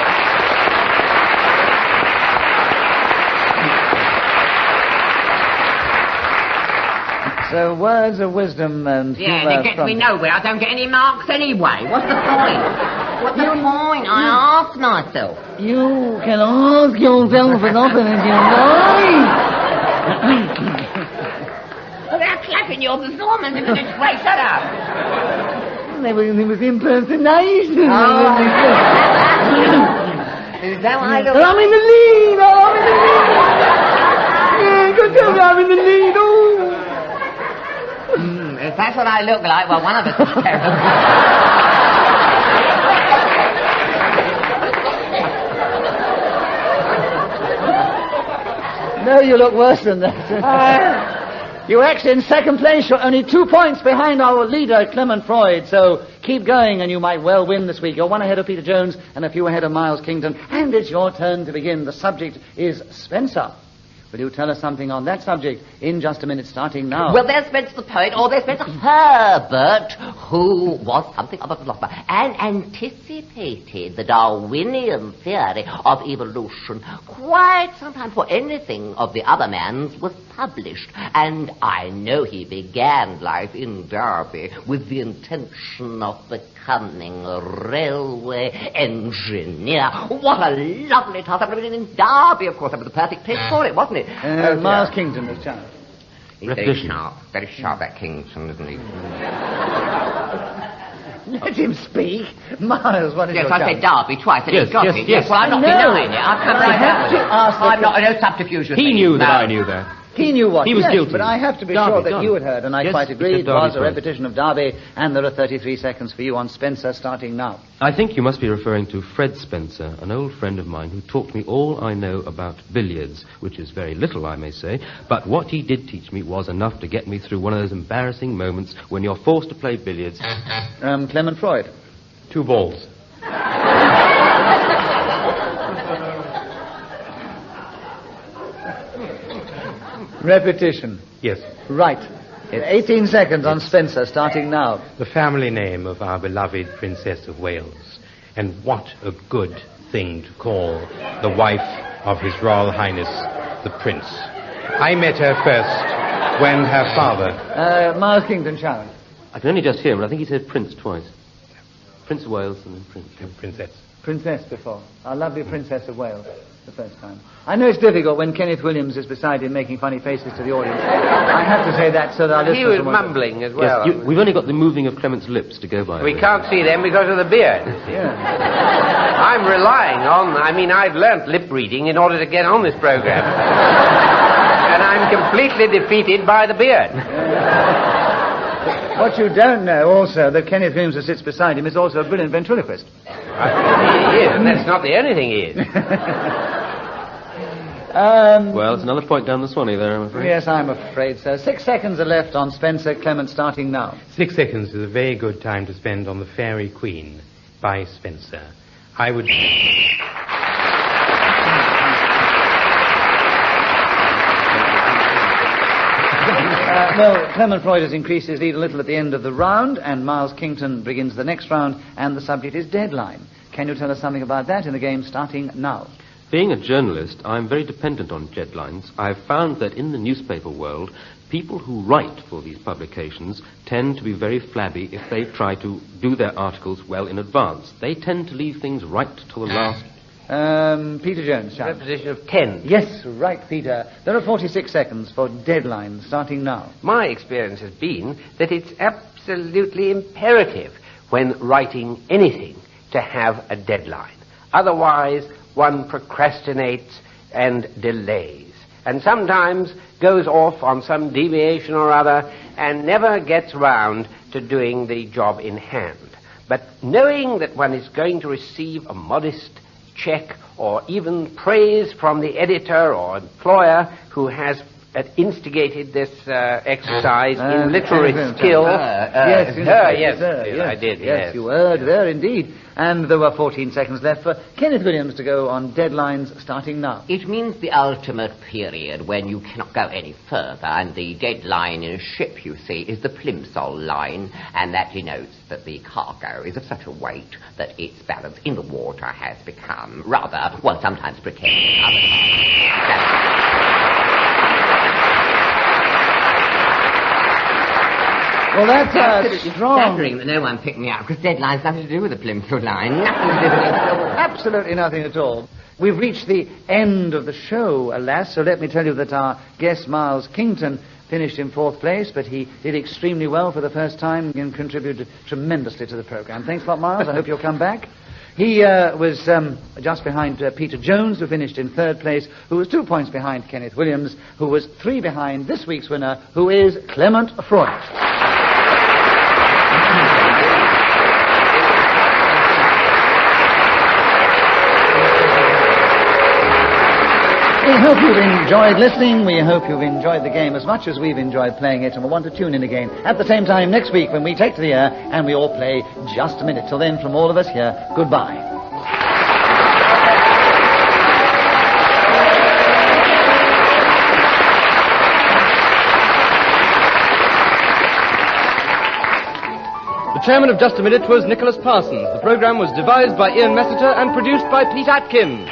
So, words of wisdom and Yeah, humour and it gets from... me nowhere. I don't get any marks anyway. What's the point? What's the point? I ask myself. You can ask yourself as often as you like. Without clapping your performance, it's a disgrace. Shut up. There was impersonation. Is that why I don't... I'm in the lead! Good job, I'm in the lead! If that's what I look like, well, one of us is terrible. No No, you look worse than that. You're actually in second place. You're only 2 points behind our leader, Clement Freud. So keep going, and you might well win this week. You're 1 ahead of Peter Jones and a few ahead of Miles Kington. And it's your turn to begin. The subject is Spencer. Will you tell us something on that subject in just a minute, starting now? Well, there's Spencer the poet, or there's Spencer Herbert, who was something of a philosopher and anticipated the Darwinian theory of evolution quite some time before anything of the other man's was published. And I know he began life in Derby with the intention of becoming a railway engineer. What a lovely task. I've been in Derby, of course. That was the perfect place for it, wasn't it? Miles Kington was challenged. He's very sharp, that Kingston, isn't he? Let him speak. Miles, what is your Yes, I challenge? said Derby twice, and he's got it. yes. Well, I'm not denying it. I have to ask I'm not, no subterfuge with He me. knew that No. I knew that. He knew what? He was Yes, guilty. but I have to be Derby, sure that Derby. you had heard, and I Yes, quite he agreed. said It Derby was a twice. repetition of Derby, and there are 33 seconds for you on Spencer, starting now. I think you must be referring to Fred Spencer, an old friend of mine who taught me all I know about billiards, which is very little, I may say, but what he did teach me was enough to get me through one of those embarrassing moments when you're forced to play billiards. Clement Freud. 2 balls. Repetition. Yes. Right. 18 seconds on Spencer, starting now. The family name of our beloved Princess of Wales. And what a good thing to call the wife of His Royal Highness, the Prince. I met her first when her father... Miles Kington challenge. I can only just hear him, but I think he said Prince twice. Prince of Wales and then Prince. Princess. Princess before. Our lovely Princess of Wales, the first time. I know it's difficult when Kenneth Williams is beside him making funny faces to the audience. I have to say that so that our He listeners was will mumbling as well. Yes, we've only got the moving of Clement's lips to go by. We can't see them because of the beard. Yeah. I'm relying on, I've learnt lip reading in order to get on this program. And I'm completely defeated by the beard. What you don't know also, that Kenneth Williams who sits beside him is also a brilliant ventriloquist. He is, and that's not the only thing he is. Well, it's another point down the Swanee there, I'm afraid. Yes, I'm afraid so. 6 seconds are left on Spencer. Clement, starting now. 6 seconds is a very good time to spend on The Fairy Queen by Spencer. I would... Well, Clement Freud has increased his lead a little at the end of the round, and Miles Kington begins the next round, and the subject is deadline. Can you tell us something about that in the game starting now? Being a journalist, I'm very dependent on deadlines. I've found that in the newspaper world, people who write for these publications tend to be very flabby if they try to do their articles well in advance. They tend to leave things right till the last... Peter Jones, challenge. Repetition of 10. Yes, right, Peter. There are 46 seconds for deadline, starting now. My experience has been that it's absolutely imperative when writing anything to have a deadline. Otherwise, one procrastinates and delays, and sometimes goes off on some deviation or other and never gets round to doing the job in hand. But knowing that one is going to receive a modest check or even praise from the editor or employer who has instigated this exercise in literary skill. Yes, I did. Yes, you heard there indeed. And there were 14 seconds left for Kenneth Williams to go on deadlines starting now. It means the ultimate period when you cannot go any further, and the deadline in a ship, you see, is the plimsoll line, and that denotes that the cargo is of such a weight that its balance in the water has become rather, well, sometimes precarious, other times. Well, that's absolutely strong. staggering that no one picked me up, because deadline's nothing to do with the plimsoll line. Nothing to do with it at all. Absolutely nothing at all. We've reached the end of the show, alas, so let me tell you that our guest, Miles Kington, finished in 4th place, but he did extremely well for the first time and contributed tremendously to the programme. Thanks a lot, Miles. I hope you'll come back. He was just behind Peter Jones, who finished in 3rd place, who was 2 points behind Kenneth Williams, who was 3 behind this week's winner, who is Clement Freud. We hope you've enjoyed listening. We hope you've enjoyed the game as much as we've enjoyed playing it, and we'll want to tune in again at the same time next week when we take to the air and we all play Just a Minute. Till then, from all of us here, goodbye. The chairman of Just a Minute was Nicholas Parsons. The program was devised by Ian Messiter and produced by Pete Atkins.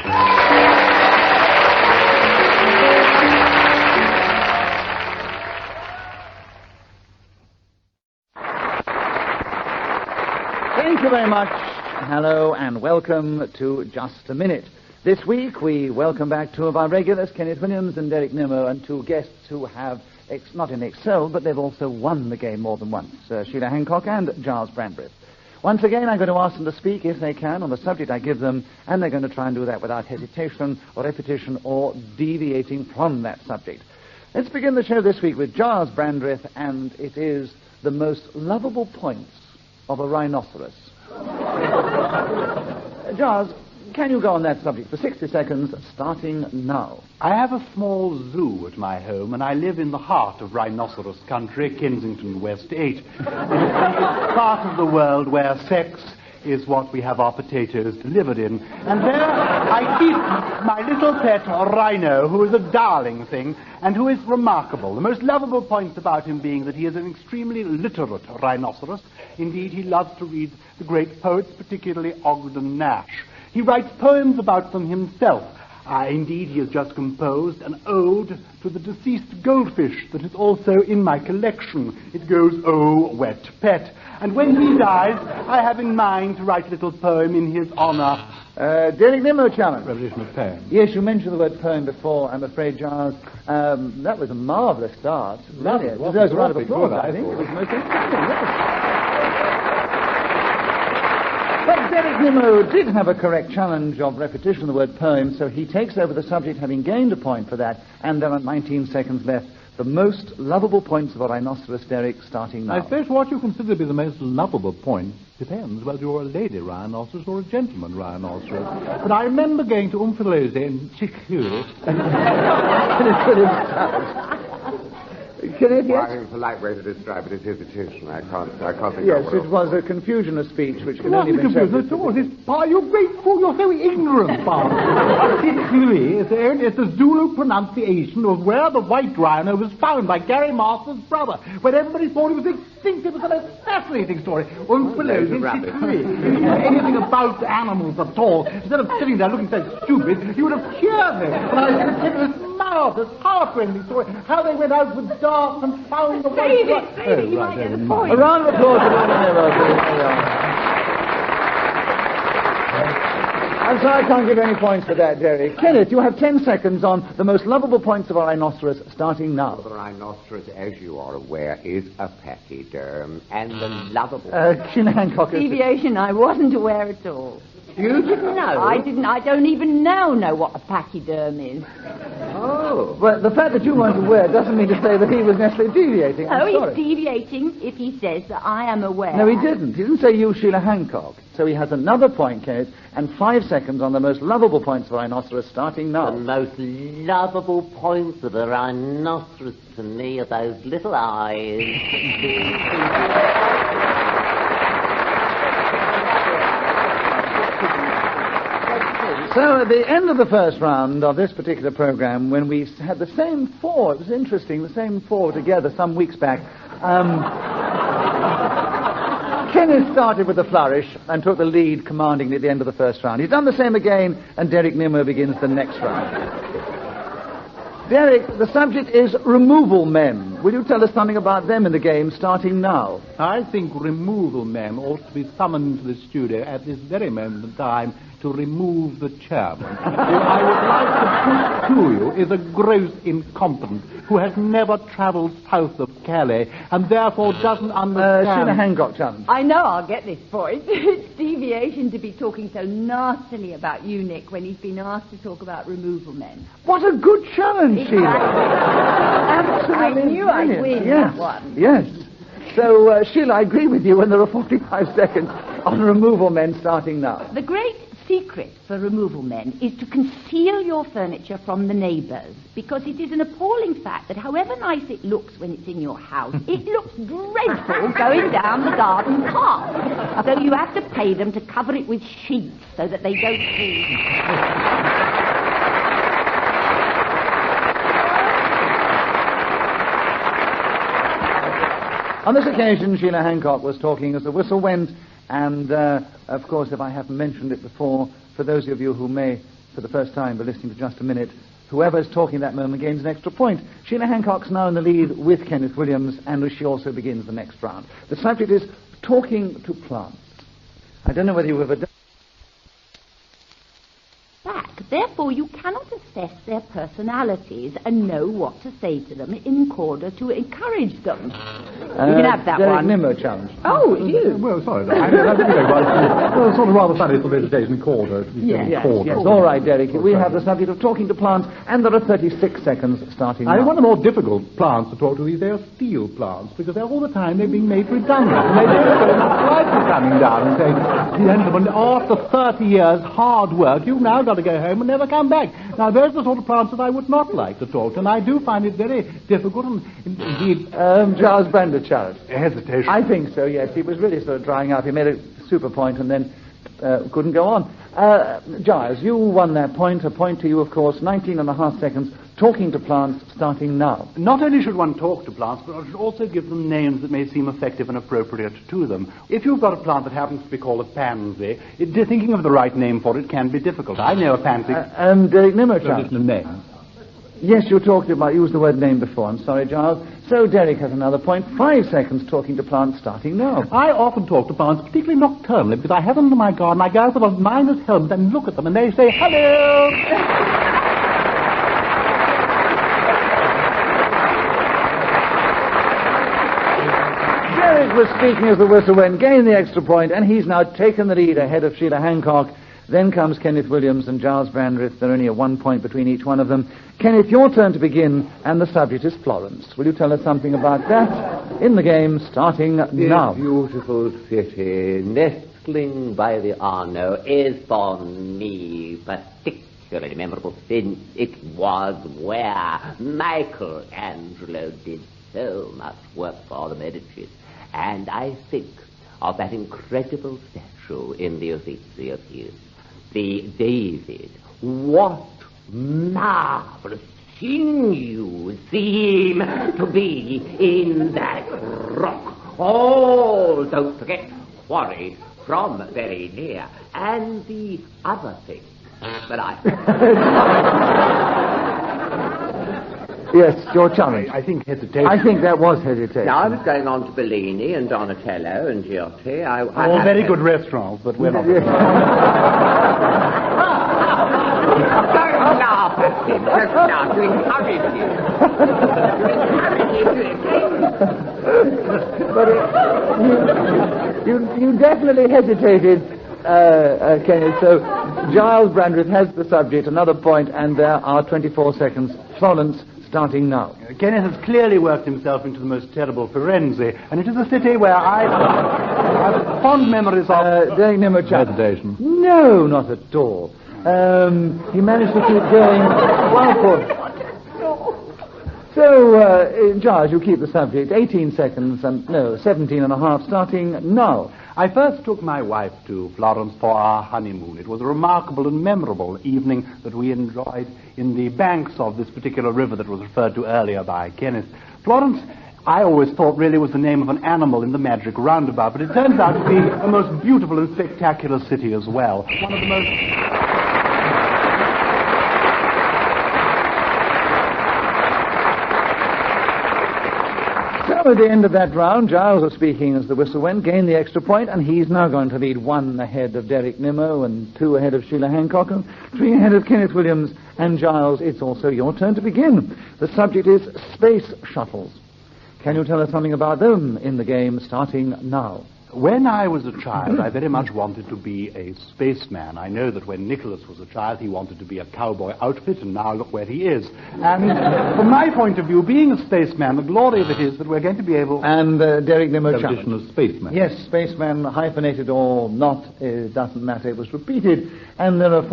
Thank you very much. Hello and welcome to Just a Minute. This week we welcome back two of our regulars, Kenneth Williams and Derek Nimmo, and two guests who have not in excelled, but they've also won the game more than once, Sheila Hancock and Gyles Brandreth. Once again, I'm going to ask them to speak, if they can, on the subject I give them, and they're going to try and do that without hesitation or repetition or deviating from that subject. Let's begin the show this week with Gyles Brandreth, and it is the most lovable points of a rhinoceros. Gyles, can you go on that subject for 60 seconds, starting now? I have a small zoo at my home, and I live in the heart of rhinoceros country, Kensington West 8. It's the part of the world where sex is what we have our potatoes delivered in. And there I keep my little pet rhino, who is a darling thing, and who is remarkable. The most lovable points about him being that he is an extremely literate rhinoceros. Indeed, he loves to read the great poets, particularly Ogden Nash. He writes poems about them himself. Indeed, he has just composed an ode to the deceased goldfish that is also in my collection. It goes, "Oh, wet pet." And when he dies, I have in mind to write a little poem in his honor. Derek Nimmo challenge. Revolution of poem. Yes, you mentioned the word poem before, I'm afraid, Gyles. That was a marvellous start. Really, it deserves a round of applause, I think. It was most interesting, yes. But Derek Nimmo did have a correct challenge of repetition of the word poem, so he takes over the subject, having gained a point for that, and there are 19 seconds left. The most lovable points of a rhinoceros, Derek, starting now. I suppose what you consider to be the most lovable point depends whether you're a lady rhinoceros or a gentleman rhinoceros. But I remember going to Umphilose in Sicily. Kenneth, yes? Well, I think it's a light way to describe it is hesitation. I can't think Yes, of it was a confusion of speech which can Not only be confusion interpreted. at all. You're grateful. You're so ignorant, Father. Sicily it's a Zulu pronunciation of where the white rhino was found by Gary Master's brother. When everybody thought he was extinct, it was the most fascinating story. Umphilose in Sicily. If you knew anything about animals at all, instead of sitting there looking so stupid, you would have cheered him. And I could tell you this marvellous, heart-rending story, how they went out with darts and found the white rhino. Maybe, you might get the point. A round of applause for Derek Nimmo, please. I'm sorry I can't give any points for that, Jerry. Kenneth, you have 10 seconds on the most lovable points of a rhinoceros, starting now. The rhinoceros, as you are aware, is a pachyderm, and the lovable... Sheila Hancock... Deviation, I wasn't aware at all. You didn't know? I didn't. I don't even now know what a pachyderm is. Oh. Well, the fact that you weren't aware doesn't mean to say that he was necessarily deviating. I'm sorry. He's deviating if he says that I am aware. No, he didn't. He didn't say you, Sheila Hancock. So he has another point, Kenneth, and 5 seconds on the most lovable points of a rhinoceros, starting now. The most lovable points of a rhinoceros to me are those little eyes. So at the end of the first round of this particular program, when we had the same four, it was interesting, the same four together some weeks back, Kenneth started with a flourish and took the lead commandingly at the end of the first round. He's done the same again, and Derek Nimmo begins the next round. Derek, the subject is removal men. Will you tell us something about them in the game, starting now? I think removal men ought to be summoned to the studio at this very moment in time to remove the chairman. Who I would like to put to you is a gross incompetent who has never travelled south of Calais and therefore doesn't understand... Sheila Hancock challenge. I know I'll get this point. It's deviation to be talking so nastily about you, Nick, when he's been asked to talk about removal men. What a good challenge, Exactly. Sheila. Absolutely I knew I'd win yes. that one. Yes. So, Sheila, I agree with you when there are 45 seconds on removal men starting now. The great secret for removal men is to conceal your furniture from the neighbours, because it is an appalling fact that however nice it looks when it's in your house, it looks dreadful going down the garden path. So you have to pay them to cover it with sheets so that they don't see. On this occasion, Sheila Hancock was talking as the whistle went, and, of course, if I haven't mentioned it before, for those of you who may, for the first time, be listening to Just a Minute, whoever is talking at that moment gains an extra point. Sheila Hancock's now in the lead with Kenneth Williams, and she also begins the next round. The subject is talking to plants. I don't know whether you've ever done... Therefore, you cannot assess their personalities and know what to say to them in order to encourage them. You can have that Derek one. Nimmo challenge. Oh, it is. Well, sorry. Well, sort of rather funny little meditation chorder. Yes. All right, Derek. We have the subject of talking to plants, and there are 36 seconds starting now. I think one of the more difficult plants to talk to these days are steel plants, because they're all the time they're being made redundant. And they don't so much like to coming down and saying, gentlemen, after 30 years hard work, you've now got to go home and never come back. Now, those are the sort of plants that I would not like to talk to, and I do find it very difficult, and indeed... Charles Brandreth challenge. Hesitation. I think so, yes. He was really sort of drying up. He made a super point and then couldn't go on. Gyles, you won that point. A point to you, of course. 19 and a half seconds. Talking to plants, starting now. Not only should one talk to plants, but one should also give them names that may seem effective and appropriate to them. If you've got a plant that happens to be called a pansy, thinking of the right name for it can be difficult. I know a pansy... Derek Nimmo challenge. The name. Yes, you used the word name before. I'm sorry, Gyles. So Derek has another point. 5 seconds talking to plants, starting now. I often talk to plants, particularly nocturnally, because I have them in my garden. I go out with a miner's helmet and look at them, and they say, hello! Derek was speaking as the whistle went, gained the extra point, and he's now taken the lead ahead of Sheila Hancock. Then comes Kenneth Williams and Gyles Brandreth. They're only a 1 point between each one of them. Kenneth, your turn to begin, and the subject is Florence. Will you tell us something about that in the game, starting now? This beautiful city, nestling by the Arno, is for me particularly memorable since it was where Michelangelo did so much work for the Medicis. And I think of that incredible statue in the Uffizi of his, the David. What marvelous sinews seem to be in that rock. Oh, don't forget, quarry from very near. And the other thing that I... Yes, your challenge. I think hesitation. I think that was hesitation. Now, I was going on to Bellini and Donatello and Giotti. All very good restaurants, but we're not... Don't laugh at him. Don't laugh. You encourage him. But you definitely hesitated, Kenneth. So Gyles Brandreth has the subject, another point, and there are 24 seconds. Florence, starting now. Kenneth has clearly worked himself into the most terrible Firenze, and it is a city where I have fond memories of... Derek Nimmo hesitation. No, not at all. He managed to keep going well for... So, Gyles, you keep the subject. 18 seconds, 17 and a half, starting now. I first took my wife to Florence for our honeymoon. It was a remarkable and memorable evening that we enjoyed in the banks of this particular river that was referred to earlier by Kenneth. Florence, I always thought really was the name of an animal in the magic roundabout, but it turns out to be a most beautiful and spectacular city as well. One of the most... So at the end of that round, Gyles was speaking as the whistle went, gained the extra point, and he's now going to lead 1 ahead of Derek Nimmo and 2 ahead of Sheila Hancock and 3 ahead of Kenneth Williams. And Gyles, it's also your turn to begin. The subject is space shuttles. Can you tell us something about them in the game, starting now? When I was a child, I very much wanted to be a spaceman. I know that when Nicholas was a child, he wanted to be a cowboy outfit, and now look where he is. And from my point of view, being a spaceman, the glory of it is that we're going to be able... And Derek Nimmo Definition of spaceman. Yes, spaceman, hyphenated or not, it doesn't matter. It was repeated. And there are 8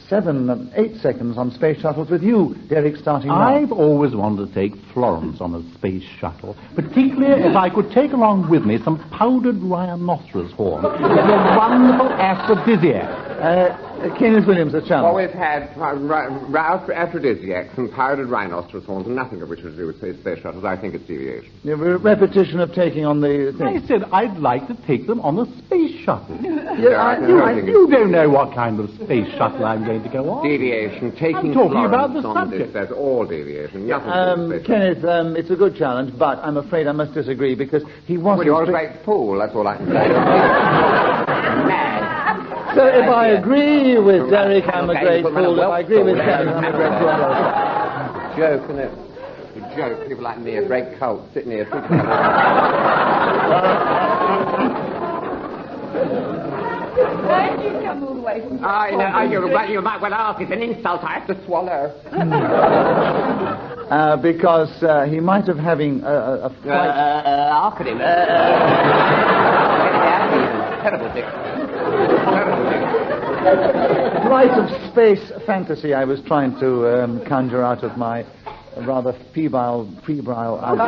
seconds on space shuttles with you, Derek, starting now. I've always wanted to take Florence on a space shuttle, particularly if I could take along with me some powdered rhinoceros horn. It's a wonderful aphrodisiac. Kenneth Williams, a challenge. Well, we've had aphrodisiacs and powdered rhinoceros horns, and nothing of which has to do with space shuttles. I think it's deviation. Repetition of taking on the thing. I said I'd like to take them on a space shuttle. You don't know what kind of space shuttle I'm going to go on. Deviation. Taking I'm talking Florence about the on subject. That's all deviation. Nothing to do with space Kenneth, it's a good challenge, but I'm afraid I must disagree because he wasn't... Well, you're a great fool, that's all I can say. So if I agree with Derek, I'm a great fool. If I agree with Kenneth, I'm a great fool. Joke, isn't it? A joke. People like me, a great cult, sitting here. Why did you come all the way from... You might well ask. It's an insult I have to swallow. Because he might have having a flight... Look at him. Terrible dick. Flight of space fantasy I was trying to conjure out of my rather febrile... Come on!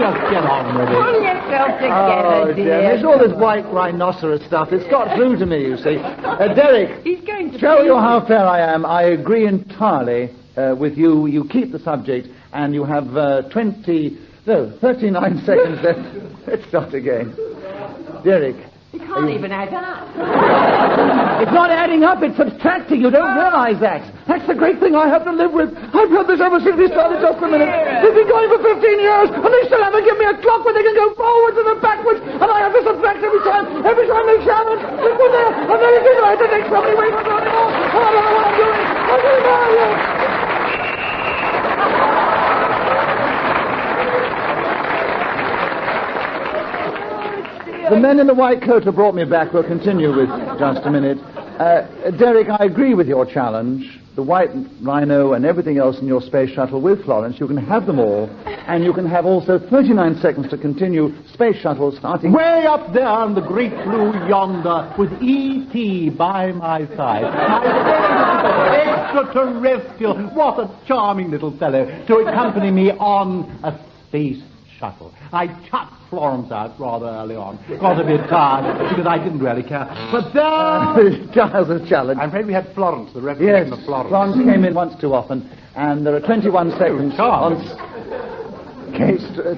Just get on with it. Pull yourself together, dear. There's all this white rhinoceros stuff. It's got through to me, you see. Derek, He's going to show you how fair I am. I agree entirely with you. You keep the subject, and you have 39 seconds left. Let's start again. Derek. You can't even add up. It's not adding up, it's subtracting. You don't realize that. That's the great thing I have to live with. I've had this ever since we started Just a Minute. They've been going for 15 years, and they still haven't given me a clock where they can go forwards and then backwards, and I have to subtract every time they challenge. They put there, and then it's I have to take so many ways from anymore. I don't know what I'm doing. I'm doing now. The men in the white coat have brought me back. We'll continue with Just a Minute. Derek, I agree with your challenge. The white rhino and everything else in your space shuttle with Florence, you can have them all. And you can have also 39 seconds to continue space shuttle starting... Way up there in the great blue yonder with E.T. by my side. My extraterrestrial. What a charming little fellow to accompany me on a space shuttle. I chucked Florence out rather early on. Got a bit tired because I didn't really care. But Gyles' challenge. I'm afraid we had Florence, the repetition of Florence. Florence came in once too often, and there are 21 seconds on...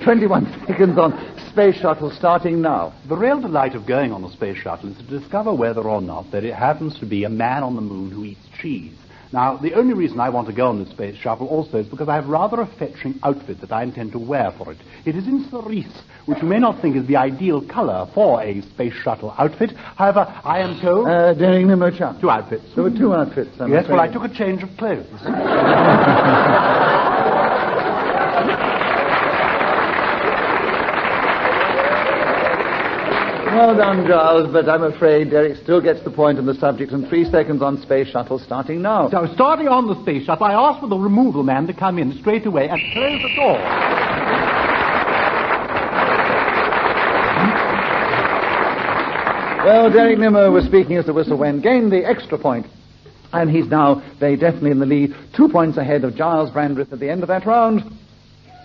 21 seconds on space shuttle starting now. The real delight of going on a space shuttle is to discover whether or not there happens to be a man on the moon who eats cheese. Now, the only reason I want to go on this space shuttle also is because I have rather a fetching outfit that I intend to wear for it. It is in cerise, which you may not think is the ideal colour for a space shuttle outfit. However, I am told... Daring Nimmo Chap. 2 outfits. There were 2 outfits. Yes, well, I took a change of clothes. Well done, Gyles, but I'm afraid Derek still gets the point on the subject, and 3 seconds on space shuttle starting now. So, starting on the space shuttle, I asked for the removal man to come in straight away and close the door. Well, Derek Nimmo was speaking as the whistle went, gained the extra point, and he's now very definitely in the lead, 2 points ahead of Gyles Brandreth at the end of that round.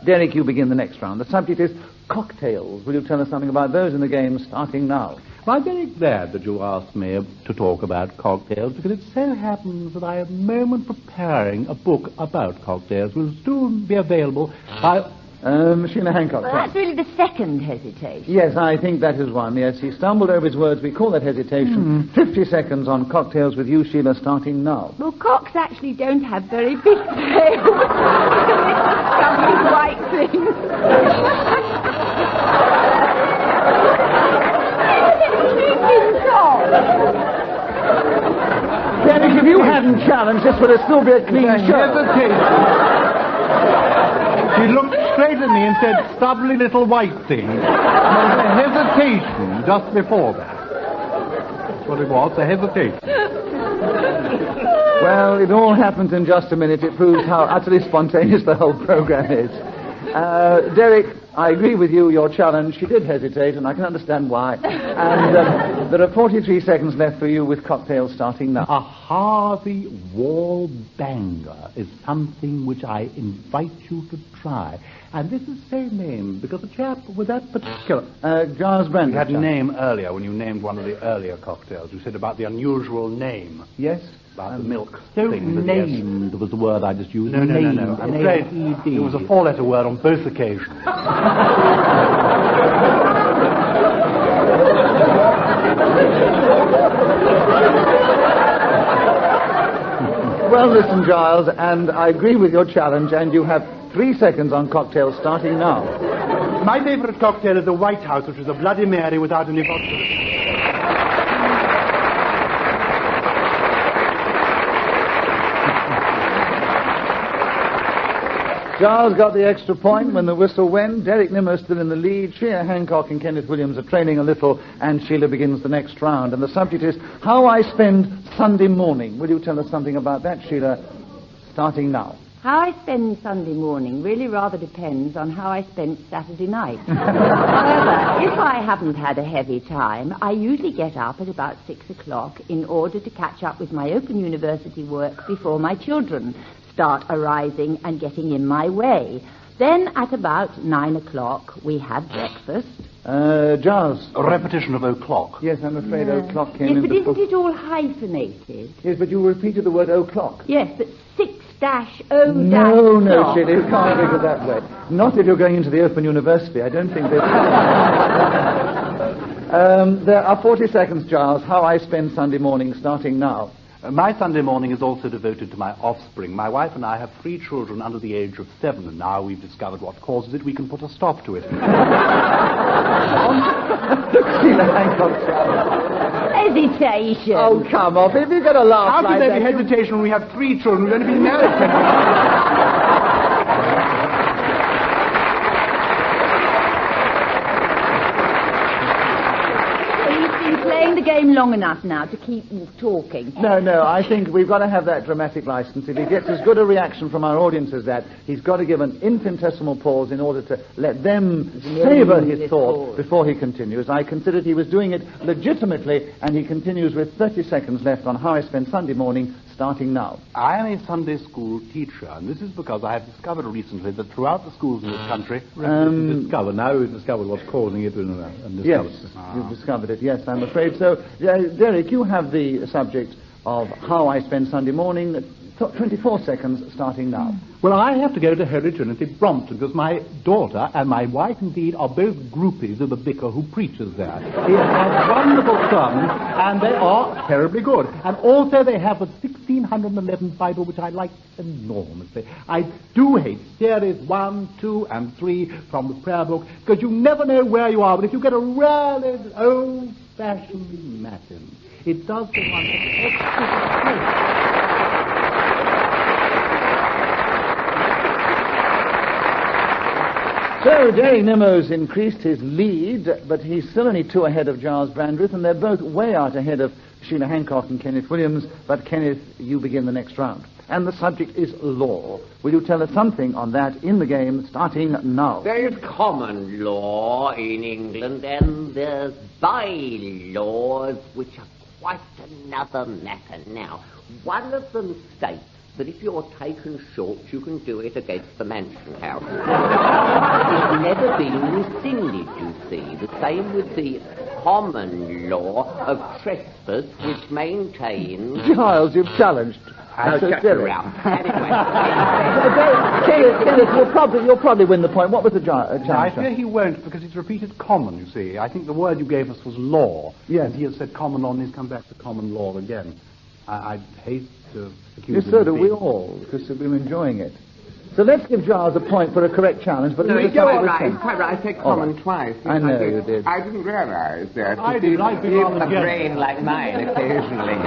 Derek, you begin the next round. The subject is cocktails. Will you tell us something about those in the game starting now? Well, I'm very glad that you asked me to talk about cocktails, because it so happens that I am at the moment preparing a book about cocktails, which will soon be available by... Sheila Hancock. Well, that's really the second hesitation. Yes, I think that is one. Yes, he stumbled over his words. We call that hesitation. 50 seconds on cocktails with you, Sheila, starting now. Well, cocks actually don't have very big tails. Some white things. Dennis, if you hadn't challenged, this would have still been a clean show. She looked straight at me and said, "Stubbly little white thing." There was a hesitation just before that. That's what it was, a hesitation. Well, it all happens in just a minute. It proves how utterly spontaneous the whole program is. Derek, I agree with you, your challenge. She did hesitate, and I can understand why. And there are 43 seconds left for you with cocktails starting now. A hearty wall banger is something which I invite you to try. And this is so named because the chap with that particular... Gyles Brandreth. You had a name earlier when you named one of the earlier cocktails. You said about the unusual name. Yes? About the milk so thing. named was the word I just used. No. I'm afraid it was a four-letter word on both occasions. Well, listen, Gyles, and I agree with your challenge, and you have 3 seconds on cocktails starting now. My favourite cocktail is the White House, which is a Bloody Mary without any vodka. Gyles got the extra point when the whistle went. Derek Nimmo still in the lead. Sheila, Hancock and Kenneth Williams are trailing a little, and Sheila begins the next round. And the subject is how I spend Sunday morning. Will you tell us something about that, Sheila, starting now? How I spend Sunday morning really rather depends on how I spent Saturday night. However, if I haven't had a heavy time, I usually get up at about 6 o'clock in order to catch up with my Open University work before my children start arising and getting in my way. Then at about 9 o'clock, we have breakfast. Gyles. A repetition of o'clock. Yes, I'm afraid o'clock came Yes, in but before. isn't it all hyphenated? Yes, but you repeated the word o'clock. Yes, but 6-O-clock. No, Sheila, you can't think of that way. Not if you're going into the Open University. I don't think there's... there are 40 seconds, Gyles. How I spend Sunday morning starting now. My Sunday morning is also devoted to my offspring. My wife and I have 3 children under the age of 7, and now we've discovered what causes it, we can put a stop to it. Sheila Hancock. Hesitation. Oh, come off. If you're going to laugh How like can there that... be hesitation when we have 3 children? We've only been married 10 years. Playing the game long enough now to keep talking. No, I think we've got to have that dramatic license. If he gets as good a reaction from our audience as that, he's got to give an infinitesimal pause in order to let them savour his thought before he continues. I considered he was doing it legitimately, and he continues with 30 seconds left on how I spend Sunday morning, starting now. I am a Sunday school teacher, and this is because I have discovered recently that throughout the schools in this country... Now we've discovered what's causing it. Yes, you've discovered it. Yes, I'm afraid so. Derek, you have the subject of how I spend Sunday morning. 24 seconds starting now. Well, I have to go to Holy Trinity, Brompton, because my daughter and my wife, indeed, are both groupies of the vicar who preaches there. He has wonderful sermons, and they are terribly good. And also they have the 1611 Bible, which I like enormously. I do hate series 1, 2, and 3 from the prayer book, because you never know where you are, but if you get a really old-fashioned Latin, it does give one such exquisite. So, Derek Nimmo's increased his lead, but he's still only 2 ahead of Gyles Brandreth, and they're both way out ahead of Sheila Hancock and Kenneth Williams. But, Kenneth, you begin the next round. And the subject is law. Will you tell us something on that in the game, starting now? There is common law in England, and there's bylaws, which are quite another matter. Now, one of them states that if you're taken short, you can do it against the Mansion House. It's never been rescinded, you see. The same with the common law of trespass, which maintains... Gyles, you've challenged. I'll shut you out. Anyway. Kenneth, you'll probably win the point. What was the challenge? I fear he won't, because it's repeated common, you see. I think the word you gave us was law. Yes. And he has said common law, and he's come back to common law again. I'd hate to accuse Yes, him so of do being... we all, because we've been enjoying it. So let's give Giles a point for a correct challenge, but No, we it's go quite with right. Ken. It's quite right. I said All common right. twice. Yes, I know you did. I didn't realise that. I did. I've been rather A generous. brain like mine occasionally.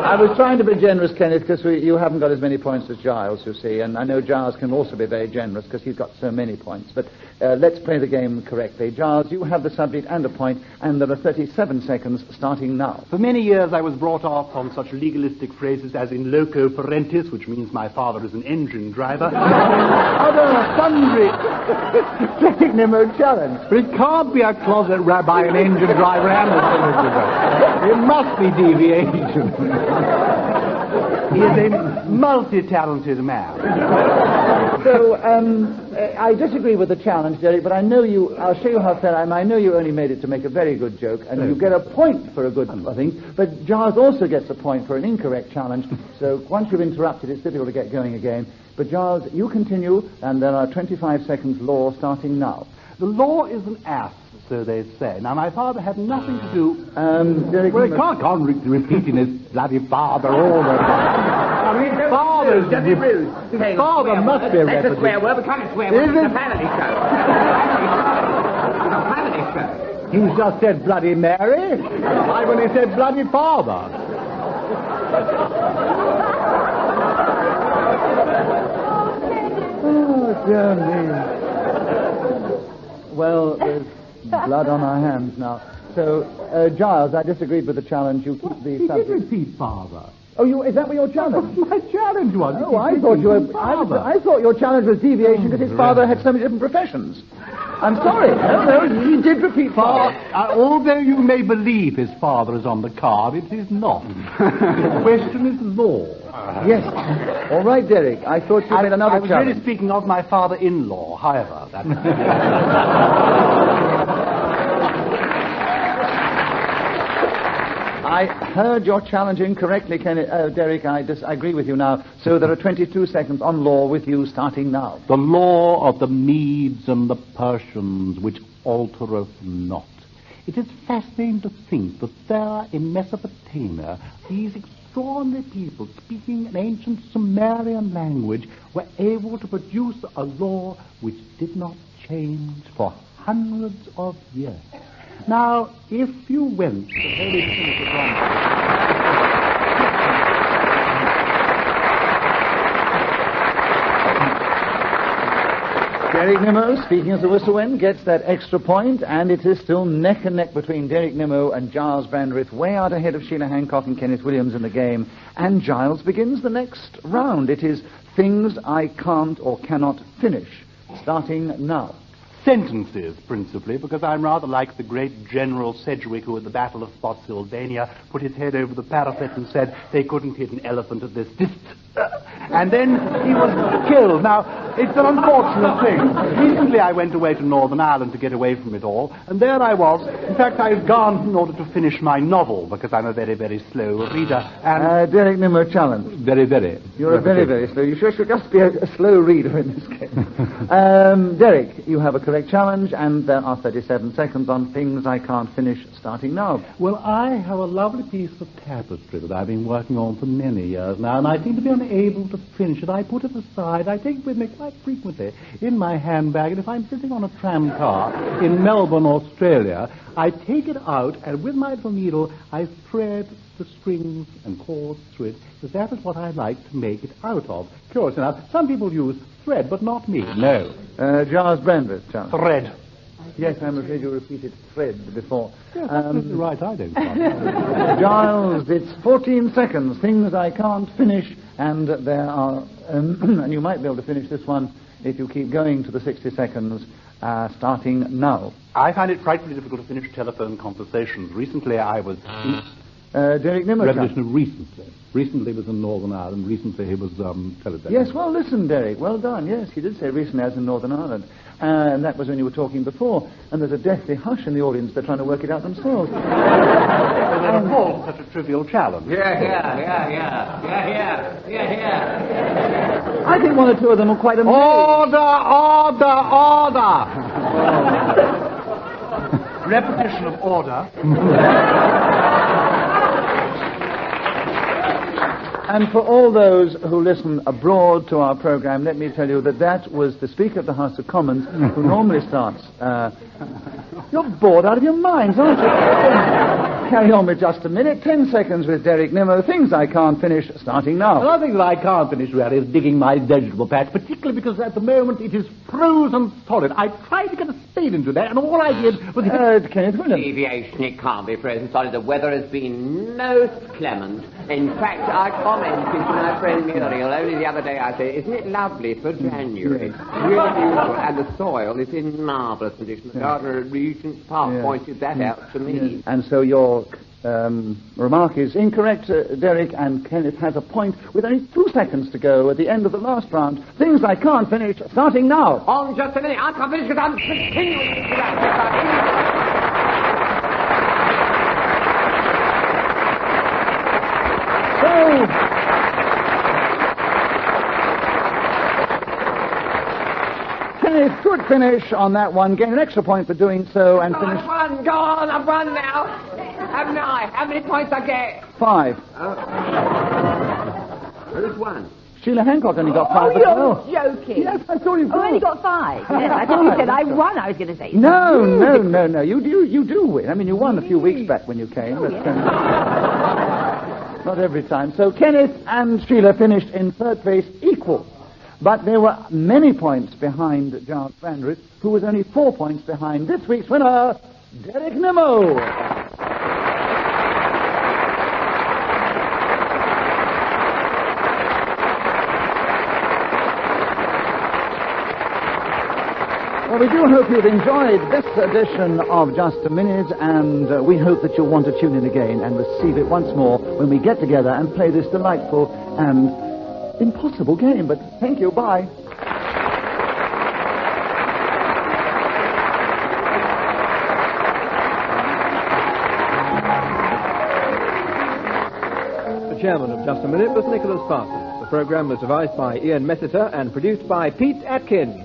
I was trying to be generous, Kenneth, because you haven't got as many points as Giles, you see, and I know Giles can also be very generous because he's got so many points. But let's play the game correctly. Giles, you have the subject and a point, and there are 37 seconds starting now. For many years I was brought up on such legalistic phrases as in loco parentis, which means my father is an engine driver. Other sundry Take Nimmo challenge. But it can't be a closet rabbi, an engine driver, and a solicitor. It must be deviation. He is a multi-talented man. So, I disagree with the challenge, Derek, but I know I'll show you how fair I am. I know you only made it to make a very good joke, and you get a point for a good one, I think, but Giles also gets a point for an incorrect challenge, so once you've interrupted, it's difficult to get going again. But Giles, you continue, and there are 25 seconds law starting now. The law is an ass, so they say. Now, my father had nothing to do... Derek, well, he can't go on repeating his bloody father all the time. I mean, his father's... His father must be a That's a representative. swear word. We can't swear word. Is It's a it? family show. It's a family show. He's just said bloody Mary. I've only said bloody father. Oh, dear me. Well, there's blood on our hands now. So, Giles, I disagreed with the challenge. You keep the subject. He did repeat father. Oh, is that what your challenge? My challenge was... Oh, I thought your challenge was deviation because his father had so many different professions. I'm sorry. No, he did repeat father. Although you may believe his father is on the card, it is not. The question is law. Yes. All right, Derek. I thought you made another I was challenge. really speaking of my father-in-law, however. That... I heard your challenge incorrectly, Derek. I agree with you now. So there are 22 seconds on law with you starting now. The law of the Medes and the Persians, which altereth not. It is fascinating to think that there in Mesopotamia, these extraordinary people speaking an ancient Sumerian language were able to produce a law which did not change for hundreds of years. Now, if you went to the Holy City of Rome... Derek Nimmo, speaking as the whistle went, gets that extra point, and it is still neck and neck between Derek Nimmo and Gyles Brandreth, way out ahead of Sheila Hancock and Kenneth Williams in the game. And Gyles begins the next round. It is Things I Can't or Cannot Finish, starting now. Sentences, principally, because I'm rather like the great General Sedgwick who at the Battle of Spotsylvania put his head over the parapet and said they couldn't hit an elephant at this distance. And then he was killed. Now, it's an unfortunate thing. Recently I went away to Northern Ireland to get away from it all, and there I was. In fact, I had gone in order to finish my novel, because I'm a very, very slow reader. And Derek Nimmo, challenge. Very, very. You're a very, very slow. You should just be a slow reader in this case. Derek, you have a correct challenge, and there are 37 seconds on Things I Can't Finish, starting now. Well, I have a lovely piece of tapestry that I've been working on for many years now, and I seem to be unable to finish it. I put it aside. I take it with me quite frequently in my handbag, and if I'm sitting on a tram car in Melbourne, Australia, I take it out, and with my little needle, I thread the strings and cords through it, because that is what I like to make it out of. Curious enough, some people use thread, but not me. No. Gyles Brandreth, challenge. Thread. Yes, I'm afraid you repeated thread before. Yes, that's right, I don't. Giles, it's 14 seconds. Things I can't finish, and there are... and you might be able to finish this one if you keep going to the 60 seconds, starting now. I find it frightfully difficult to finish telephone conversations. Recently I was... Derek Nimmo. Recently was in Northern Ireland. Recently he was telephone. Yes, well, listen, Derek. Well done. Yes, he did say recently as in Northern Ireland. And that was when you were talking before. And there's a deathly hush in the audience. They're trying to work it out themselves. They're appalled at such a trivial challenge. Yeah. I think one or two of them are quite amazed. Order! Repetition of order. And for all those who listen abroad to our program, let me tell you that was the Speaker of the House of Commons who normally starts. You're bored out of your minds, aren't you? Carry on with Just a Minute. 10 seconds with Derek Nimmo. Things I can't finish, starting now. Another thing that I can't finish, really, is digging my vegetable patch, particularly because at the moment it is frozen solid. I tried to get a spade into that, and all I did was... Kenneth Williams. Deviation, it can't be frozen solid. The weather has been most clement. In fact, I commented to my friend Muriel only the other day. I said, isn't it lovely for January? It's really beautiful, and the soil is in marvellous condition. The gardener at Regent's Park pointed that out to me. Yes. And so your remark is incorrect, Derek, and Kenneth has a point with only 2 seconds to go at the end of the last round. Things I can't finish, starting now. On Just a Minute. I can't finish because I'm continuing to that. Kenneth could finish on that one, gain an extra point for doing so, and finish... I've won, go on, I've won now. Haven't I? How many points I get? 5. Who's won? Sheila Hancock only got 5 as well. You're joking. Yes, I thought you Oh, only got 5. Yes, I thought you said I won. I was going to say. No. You do win. I mean, you won a few weeks back when you came, but not every time. So Kenneth and Sheila finished in third place equal. But there were many points behind Gyles Brandreth, who was only 4 points behind this week's winner, Derek Nimmo. Well, we do hope you've enjoyed this edition of Just a Minute, and we hope that you'll want to tune in again and receive it once more when we get together and play this delightful and impossible game. But thank you, bye. The chairman of Just a Minute was Nicholas Parsons. The program was devised by Ian Messiter and produced by Pete Atkins.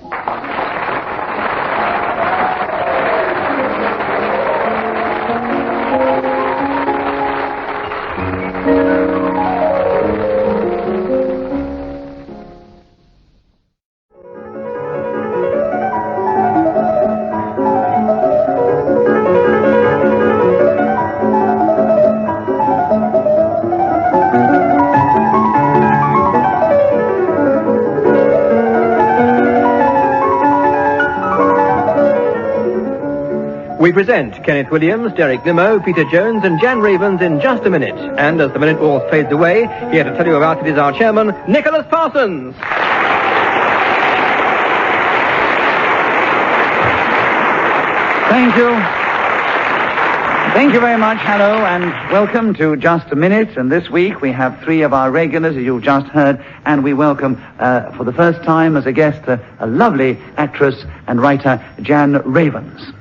We present Kenneth Williams, Derek Nimmo, Peter Jones and Jan Ravens in Just a Minute. And as the minute waltz fades away, here to tell you about it is our chairman, Nicholas Parsons. Thank you. Thank you very much. Hello and welcome to Just a Minute. And this week we have 3 of our regulars, as you've just heard, and we welcome for the first time as a guest a lovely actress and writer, Jan Ravens.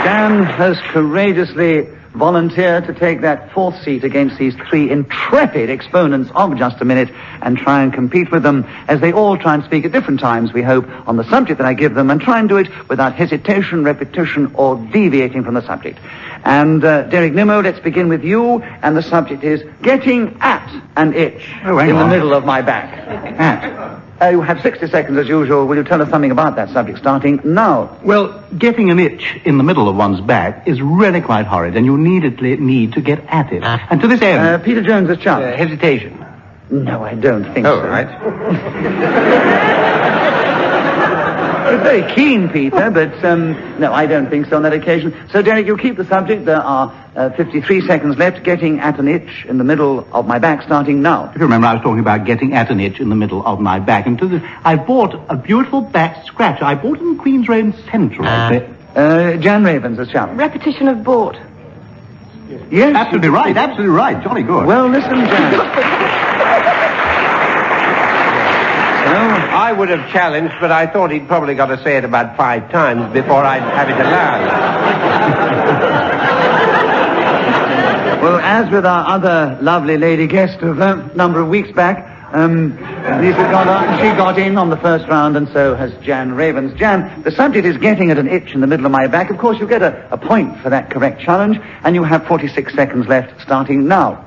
Jan has courageously volunteered to take that 4th seat against these 3 intrepid exponents of Just a Minute and try and compete with them as they all try and speak at different times, we hope, on the subject that I give them, and try and do it without hesitation, repetition, or deviating from the subject. And Derek Nimmo, let's begin with you, and the subject is getting at an itch in the middle of my back. At. You have 60 seconds as usual. Will you tell us something about that subject, starting now? Well, getting an itch in the middle of one's back is really quite horrid, and you immediately need to get at it. And to this end... Peter Jones as Chap. Hesitation. No, I don't think so. Oh, right. You're very keen, Peter, but no, I don't think so on that occasion. So, Derek, you keep the subject. There are 53 seconds left. Getting at an itch in the middle of my back, starting now. If you remember, I was talking about getting at an itch in the middle of my back. And to this, I bought a beautiful back scratcher. I bought it in Queen's Road Central. Jan Ravens as Chap. Repetition of bought. Yes. Absolutely right, absolutely right. Jolly good. Well, listen, Jan. I would have challenged, but I thought he'd probably got to say it about 5 times before I'd have it allowed. Well, as with our other lovely lady guest of a number of weeks back, Liza Goddard, she got in on the first round, and so has Jan Ravens. Jan, the subject is getting at an itch in the middle of my back. Of course, you get a point for that correct challenge, and you have 46 seconds left, starting now.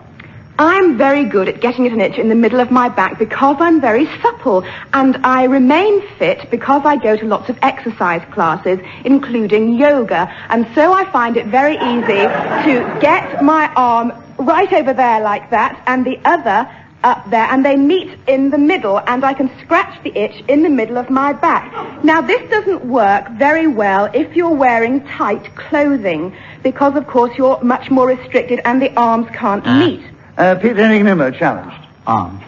I'm very good at getting at an itch in the middle of my back because I'm very supple, and I remain fit because I go to lots of exercise classes, including yoga, and so I find it very easy to get my arm right over there like that, and the other up there, and they meet in the middle, and I can scratch the itch in the middle of my back. Now, this doesn't work very well if you're wearing tight clothing, because, of course, you're much more restricted and the arms can't meet. Peter Nimmo challenged. Arms.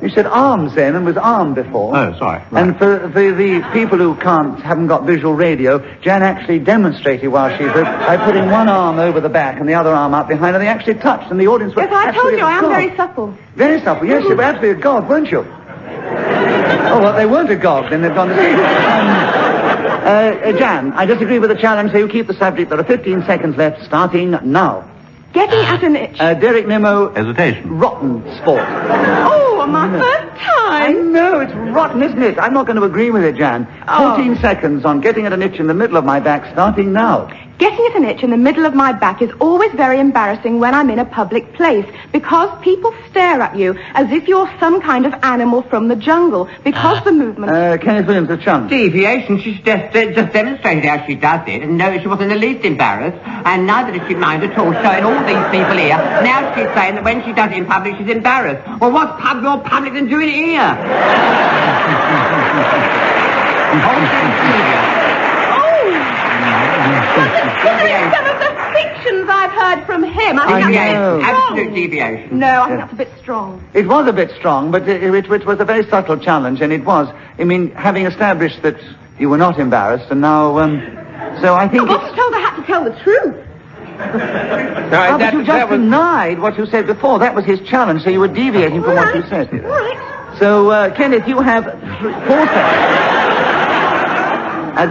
You said arms then, and was arm before. Oh, sorry. Right. And for the people who haven't got visual radio, Jan actually demonstrated while she was by putting one arm over the back and the other arm up behind, and they actually touched, and the audience were Yes, I told you, I am very supple. Very supple, yes, you were absolutely agog, weren't you? Oh, well, they weren't agog, then they've gone to sleep. Jan, I disagree with the challenge, so you keep the subject. There are 15 seconds left, starting now. Getting at an itch. Derek Nimmo. Hesitation. Rotten sport. Oh, my first time. I know, it's rotten, isn't it? I'm not going to agree with it, Jan. 14 seconds on getting at an itch in the middle of my back, starting now. Getting at an itch in the middle of my back is always very embarrassing when I'm in a public place, because people stare at you as if you're some kind of animal from the jungle, because the movement... Kenneth Williams, the chunk. Deviation, she's just demonstrated how she does it, and no, she wasn't in the least embarrassed, and neither did she mind at all showing all these people here. Now she's saying that when she does it in public, she's embarrassed. Well, what's more public than doing it here? Some of the fictions I've heard from him. I think know. Absolute deviation. No, I think that's a bit strong. It was a bit strong, but it was a very subtle challenge, and it was. I mean, having established that you were not embarrassed, and now, so I think... I was told I had to tell the truth. But you just denied what you said before. That was his challenge, so you were deviating from what you said. All right. So, Kenneth, you have 4 seconds.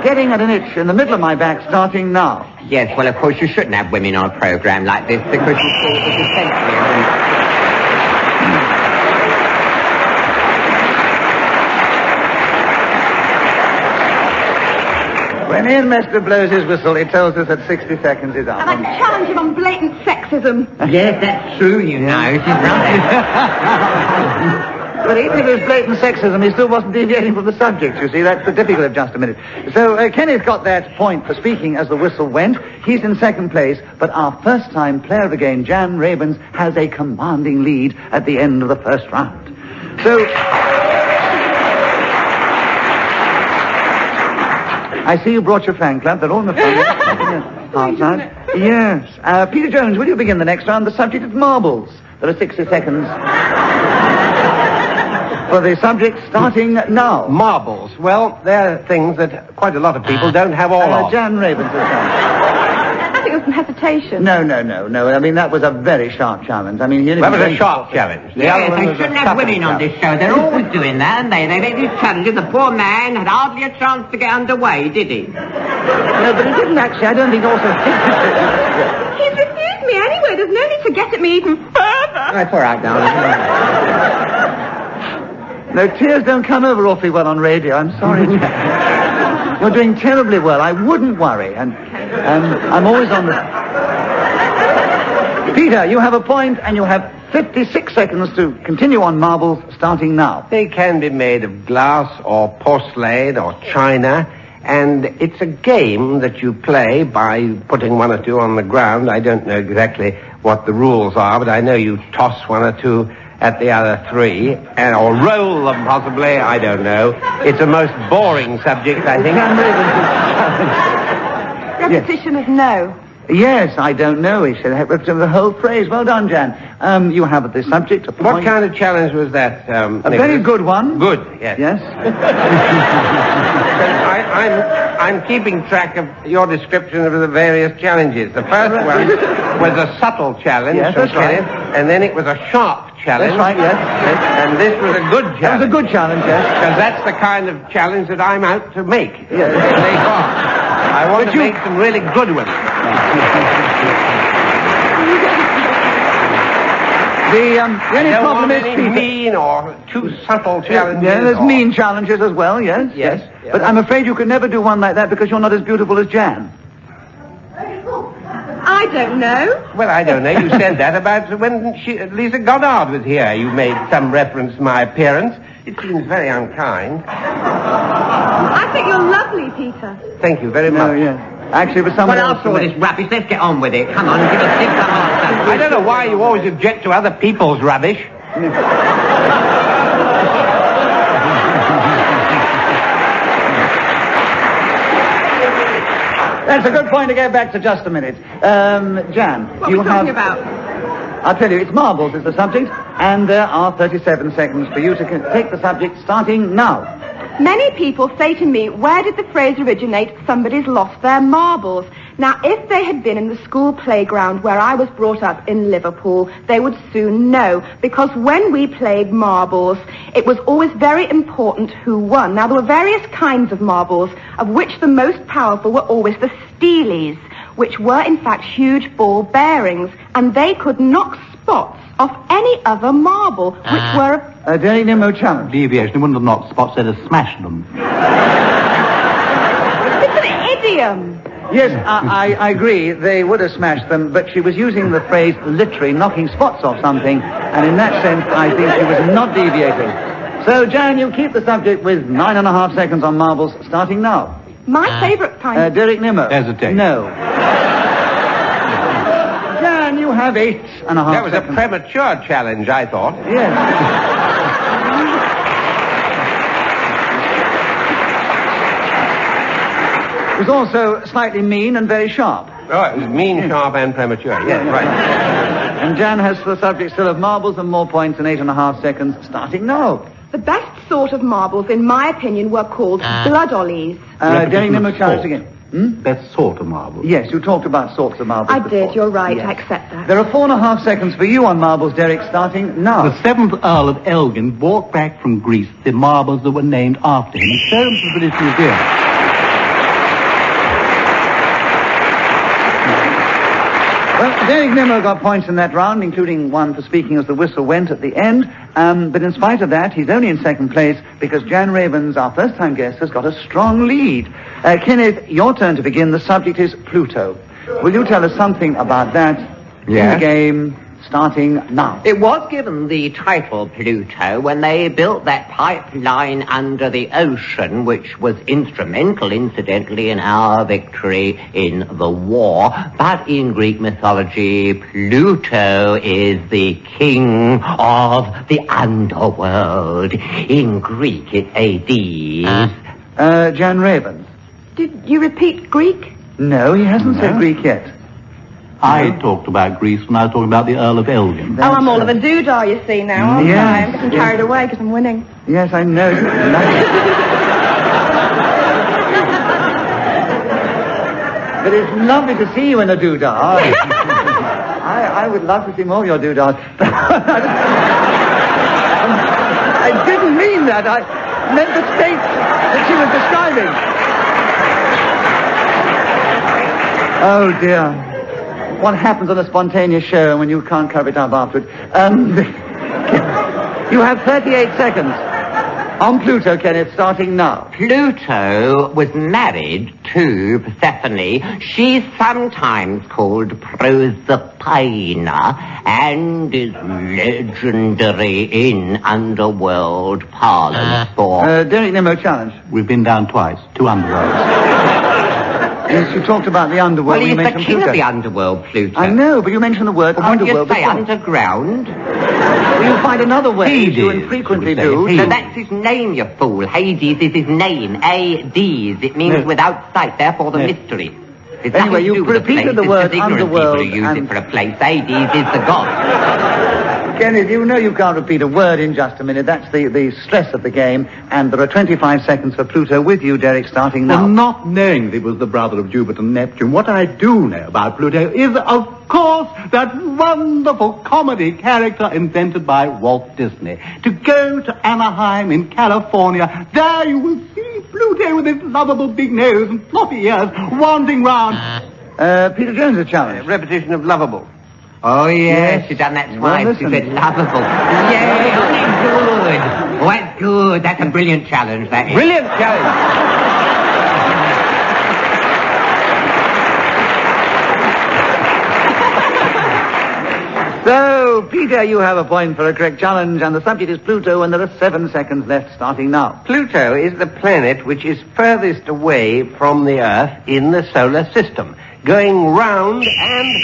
Getting at an itch in the middle of my back, starting now. Yes, well, of course, you shouldn't have women on a programme like this, because you see, it's essentially... When Ian Mester blows his whistle, he tells us that 60 seconds is up. And I can challenge him on blatant sexism. Yes, that's true, you know. She's right. But even if it was blatant sexism, he still wasn't deviating from the subject, you see. That's the difficulty of just a minute. So, Kenneth got that point for speaking as the whistle went. He's in second place, but our first-time player of the game, Jan Ravens, has a commanding lead at the end of the first round. So... I see you brought your fan club. They're all in the front. Yes. Peter Jones, will you begin the next round? The subject is marbles. There are 60 seconds for the subject, starting now. Marbles. Well, they're things that quite a lot of people don't have all of. Jan Ravens has done. I think it was some hesitation. No. I mean, that was a very sharp challenge. I mean, that was a sharp challenge. Yes, they shouldn't have women on this show. They're always doing that, and they make these challenges. The poor man had hardly a chance to get underway, did he? No, but he didn't actually. I don't think also... He's refused me anyway. There's no need to get at me even further. That's all right, darling. No, tears don't come over awfully well on radio. I'm sorry. You're doing terribly well. I wouldn't worry. And I'm always on the... Peter, you have a point, and you have 56 seconds to continue on marbles, starting now. They can be made of glass or porcelain or china, and it's a game that you play by putting one or two on the ground. I don't know exactly what the rules are, but I know you toss one or two at the other three, or roll them possibly, I don't know. It's a most boring subject, I think. Repetition is no. Yes, I don't know. He said the whole phrase. Well done, Jan. You have the subject. What kind of challenge was that? A very good one. Good, yes. Yes. I'm keeping track of your description of the various challenges. The first one was a subtle challenge, yes, that's right. And then it was a sharp challenge. That's right, yes. And this was a good challenge. That was a good challenge, yes. Because that's the kind of challenge that I'm out to make. Yes. I want to make some really good ones. The only problem is, Peter, mean or too subtle challenges. Yeah, there's mean challenges as well, yes. Yes. But I'm afraid you could never do one like that because you're not as beautiful as Jan. I don't know. Well, I don't know. You said that about when Liza Goddard was here. You made some reference to my appearance. It seems very unkind. I think you're lovely, Peter. Thank you very much. No, yes. Actually, for someone Well, else... after all this rubbish, let's get on with it. Come on, give us 6 answers. I don't know why you always object to other people's rubbish. That's a good point to get back to just a minute. Jan, What you are we talking about? I'll tell you, it's marbles is the subject, and there are 37 seconds for you to take the subject starting now. Many people say to me, where did the phrase originate, somebody's lost their marbles? Now, if they had been in the school playground where I was brought up in Liverpool, they would soon know. Because when we played marbles, it was always very important who won. Now, there were various kinds of marbles, of which the most powerful were always the steelies, which were, in fact, huge ball bearings, and they could knock spots off any other marble, which were... A very Nimmo challenge. Deviation, he wouldn't have knocked spots, they'd have smashed them. It's an idiom. Yes, I agree, they would have smashed them, but she was using the phrase literally knocking spots off something, and in that sense, I think she was not deviating. So, Jan, you keep the subject with 9.5 seconds on marbles, starting now. My favourite kind... Derek Nimmo. Hesitate. No. Jan, you have 8.5 seconds. That was a premature challenge, I thought. Yes. It was also slightly mean and very sharp. Oh, it was mean, sharp, and premature. Yes, right. And Jan has the subject still of marbles and more points in 8.5 seconds, starting now. The best sort of marbles, in my opinion, were called blood ollies. Derek Nimmo challenge again. Best sort of marbles. Yes, you talked about sorts of marbles I before. did, you're right, Yes. I accept that. There are 4.5 seconds for you on marbles, Derek, starting now. The 7th Earl of Elgin brought back from Greece the marbles that were named after him and showed them to the British Museum. Well, Derek Nimmo got points in that round, including one for speaking as the whistle went at the end. But in spite of that, he's only in second place because Jan Ravens, our first-time guest, has got a strong lead. Kenneth, your turn to begin. The subject is Pluto. Will you tell us something about that in the game, starting now? It was given the title Pluto when they built that pipeline under the ocean, which was instrumental, incidentally, in our victory in the war. But in Greek mythology, Pluto is the king of the underworld. In Greek, it's Hades. Jan Ravens. Did you repeat Greek? No, he hasn't said Greek yet. I talked about Greece when I was talking about the Earl of Elgin. I'm all of a doodah, you see, now, aren't Yes, I? I'm getting carried away because I'm winning. Yes, I know. But it's lovely to see you in a doodah. I would love to see more of your doodahs. I didn't mean that. I meant the state that she was describing. Oh, dear. What happens on a spontaneous show when you can't cover it up afterwards? You have 38 seconds. On Pluto, Kenneth, starting now. Pluto was married to Persephone. She's sometimes called Proserpina and is legendary in underworld parlance for... Derek Nimmo challenge. We've been down twice, 2 underworlds. Yes, you talked about the underworld. Well, he's you the mentioned king Pluto. of the underworld, Pluto. I know, but you mentioned the word Well, what do you underworld say, before. underground? Well, you'll find another way Hades, to infrequently do. So that's his name, you fool. Hades is his name. A-Ds. It means without sight, therefore the mystery. It's Anyway, nothing to do you've with repeated the the place. word It's just ignorant underworld people who use and- it for a place. Hades is the god. Kenneth, you know you can't repeat a word in just a minute. That's the stress of the game. And there are 25 seconds for Pluto with you, Derek, starting now. Well, not knowing that he was the brother of Jupiter and Neptune, what I do know about Pluto is, of course, that wonderful comedy character invented by Walt Disney. To go to Anaheim in California, there you will see Pluto with his lovable big nose and floppy ears wandering round. Peter Jones, a challenge. Repetition of lovable. Oh, yes, Yes. she's done that Well, twice. listen. She said lovable. Yay, oh, that's good. Oh, that's good. That's a brilliant challenge, that is. Brilliant challenge. So, Peter, you have a point for a correct challenge, and the subject is Pluto, and there are 7 seconds left starting now. Pluto is the planet which is furthest away from the Earth in the solar system, going round and...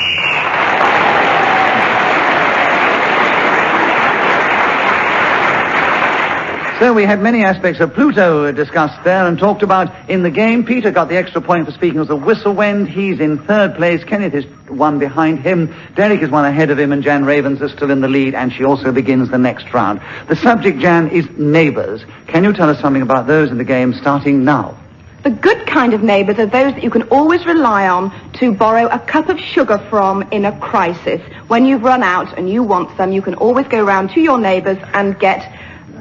So we had many aspects of Pluto discussed there and talked about in the game. Peter got the extra point for speaking as a whistlewend. He's in third place. Kenneth is one behind him. Derek is one ahead of him, and Jan Ravens is still in the lead, and she also begins the next round. The subject, Jan, is neighbours. Can you tell us something about those in the game starting now? The good kind of neighbours are those that you can always rely on to borrow a cup of sugar from in a crisis. When you've run out and you want some, you can always go round to your neighbours and get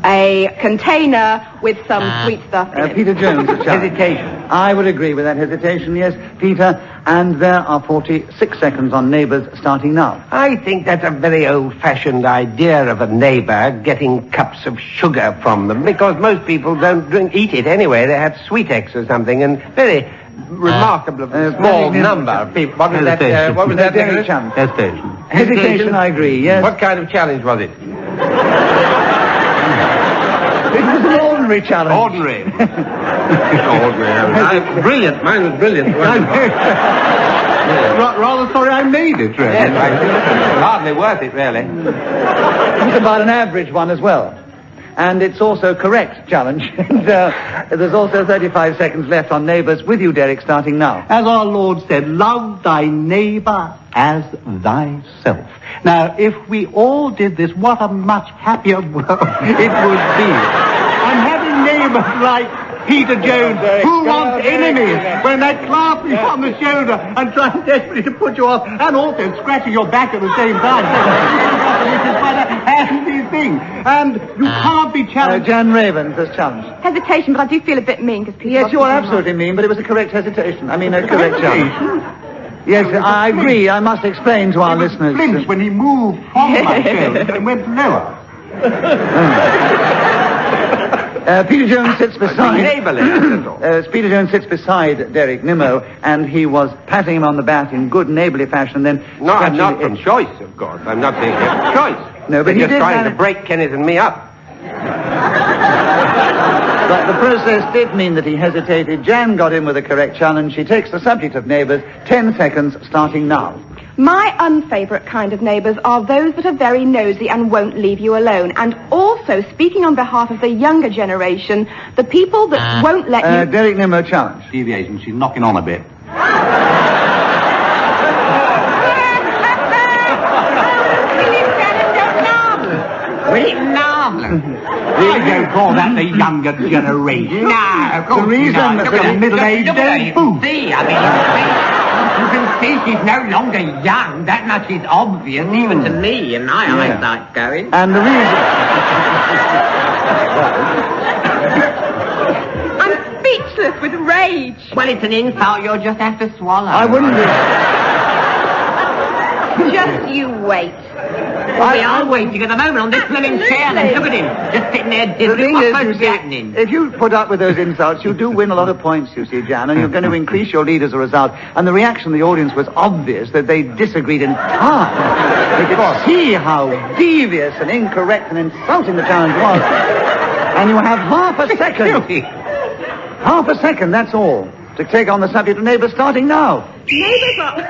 a container with some sweet stuff in it. Peter Jones, hesitation. I would agree with that hesitation, yes, Peter. And there are 46 seconds on neighbours starting now. I think that's a very old-fashioned idea of a neighbour getting cups of sugar from them, because most people don't eat it anyway. They have Sweetex or something, and very remarkable small number of people. What was that? What was that? Hesitation. Hesitation, I agree, yes. What kind of challenge was it? It was an ordinary challenge. Ordinary. Brilliant. Mine was brilliant. Rather sorry I made it, really. Yes, hardly worth it, really. It's about an average one as well. And it's also correct challenge. And there's also 35 seconds left on neighbours with you, Derek, starting now. As our Lord said, love thy neighbour as thyself. Now, if we all did this, what a much happier world it would be. And having neighbours like Peter Jones, who wants enemies when they clap you on the shoulder and try desperately to put you off, and also scratching your back at the same time. Which is quite a handy thing. And you can't be challenged. Jan Ravens has challenged. Hesitation, but I do feel a bit mean because people... Yes, you are absolutely mean, but it was a correct hesitation. I mean, a correct challenge. Yes, I agree. I must explain to our listeners. Flinched when he moved from my shoulder and went lower. Peter Jones sits beside... Peter Jones sits beside Derek Nimmo, and he was patting him on the back in good neighbourly fashion, then... No, I'm not from choice, of course. I'm not saying it's choice. No, but They're he just did trying to break Kenneth and me up. But the process did mean that he hesitated. Jan got in with a correct challenge. She takes the subject of neighbours. 10 seconds starting now. My unfavourite kind of neighbours are those that are very nosy and won't leave you alone. And also, speaking on behalf of the younger generation, the people that won't let you... Derek Nimmo challenge. Deviation, she's knocking on a bit. We don't call that the younger generation. No, of course The reason not. that Look at the her. middle-aged Look at her. don't You can see, I mean, you can see she's no longer young. That much is obvious, even to me, and my eyesight's going. And the reason... I'm speechless with rage. Well, it's an insult you'll just have to swallow. I wouldn't be... Just you wait. Well, we are waiting at the moment on this blooming chair, then. Look at him. Just sitting there The diddling. thing What's is, supposed you to be see, happening? if you put up with those insults, you do win a lot of points, you see, Jan, and you're going to increase your lead as a result. And the reaction of the audience was obvious that they disagreed entirely. They could see how devious and incorrect and insulting the challenge was. And you have half a second. Half a second, that's all, to take on the subject of neighbours starting now. Neighbours are...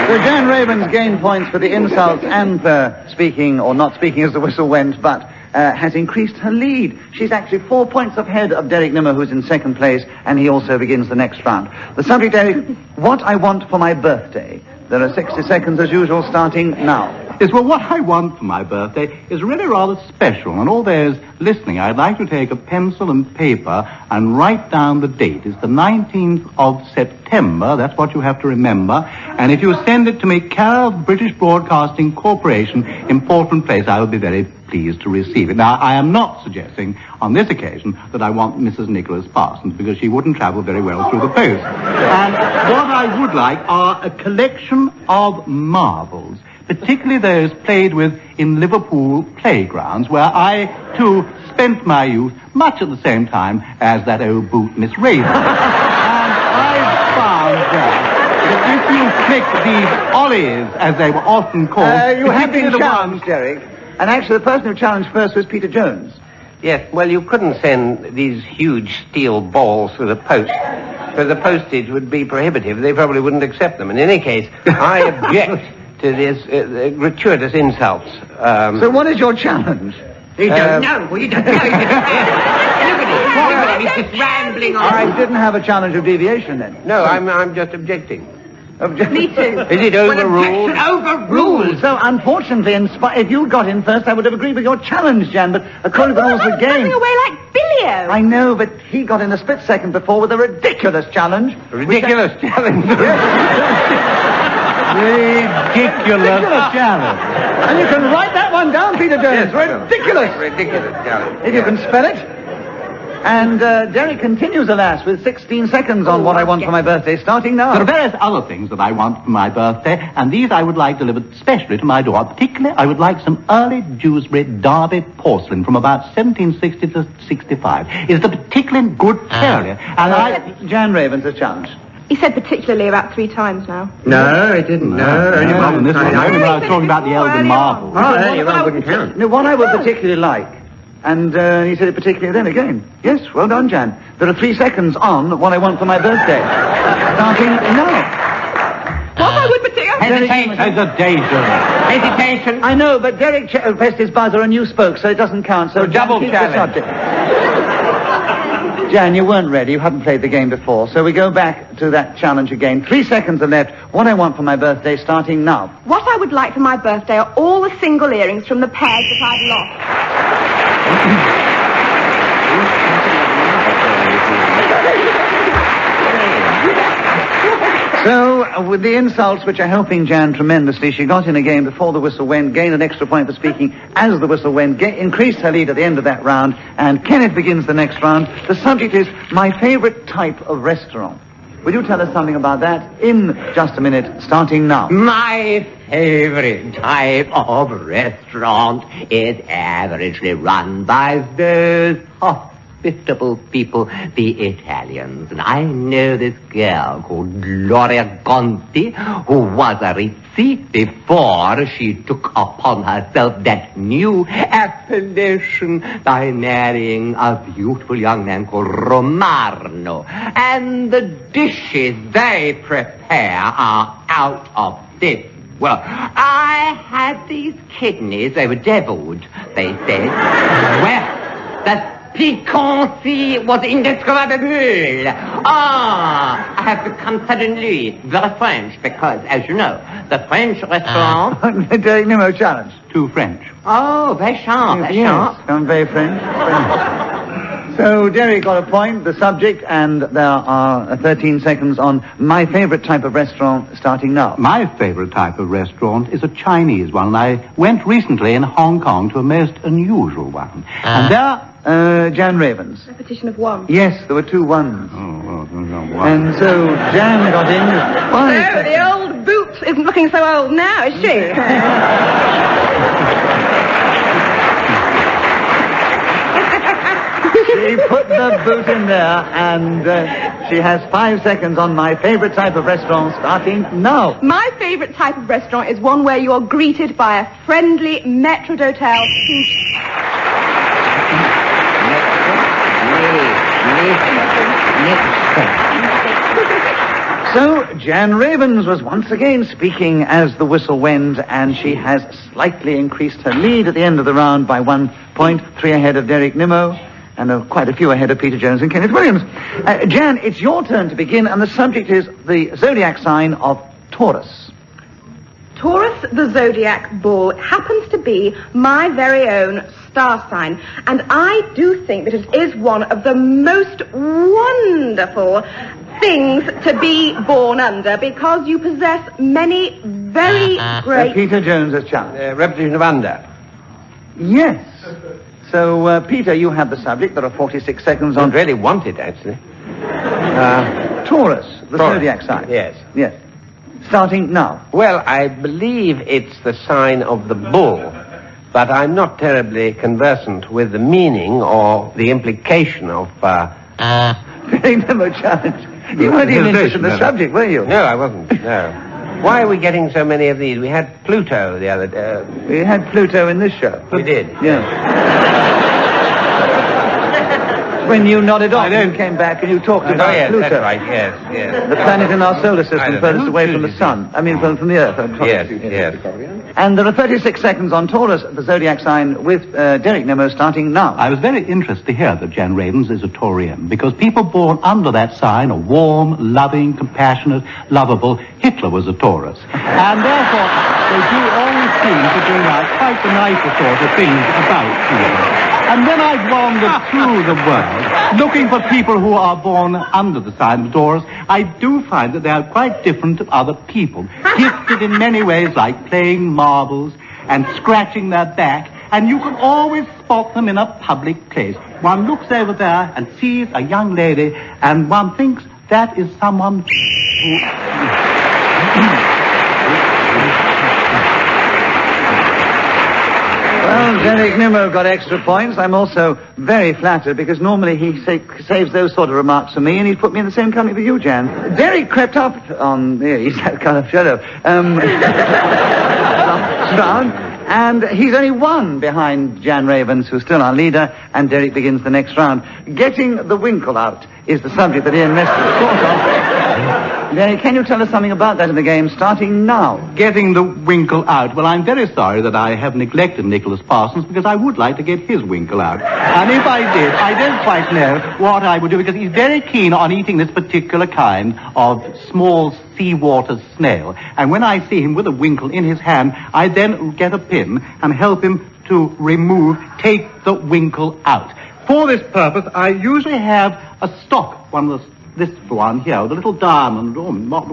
So Jan Ravens gained points for the insults and for speaking, or not speaking as the whistle went, but has increased her lead. She's actually 4 points ahead of Derek Nimmo, who's in second place, and he also begins the next round. The subject, Derek, what I want for my birthday. There are 60 seconds as usual, starting now. Yes, well, what I want for my birthday is really rather special, and all those listening, I'd like to take a pencil and paper and write down the date. It's the 19th of September, that's what you have to remember, and if you send it to me, care of British Broadcasting Corporation in Portland Place, I will be very pleased to receive it. Now, I am not suggesting on this occasion that I want Mrs. Nicholas Parsons, because she wouldn't travel very well through the post. And what I would like are a collection of marbles, particularly those played with in Liverpool playgrounds, where I, too, spent my youth much at the same time as that old boot, Miss Raven. And I've found that if you pick these olives, as they were often called... you have been challenged, Derek. And actually, the person who challenged first was Peter Jones. Yes, well, you couldn't send these huge steel balls through the post, because the postage would be prohibitive. They probably wouldn't accept them. In any case, I object to this gratuitous insults. So what is your challenge? You don't know. Well, you don't know. Look at him. He's just rambling on. I didn't have a challenge of deviation, then. No, I'm just objecting. Me too. Is it overruled? Overruled. So, unfortunately, if you got in first, I would have agreed with your challenge, Jan, but according to the rules of the game... running away like Billio. I know, but he got in a split second before with a ridiculous challenge. Ridiculous challenge? Ridiculous challenge. And you can write that one down, Peter Jones. Yes, ridiculous. Ridiculous challenge. If you can spell it. And Derek continues, alas, with 16 seconds on what I want for my birthday, starting now. There are various other things that I want for my birthday, and these I would like delivered specially to my door. Particularly, I would like some early Dewsbury Derby porcelain from about 1760 to 65. It's a particularly good terrier, and Jan Ravens has challenged. He said particularly about 3 times now. No, he didn't. No, only one. Only when I was talking about the Elven Marble. Oh, earlier on wouldn't count. No, one I would particularly like. And he said it particularly then again. Yes, well done, Jan. There are 3 seconds on what I want for my birthday. Starting now. What I would particularly... Hesitation. I know, but Derek pressed his buzzer and you spoke, so it doesn't count. So double keep challenge. the subject. Jan, you weren't ready. You hadn't played the game before. So we go back to that challenge again. 3 seconds are left. What I want for my birthday, starting now. What I would like for my birthday are all the single earrings from the pairs that I've lost. So, with the insults, which are helping Jan tremendously, she got in a game before the whistle went, gained an extra point for speaking as the whistle went, increased her lead at the end of that round, and Kenneth begins the next round. The subject is my favorite type of restaurant. Will you tell us something about that in just a minute, starting now? My favorite type of restaurant is averagely run by those hospitable people, the Italians. And I know this girl called Gloria Conti, who was a Rizzi before she took upon herself that new appellation by marrying a beautiful young man called Romano. And the dishes they prepare are out of this. Well, I had these kidneys. They were deviled, they said. Well, the piquancy was indescribable. I have become suddenly very French because, as you know, the French restaurant... Derek Nimmo challenge. Too French. Oh, very sharp, very sharp. I'm very French. So, Derek got a point, the subject, and there are 13 seconds on my favorite type of restaurant, starting now. My favorite type of restaurant is a Chinese one. I went recently in Hong Kong to a most unusual one. And there... Jan Ravens. Repetition of 1. Yes, there were 2 ones. Oh, and so Jan got in. So the old boot isn't looking so old now, is she? She put the boot in there, and she has 5 seconds on my favorite type of restaurant, starting now. My favorite type of restaurant is one where you're greeted by a friendly maître d'hôtel. So, Jan Ravens was once again speaking as the whistle went, and she has slightly increased her lead at the end of the round by 1 point, 3 ahead of Derek Nimmo, and quite a few ahead of Peter Jones and Kenneth Williams. Jan, it's your turn to begin, and the subject is the zodiac sign of Taurus. Taurus, the zodiac bull, happens to be my very own star sign. And I do think that it is one of the most wonderful things to be born under, because you possess many very great... Peter Jones has challenged. Repetition of under. Yes. So, Peter, you have the subject. There are 46 seconds on... really want it, actually. Taurus, the zodiac sign. Yes. Yes. Starting now. Well, I believe it's the sign of the bull, but I'm not terribly conversant with the meaning or the implication of... Very Nimmo challenge. You weren't even interested in the subject, were you? No, I wasn't, no. Why are we getting so many of these? We had Pluto the other day. We had Pluto in this show. We did? Yeah. When you nodded off, you came back and you talked about yes, Pluto. That's right, yes. The planet in our solar system furthest away from the sun. I mean, from the Earth. Yes. And there are 36 seconds on Taurus, the zodiac sign, with Derek Nimmo starting now. I was very interested to hear that Jan Ravens is a Taurian, because people born under that sign are warm, loving, compassionate, lovable. Hitler was a Taurus. And therefore, they do always seem to bring out quite the nicer sort of things about people. And when I've wandered through the world, looking for people who are born under the sign of Taurus, I do find that they are quite different to other people, gifted in many ways, like playing marbles and scratching their back, and you can always spot them in a public place. One looks over there and sees a young lady, and one thinks that is someone who... Well, Derek Nimmo got extra points. I'm also very flattered because normally he saves those sort of remarks for me, and he's put me in the same company with you, Jan. Derek crept up on... Yeah, he's that kind of shadow. Round, and he's only one behind Jan Ravens, who's still our leader, and Derek begins the next round. Getting the winkle out is the subject that Ian Messer thought of. Derek, can you tell us something about that in the game, starting now? Getting the winkle out. Well, I'm very sorry that I have neglected Nicholas Parsons, because I would like to get his winkle out. And if I did, I don't quite know what I would do, because he's very keen on eating this particular kind of small seawater snail. And when I see him with a winkle in his hand, I then get a pin and help him to take the winkle out. For this purpose, I usually have a stop, this one here, with a little diamond,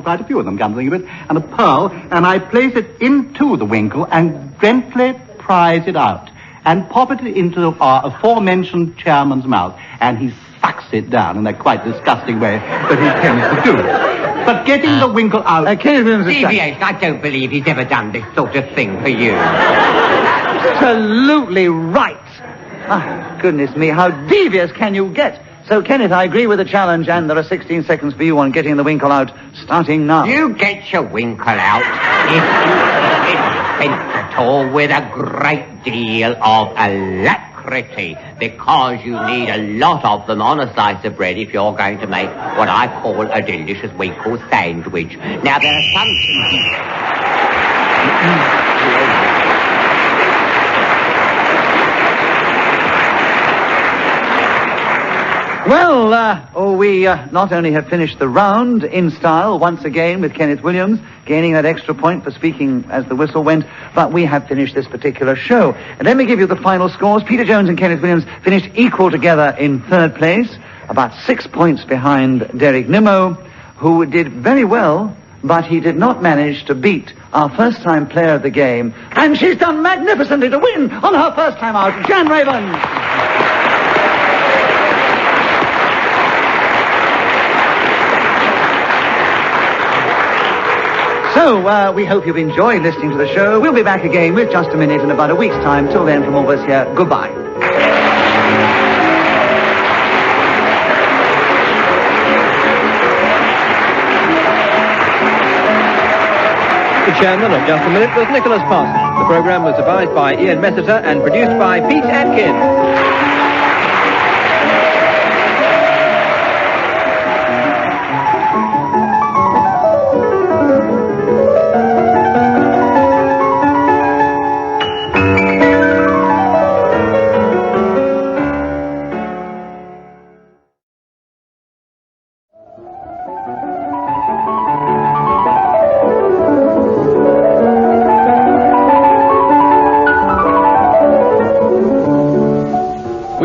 quite a few of them come to think of it, and a pearl, and I place it into the winkle and gently prise it out, and pop it into our aforementioned chairman's mouth, and he sucks it down in that quite disgusting way that he tends to do. But getting the winkle out... Deviation, I don't believe he's ever done this sort of thing for you. Absolutely right. Ah, goodness me, how devious can you get? So, Kenneth, I agree with the challenge, and there are 16 seconds for you on getting the winkle out, starting now. You get your winkle out if you dispense at all with a great deal of alacrity, because you need a lot of them on a slice of bread if you're going to make what I call a delicious winkle sandwich. Now, there are some things... Well, we not only have finished the round in style once again with Kenneth Williams, gaining that extra point for speaking as the whistle went, but we have finished this particular show. And let me give you the final scores. Peter Jones and Kenneth Williams finished equal together in third place, about 6 points behind Derek Nimmo, who did very well, but he did not manage to beat our first-time player of the game. And she's done magnificently to win on her first time out, Jan Ravens. So, we hope you've enjoyed listening to the show. We'll be back again with Just a Minute in about a week's time. Till then, from all of us here, goodbye. The chairman of Just a Minute was Nicholas Parsons. The programme was devised by Ian Messiter and produced by Pete Atkins.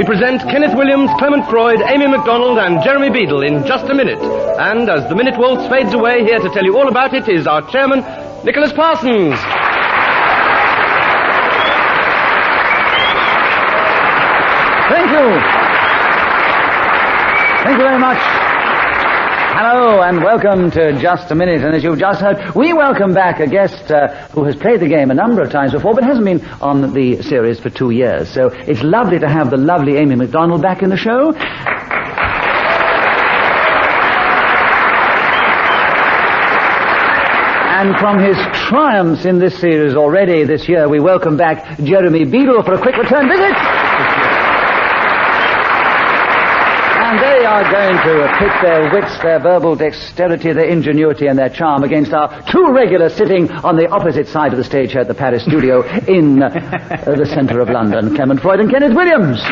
Present Kenneth Williams, Clement Freud, Amy MacDonald, and Jeremy Beadle in Just a Minute. And as the minute waltz fades away, here to tell you all about it is our chairman, Nicholas Parsons. you. Thank you very much. Hello and welcome to Just a Minute. And as you've just heard, we welcome back a guest who has played the game a number of times before, but hasn't been on the series for 2 years. So it's lovely to have the lovely Amy MacDonald back in the show. And from his triumphs in this series already this year, we welcome back Jeremy Beadle for a quick return visit. And they are going to pit their wits, their verbal dexterity, their ingenuity and their charm against our two regulars sitting on the opposite side of the stage here at the Paris studio in the centre of London, Clement Freud and Kenneth Williams.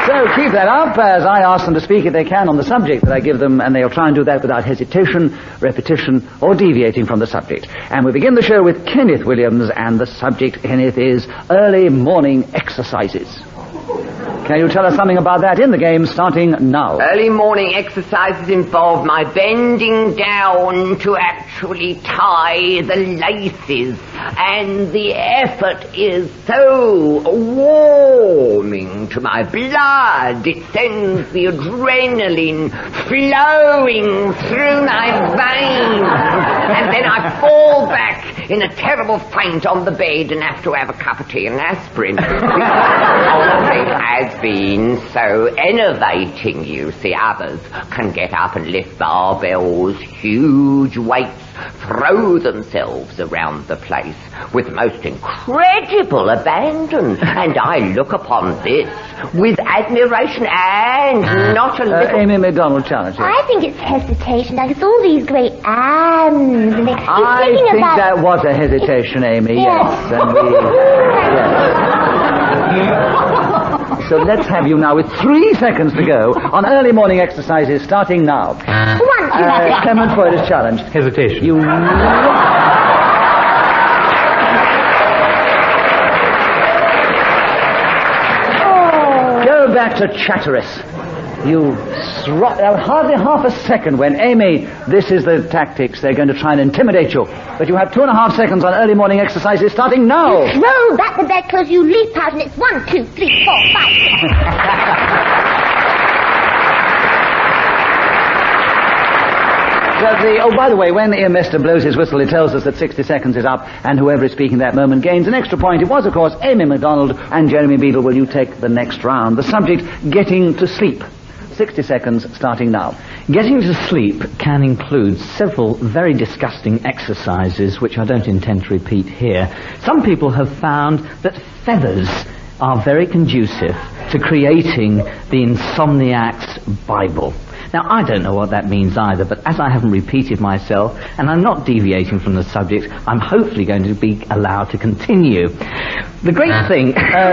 So keep that up as I ask them to speak if they can on the subject that I give them, and they'll try and do that without hesitation, repetition, or deviating from the subject. And we begin the show with Kenneth Williams, and the subject, Kenneth, is early morning exercises. Can you tell us something about that in the game starting now? Early morning exercises involve my bending down to actually tie the laces, and the effort is so warming to my blood. It sends the adrenaline flowing through my veins, and then I fall back in a terrible faint on the bed and have to have a cup of tea and aspirin. It has been so enervating, you see. Others can get up and lift barbells, huge weights, throw themselves around the place with most incredible abandon, and I look upon this with admiration and not a little... Amy MacDonald challenge. I think it's hesitation. Like, it's all these great ands. And I think that was a hesitation, Amy, yes. And we... yes. So let's have you now with 3 seconds to go on early morning exercises starting now. Clement Freud's challenge. Hesitation. You... Go back to Chatteris. You hardly half a second when, Amy, this is the tactics. They're going to try and intimidate you. But you have 2.5 seconds on early morning exercises starting now. You throw back the bedclothes, you leap out, and it's 1, 2, 3, 4, 5, 6. By the way, when Mr. blows his whistle, he tells us that 60 seconds is up, and whoever is speaking that moment gains an extra point. It was, of course, Amy MacDonald and Jeremy Beadle. Will you take the next round? The subject, getting to sleep. 60 seconds starting now. Getting to sleep can include several very disgusting exercises, which I don't intend to repeat here. Some people have found that feathers are very conducive to creating the insomniac's Bible. Now, I don't know what that means either, but as I haven't repeated myself, and I'm not deviating from the subject, I'm hopefully going to be allowed to continue. The great thing... Well,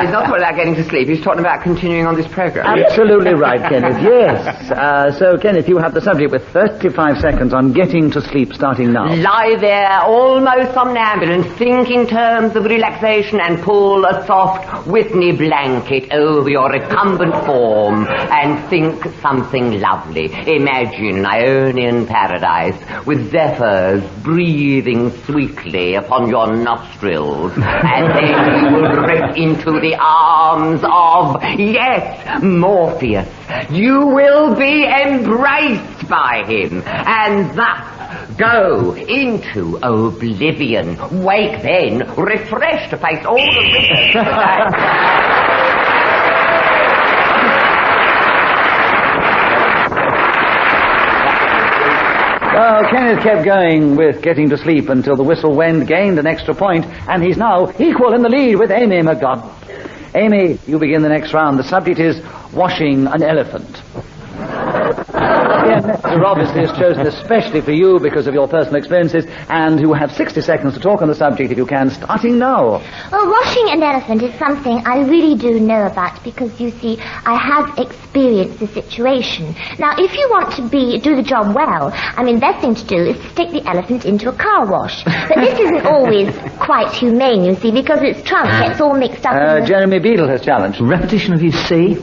he's not talking about getting to sleep, he's talking about continuing on this program. Absolutely right, Kenneth, yes. So, Kenneth, you have the subject with 35 seconds on getting to sleep starting now. Lie there, almost somnambulant, think in terms of relaxation and pull a soft Whitney blanket over your recumbent form and think something lovely. Imagine an Ionian paradise with zephyrs breathing sweetly upon your nostrils, and then you will drift into the arms of, yes, Morpheus. You will be embraced by him, and thus go into oblivion. Wake then, refreshed to face all the rigors. Well, Kenneth kept going with getting to sleep until the whistle went, gained an extra point, and he's now equal in the lead with Amy MacDonald. Amy, you begin the next round. The subject is washing an elephant. Mr. Obviously is chosen especially for you because of your personal experiences, and you have 60 seconds to talk on the subject if you can, starting now. Well, washing an elephant is something I really do know about because, you see, I have experienced the situation. Now, if you want to do the job well, best thing to do is to stick the elephant into a car wash. But this isn't always quite humane, you see, because its trunk gets all mixed up in Jeremy Beadle has challenged. Repetition of you see?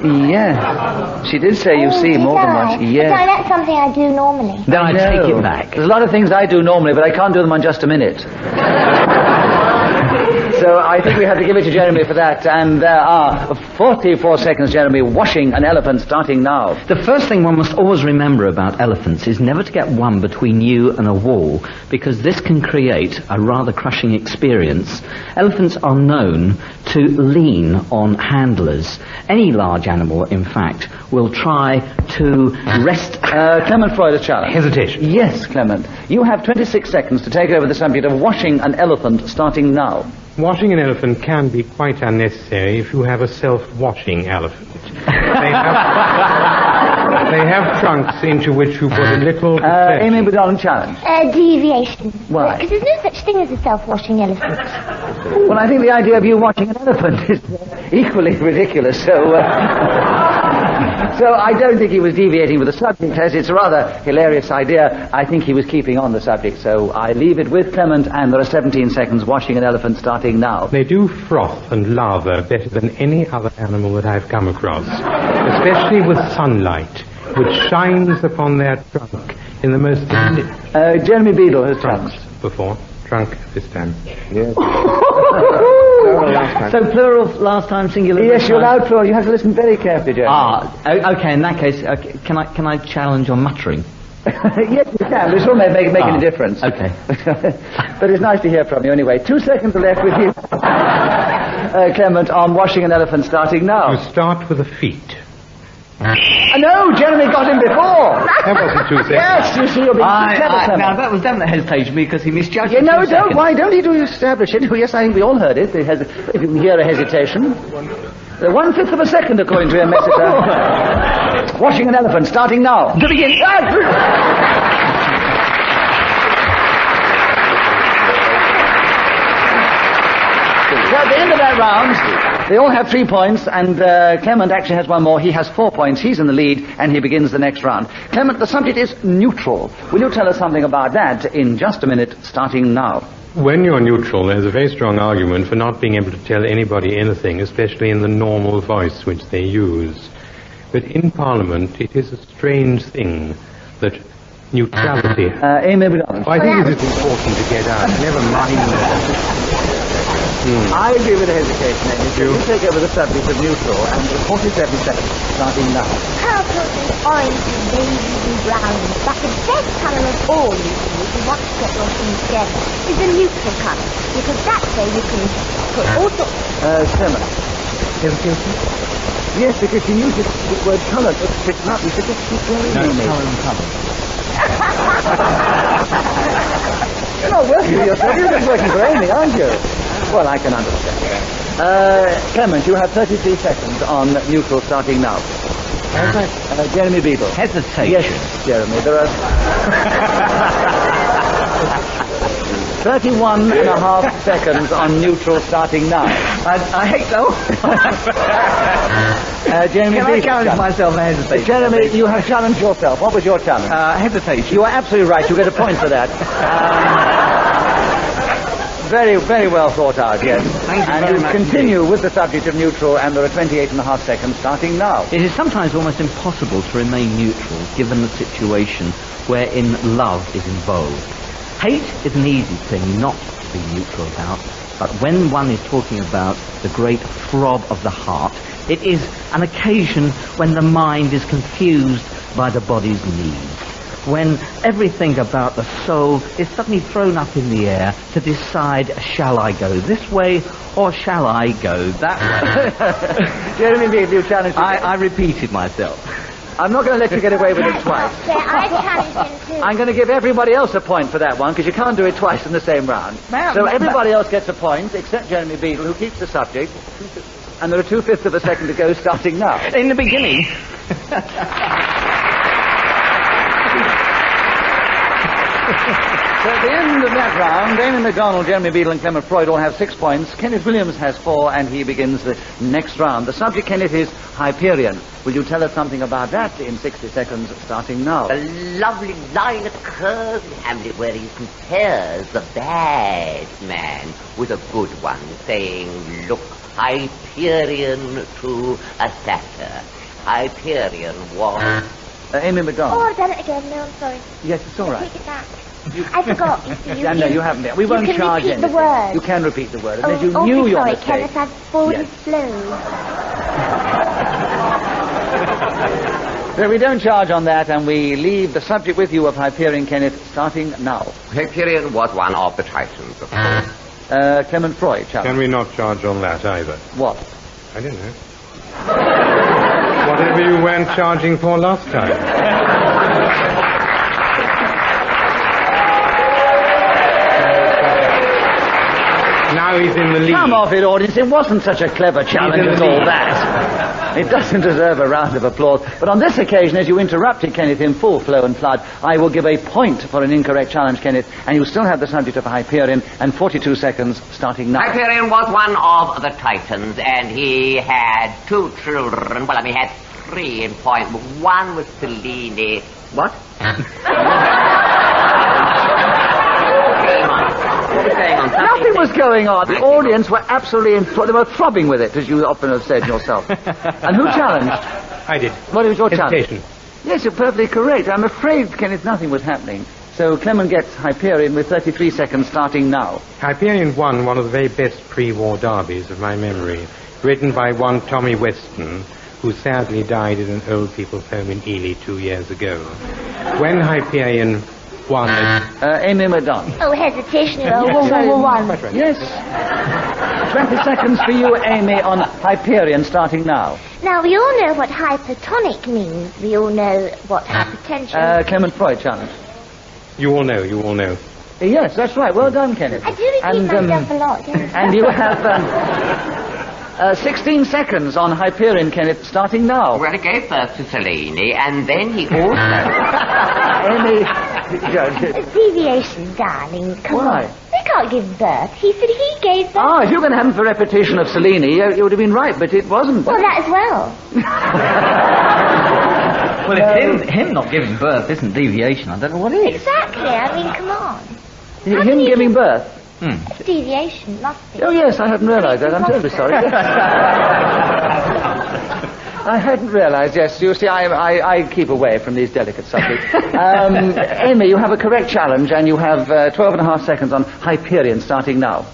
Yes. She did say you see more than once. Yes. But that's something I do normally. Then I take it back. There's a lot of things I do normally, but I can't do them on just a minute. So I think we have to give it to Jeremy for that. And there are 44 seconds, Jeremy, washing an elephant starting now. The first thing one must always remember about elephants is never to get one between you and a wall, because this can create a rather crushing experience. Elephants are known to lean on handlers. Any large animal, in fact, will try to rest... Clement Freud has challenged. Hesitation. Yes, Clement. You have 26 seconds to take over the subject of washing an elephant starting now. Washing an elephant can be quite unnecessary if you have a self-washing elephant. They have trunks into which you put a little... Amy Beadle challenge. Deviation. Why? Because there's no such thing as a self-washing elephant. Well, I think the idea of you watching an elephant is equally ridiculous, so I don't think he was deviating with the subject, as it's a rather hilarious idea. I think he was keeping on the subject, so I leave it with Clement, and there are 17 seconds washing an elephant starting now. They do froth and lather better than any other animal that I've come across, especially with sunlight, which shines upon their trunk in the most... Jeremy Beadle has challenged. Before. Trunk this time. Yes. So plural last time, singular. Yes, you're allowed plural. You have to listen very carefully, Jeremy. Okay. In that case, can I challenge your muttering? Yes, you can. This won't make any difference. Okay. But it's nice to hear from you anyway. 2 seconds are left with you, Clement, on washing an elephant starting now. You start with the feet. No, Jeremy got him before. That wasn't 2 seconds. Yes, you see, you're being clever, Clement. Now, that was definite hesitation because he misjudged Yeah, no, 2 seconds. Why don't he do establish it? Oh, yes, I think we all heard it. If you can hear a hesitation. 1/5 of a second, according to your messenger. Washing an elephant, starting now. To begin. So at the end of that round, they all have 3 points, and Clement actually has one more. He has 4 points. He's in the lead, and he begins the next round. Clement, the subject is neutral. Will you tell us something about that in just a minute, starting now? When you're neutral, there's a very strong argument for not being able to tell anybody anything, especially in the normal voice which they use. But in Parliament, it is a strange thing that neutrality... Amy Beadle. I think it is important to get out. Never mind that. I agree with the hesitation, Amy. You take over the subject of neutral, and 47 seconds, starting now. Purple and orange and babies and browns, but the best colour of all, you see, if you want to get your things together, is the neutral colour, because that way you can put all sorts... Clement. Hesitation? Yes, because you use the word colour, but it's not. You should just keep going. No, colour and colour. You're not working for yourself, you're just working for Amy, aren't you? Well, I can understand. Clement, you have 33 seconds on neutral starting now. Jeremy Beadle. Hesitation. Yes, Jeremy, there are 31 and a half seconds on neutral starting now. I hate those. Jeremy Can Beadle. I challenge myself and hesitate? Jeremy, you have challenged yourself. What was your challenge? Hesitation. You are absolutely right. You get a point for that. Very, very well thought out, yes. Thank you and very you much continue with the subject of neutral, and there are 28 and a half seconds starting now. It is sometimes almost impossible to remain neutral given the situation wherein love is involved. Hate is an easy thing not to be neutral about, but when one is talking about the great throb of the heart, it is an occasion when the mind is confused by the body's needs. When everything about the soul is suddenly thrown up in the air to decide, shall I go this way or shall I go that way? Jeremy Beadle, you challenged me. I repeated myself. I'm not going to let you get away with it twice. I challenged him too. I'm going to give everybody else a point for that one, because you can't do it twice in the same round. So everybody else gets a point, except Jeremy Beadle, who keeps the subject. And there are 2/5 of a second to go, starting now. In the beginning. So at the end of that round, Damon MacDonald, Jeremy Beadle and Clement Freud all have 6 points. Kenneth Williams has 4, and he begins the next round. The subject, Kenneth, is Hyperion. Will you tell us something about that in 60 seconds, starting now? A lovely line occurs in Hamlet where he compares the bad man with a good one, saying, look, Hyperion to a satyr. Hyperion was... Amy McDonald. Oh, I've done it again. No, I'm sorry. Yes, it's all right. Take it back. I forgot. You see, Yeah, no, you haven't been. We won't charge repeat anything. the word. You can repeat the word. Oh, As you knew your sorry, mistake. Kenneth, I've forwarded Yes. slow. So we don't charge on that, and we leave the subject with you of Hyperion, Kenneth, starting now. Hyperion was one of the Titans, of course. Clement Freud, Chap. Can we not charge on that either? What? I don't know. Whatever you weren't charging for last time. Now he's in the lead. Come off it, audience. It wasn't such a clever challenge as all that. It doesn't deserve a round of applause. But on this occasion, as you interrupted Kenneth in full flow and flood, I will give a point for an incorrect challenge, Kenneth, and you still have the subject of Hyperion, and 42 seconds starting now. Hyperion was one of the Titans, and he had 2 children. Well, he had 3 in point. One was Selene. What? Nothing was going on. The audience were absolutely they were throbbing with it, as you often have said yourself. And who challenged? I did. What was your Hesitation. challenge? Yes, you're perfectly correct. I'm afraid, Kenneth, nothing was happening. So Clement gets Hyperion with 33 seconds starting now. Hyperion won one of the very best pre-war derbies of my memory, written by one Tommy Weston, who sadly died in an old people's home in Ely 2 years ago. When Hyperion won... Amy McDonald. Oh, hesitation. One. Yes. 20 seconds for you, Amy, on Hyperion starting now. Now, we all know what hypertonic means. We all know what hypertension... Clement Freud challenge. You all know. Yes, that's right. Well done, Kenneth. I do repeat myself a lot. Yes. And you have 16 seconds on Hyperion, Kenneth, starting now. Well, he gave birth to Selene, and then he also... Amy... Deviation, darling. Come Why? on. They can't give birth. He said he gave birth. Ah, if you're going to have him for repetition of Selene, you would have been right, but it wasn't. Well, that as well. Well, if him not giving birth isn't deviation, I don't know what is. Exactly. I mean, come on. Him giving birth? It's deviation, must be. Oh, yes, I hadn't realised that. I'm terribly sorry. I hadn't realised, yes. You see, I keep away from these delicate subjects. Amy, you have a correct challenge, and you have 12 and a half seconds on Hyperion starting now.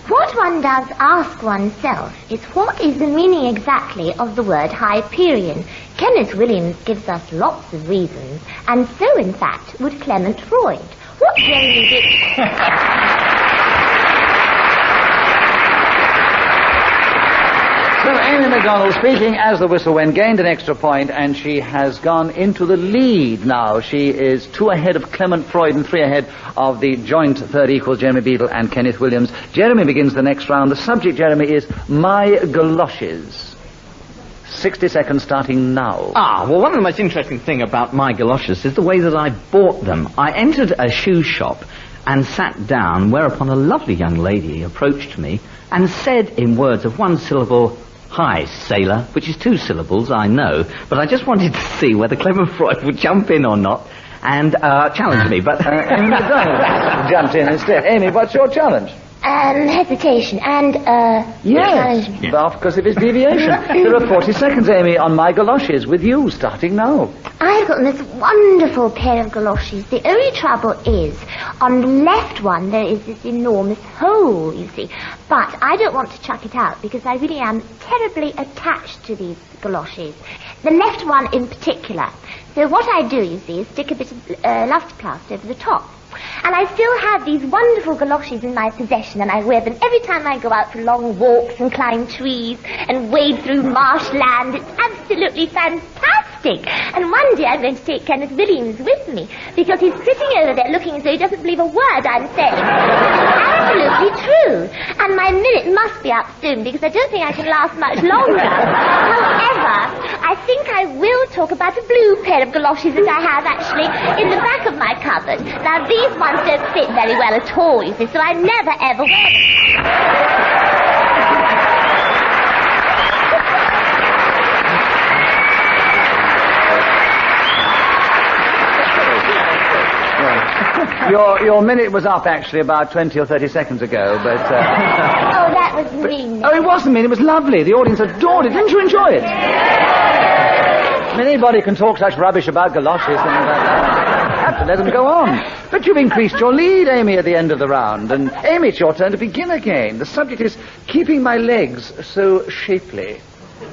What one does ask oneself is what is the meaning exactly of the word Hyperion? Kenneth Williams gives us lots of reasons, and so, in fact, would Clement Freud. What generally did... So Amy McDonald speaking as the whistle went, gained an extra point, and she has gone into the lead now. She is 2 ahead of Clement Freud and 3 ahead of the joint third equals, Jeremy Beadle and Kenneth Williams. Jeremy begins the next round. The subject, Jeremy, is My Galoshes. 60 seconds starting now. Well, one of the most interesting things about my galoshes is the way that I bought them. I entered a shoe shop and sat down, whereupon a lovely young lady approached me and said in words of 1 syllable, "Hi, sailor," which is 2 syllables, I know, but I just wanted to see whether Clement Freud would jump in or not and challenge me, but... Amy McDonald jumped in instead. Amy, what's your challenge? Hesitation and, Yes, because of his deviation. There are 40 seconds, Amy, on My Galoshes with you, starting now. I've got this wonderful pair of galoshes. The only trouble is, on the left one, there is this enormous hole, you see. But I don't want to chuck it out, because I really am terribly attached to these galoshes. The left one in particular. So what I do, you see, is stick a bit of lusterplaster over the top. And I still have these wonderful galoshes in my possession, and I wear them every time I go out for long walks and climb trees and wade through marshland. It's absolutely fantastic. And one day I'm going to take Kenneth Williams with me, because he's sitting over there looking as though he doesn't believe a word I'm saying. Absolutely true. And my minute must be up soon, because I don't think I can last much longer. However, I think I will talk about a blue pair of galoshes that I have actually in the back of my cupboard. Now, these ones don't fit very well at all, you see, so I never ever wear Your minute was up, actually, about 20 or 30 seconds ago, but... Oh, that was mean. Oh, it wasn't mean. It was lovely. The audience adored it. Didn't you enjoy it? I mean, anybody can talk such rubbish about galoshes and have to let them go on. But you've increased your lead, Amy, at the end of the round. And, Amy, it's your turn to begin again. The subject is keeping my legs so shapely.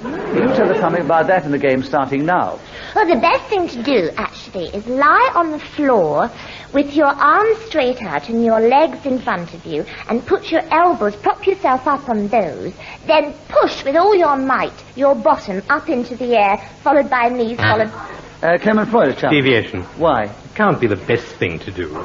You tell us something about that in the game starting now. Well, the best thing to do, actually, is lie on the floor with your arms straight out and your legs in front of you and put your elbows, prop yourself up on those, then push with all your might your bottom up into the air, followed by knees, followed... Clement Freud, Chap. Deviation. Why? It can't be the best thing to do.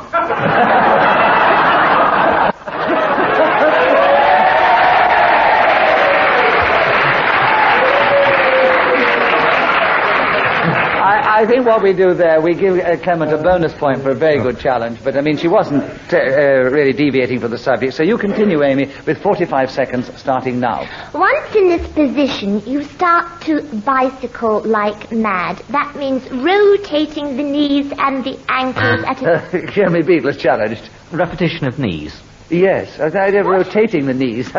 I think what we do there, we give Clement a bonus point for a very good challenge, but I mean, she wasn't really deviating from the subject. So you continue, Amy, with 45 seconds starting now. Once in this position, you start to bicycle like mad. That means rotating the knees and the ankles at a... Jeremy Beadle is challenged. Repetition of knees. Yes, they're rotating the knees.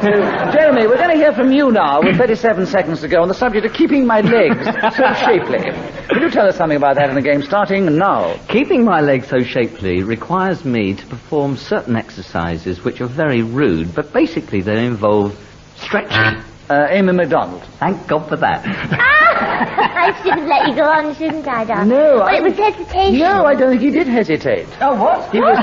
Jeremy, we're going to hear from you now with 37 seconds to go on the subject of keeping my legs so shapely. Will you tell us something about that in the game starting now? Keeping my legs so shapely requires me to perform certain exercises which are very rude, but basically they involve stretching. Amy MacDonald. Thank God for that. I should have let you go on, shouldn't I, darling? No, well, it was hesitation. No, I don't think he did hesitate. Oh, what? He was...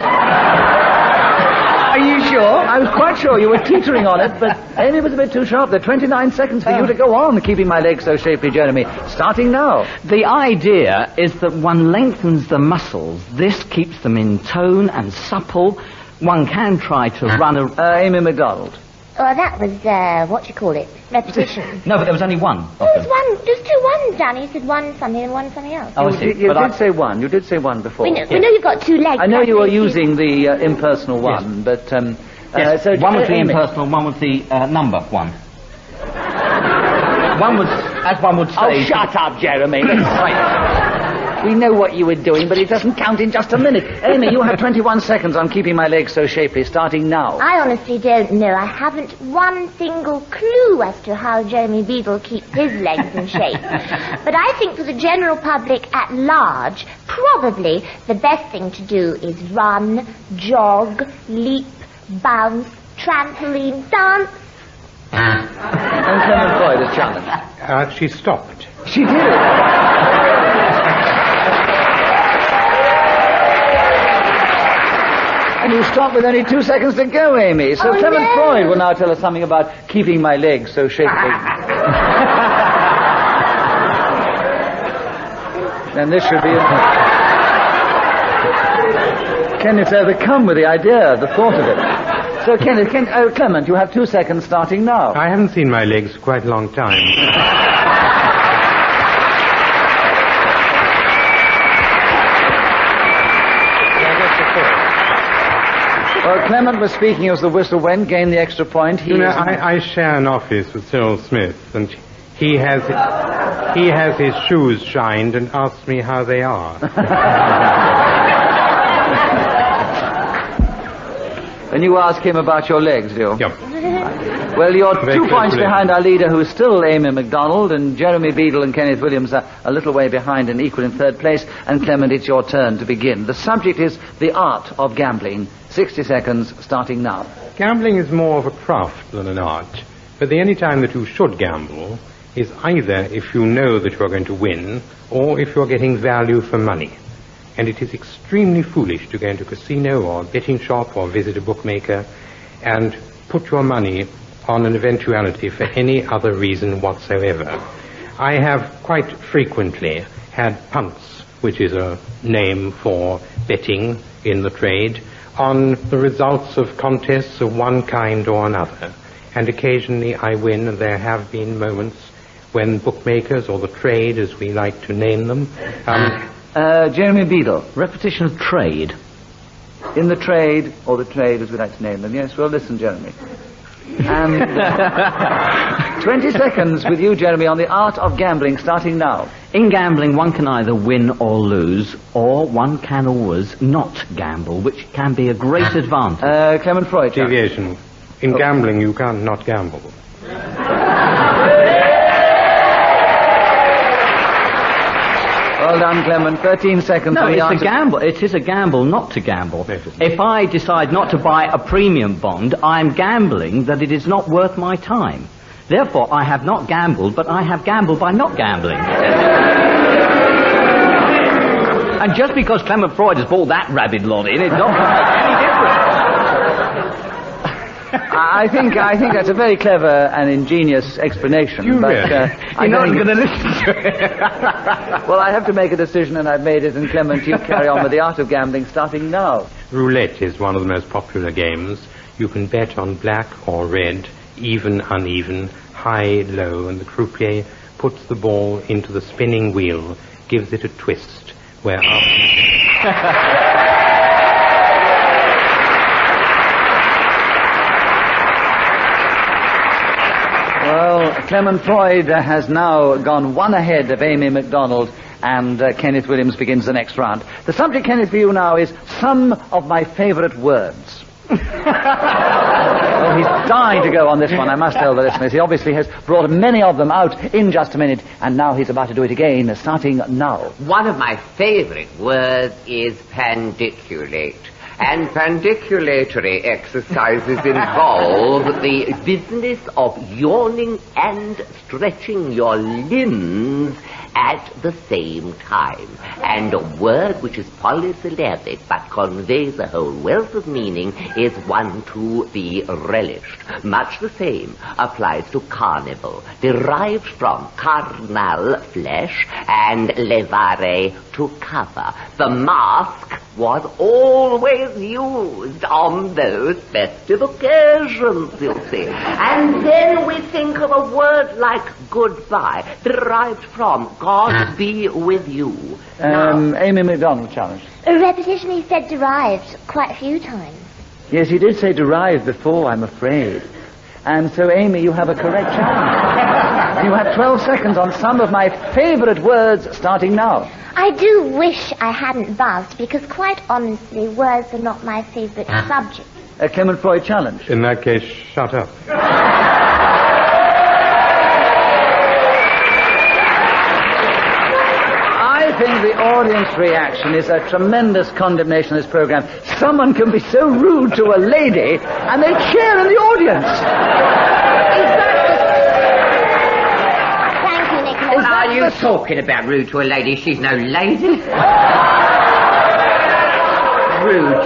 Are you sure? I was quite sure you were teetering on it, but Amy was a bit too sharp. There are 29 seconds for you to go on, keeping my legs so shapely, Jeremy. Starting now. The idea is that one lengthens the muscles. This keeps them in tone and supple. One can try to run a... Amy MacDonald. Oh, that was, repetition. No, but there was only one. There's two ones, Danny. You said one something and one something else. Oh, I see. You did say one. You did say one before. We know you've got two legs. I know you were using the impersonal one, but... yes. So one was the impersonal, one was the number one. One was, as one would say... Oh, shut up, Jeremy. We know what you were doing, but it doesn't count in just a minute. Amy, you have 21 seconds on keeping my legs so shapely, starting now. I honestly don't know. I haven't one single clue as to how Jeremy Beadle keeps his legs in shape. But I think for the general public at large, probably the best thing to do is run, jog, leap, bounce, trampoline, dance. And Clement Freud is challenged. She stopped. She did. And you stopped with only 2 seconds to go, Amy. So Clement Freud will now tell us something about keeping my legs so shapely. And this should be... Kenneth's overcome with the idea, the thought of it. So, Clement, you have 2 seconds starting now. I haven't seen my legs for quite a long time. Well, Clement was speaking as the whistle went, gained the extra point. I share an office with Cyril Smith, and he has his shoes shined and asked me how they are. And you ask him about your legs, do you? Yep. Well, you're Very 2 points closely. behind our leader, who is still Amy MacDonald, and Jeremy Beadle and Kenneth Williams are a little way behind and equal in third place. And Clement, it's your turn to begin. The subject is the art of gambling. 60 seconds, starting now. Gambling is more of a craft than an art, but the only time that you should gamble is either if you know that you are going to win, or if you are getting value for money. And it is extremely foolish to go into a casino or a betting shop or visit a bookmaker and put your money on an eventuality for any other reason whatsoever. I have quite frequently had punts, which is a name for betting in the trade, on the results of contests of one kind or another. And occasionally I win, and there have been moments when bookmakers, or the trade as we like to name them, Jeremy Beadle. Repetition of trade. In the trade, or the trade as we like to name them. Yes, well, listen, Jeremy. 20 seconds with you, Jeremy, on the art of gambling, starting now. In gambling, one can either win or lose, or one can always not gamble, which can be a great advantage. Clement Freud. Deviation. In gambling, you can't not gamble. Well done, Clement. 13 seconds. No, on the it's answer. a gamble. It is a gamble not to gamble. If I decide not to buy a premium bond, I'm gambling that it is not worth my time. Therefore, I have not gambled, but I have gambled by not gambling. And just because Clement Freud has brought that rabid lot in, it's not going to make any difference. I think that's a very clever and ingenious explanation. You're not going to listen to it. Well, I have to make a decision, and I've made it. And Clement, you carry on with the art of gambling starting now. Roulette is one of the most popular games. You can bet on black or red, even, uneven, high, low, and the croupier puts the ball into the spinning wheel, gives it a twist, where after... Well, Clement Freud has now gone one ahead of Amy MacDonald, and Kenneth Williams begins the next round. The subject, Kenneth, for you now is some of my favourite words. Well, he's dying to go on this one, I must tell the listeners. He obviously has brought many of them out in just a minute, and now he's about to do it again, starting now. One of my favourite words is pandiculate. And pandiculatory exercises involve the business of yawning and stretching your limbs at the same time. And a word which is polysyllabic but conveys a whole wealth of meaning is one to be relished. Much the same applies to carnival, derived from carnal, flesh, and levare, to cover. The mask was always used on those festive occasions, you see. And then we think of a word like goodbye, derived from God be with you. Amy MacDonald challenge. A repetition, he said derived quite a few times. Yes, he did say derived before, I'm afraid. And so, Amy, you have a correct challenge. You have 12 seconds on some of my favourite words, starting now. I do wish I hadn't buzzed, because quite honestly, words are not my favourite subject. A Clement Freud challenge. In that case, shut up. I think the audience reaction is a tremendous condemnation of this programme. Someone can be so rude to a lady, and they cheer in the audience. What are you talking about, rude to a lady? She's no lady. Rude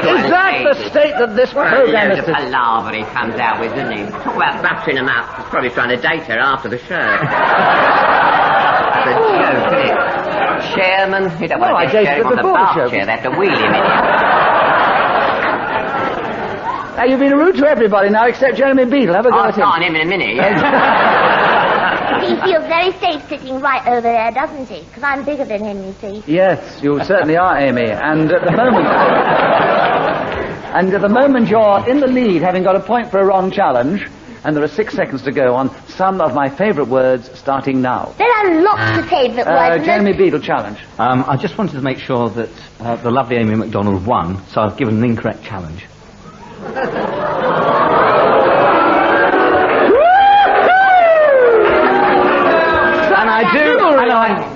to a Is that lady. the state that this programme is? The palaver he comes out with, doesn't he? Talk about buttering him up. He's probably trying to date her after the show. It's a joke, isn't it? Chairman, you don't want to get him on the bar chair. They have to wheel him in here. Now, you've been rude to everybody now except Jeremy Beadle. Have a go at him. I'll on him in a minute, He feels very safe sitting right over there, doesn't he? Because I'm bigger than him, you see. Yes, you certainly are, Amy. And at the moment you're in the lead, having got a point for a wrong challenge, and there are 6 seconds to go on some of my favourite words, starting now. There are lots of favourite words. Jeremy Beadle challenge. I just wanted to make sure that the lovely Amy MacDonald won, so I've given an incorrect challenge.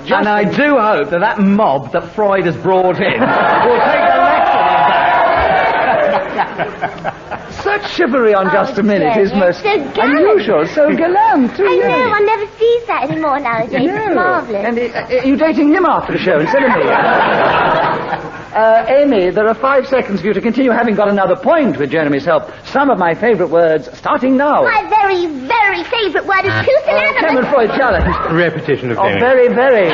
And I do hope that mob that Freud has brought in will take a lesson in that. Such chivalry on just a minute is most so unusual, so gallant, too. I know, one never sees that anymore nowadays. It's marvellous. And are you dating him after the show instead of me? Amy, there are 5 seconds for you to continue, having got another point with Jeremy's help. Some of my favourite words, starting now. My very, very favourite word is pusillanimous. Clement Freud challenge. Repetition of Amy. Very, very.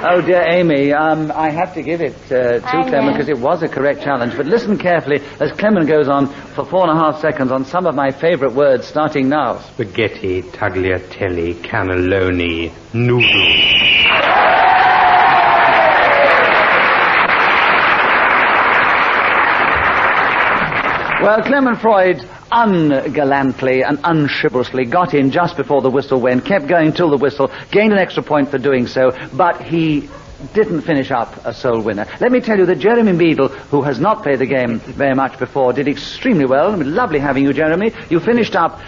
Oh, dear Amy, I have to give it to Clement because it was a correct challenge. But listen carefully as Clement goes on for 4.5 seconds on some of my favourite words, starting now. Spaghetti, tagliatelle, cannelloni, noodles. Well, Clement Freud ungallantly and unchivalrously got in just before the whistle went, kept going till the whistle, gained an extra point for doing so, but he didn't finish up a sole winner. Let me tell you that Jeremy Beadle, who has not played the game very much before, did extremely well. It was lovely having you, Jeremy. You finished up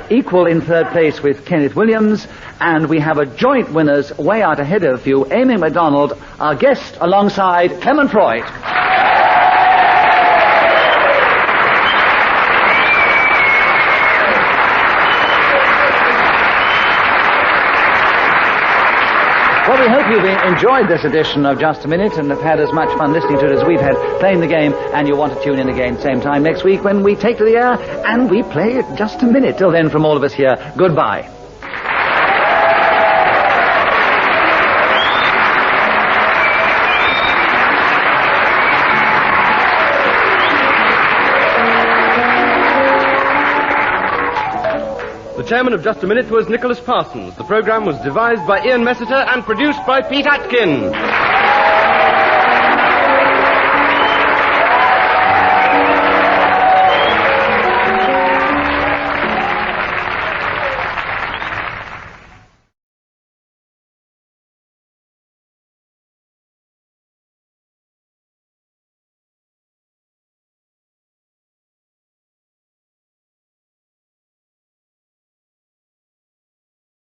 equal in third place with Kenneth Williams, and we have a joint winners way out ahead of you, Amy MacDonald, our guest alongside Clement Freud. Well, we hope you've enjoyed this edition of Just a Minute and have had as much fun listening to it as we've had playing the game, and you'll want to tune in again same time next week when we take to the air and we play Just a Minute. Till then, from all of us here, goodbye. The chairman of Just a Minute was Nicholas Parsons. The program was devised by Ian Messiter and produced by Pete Atkin.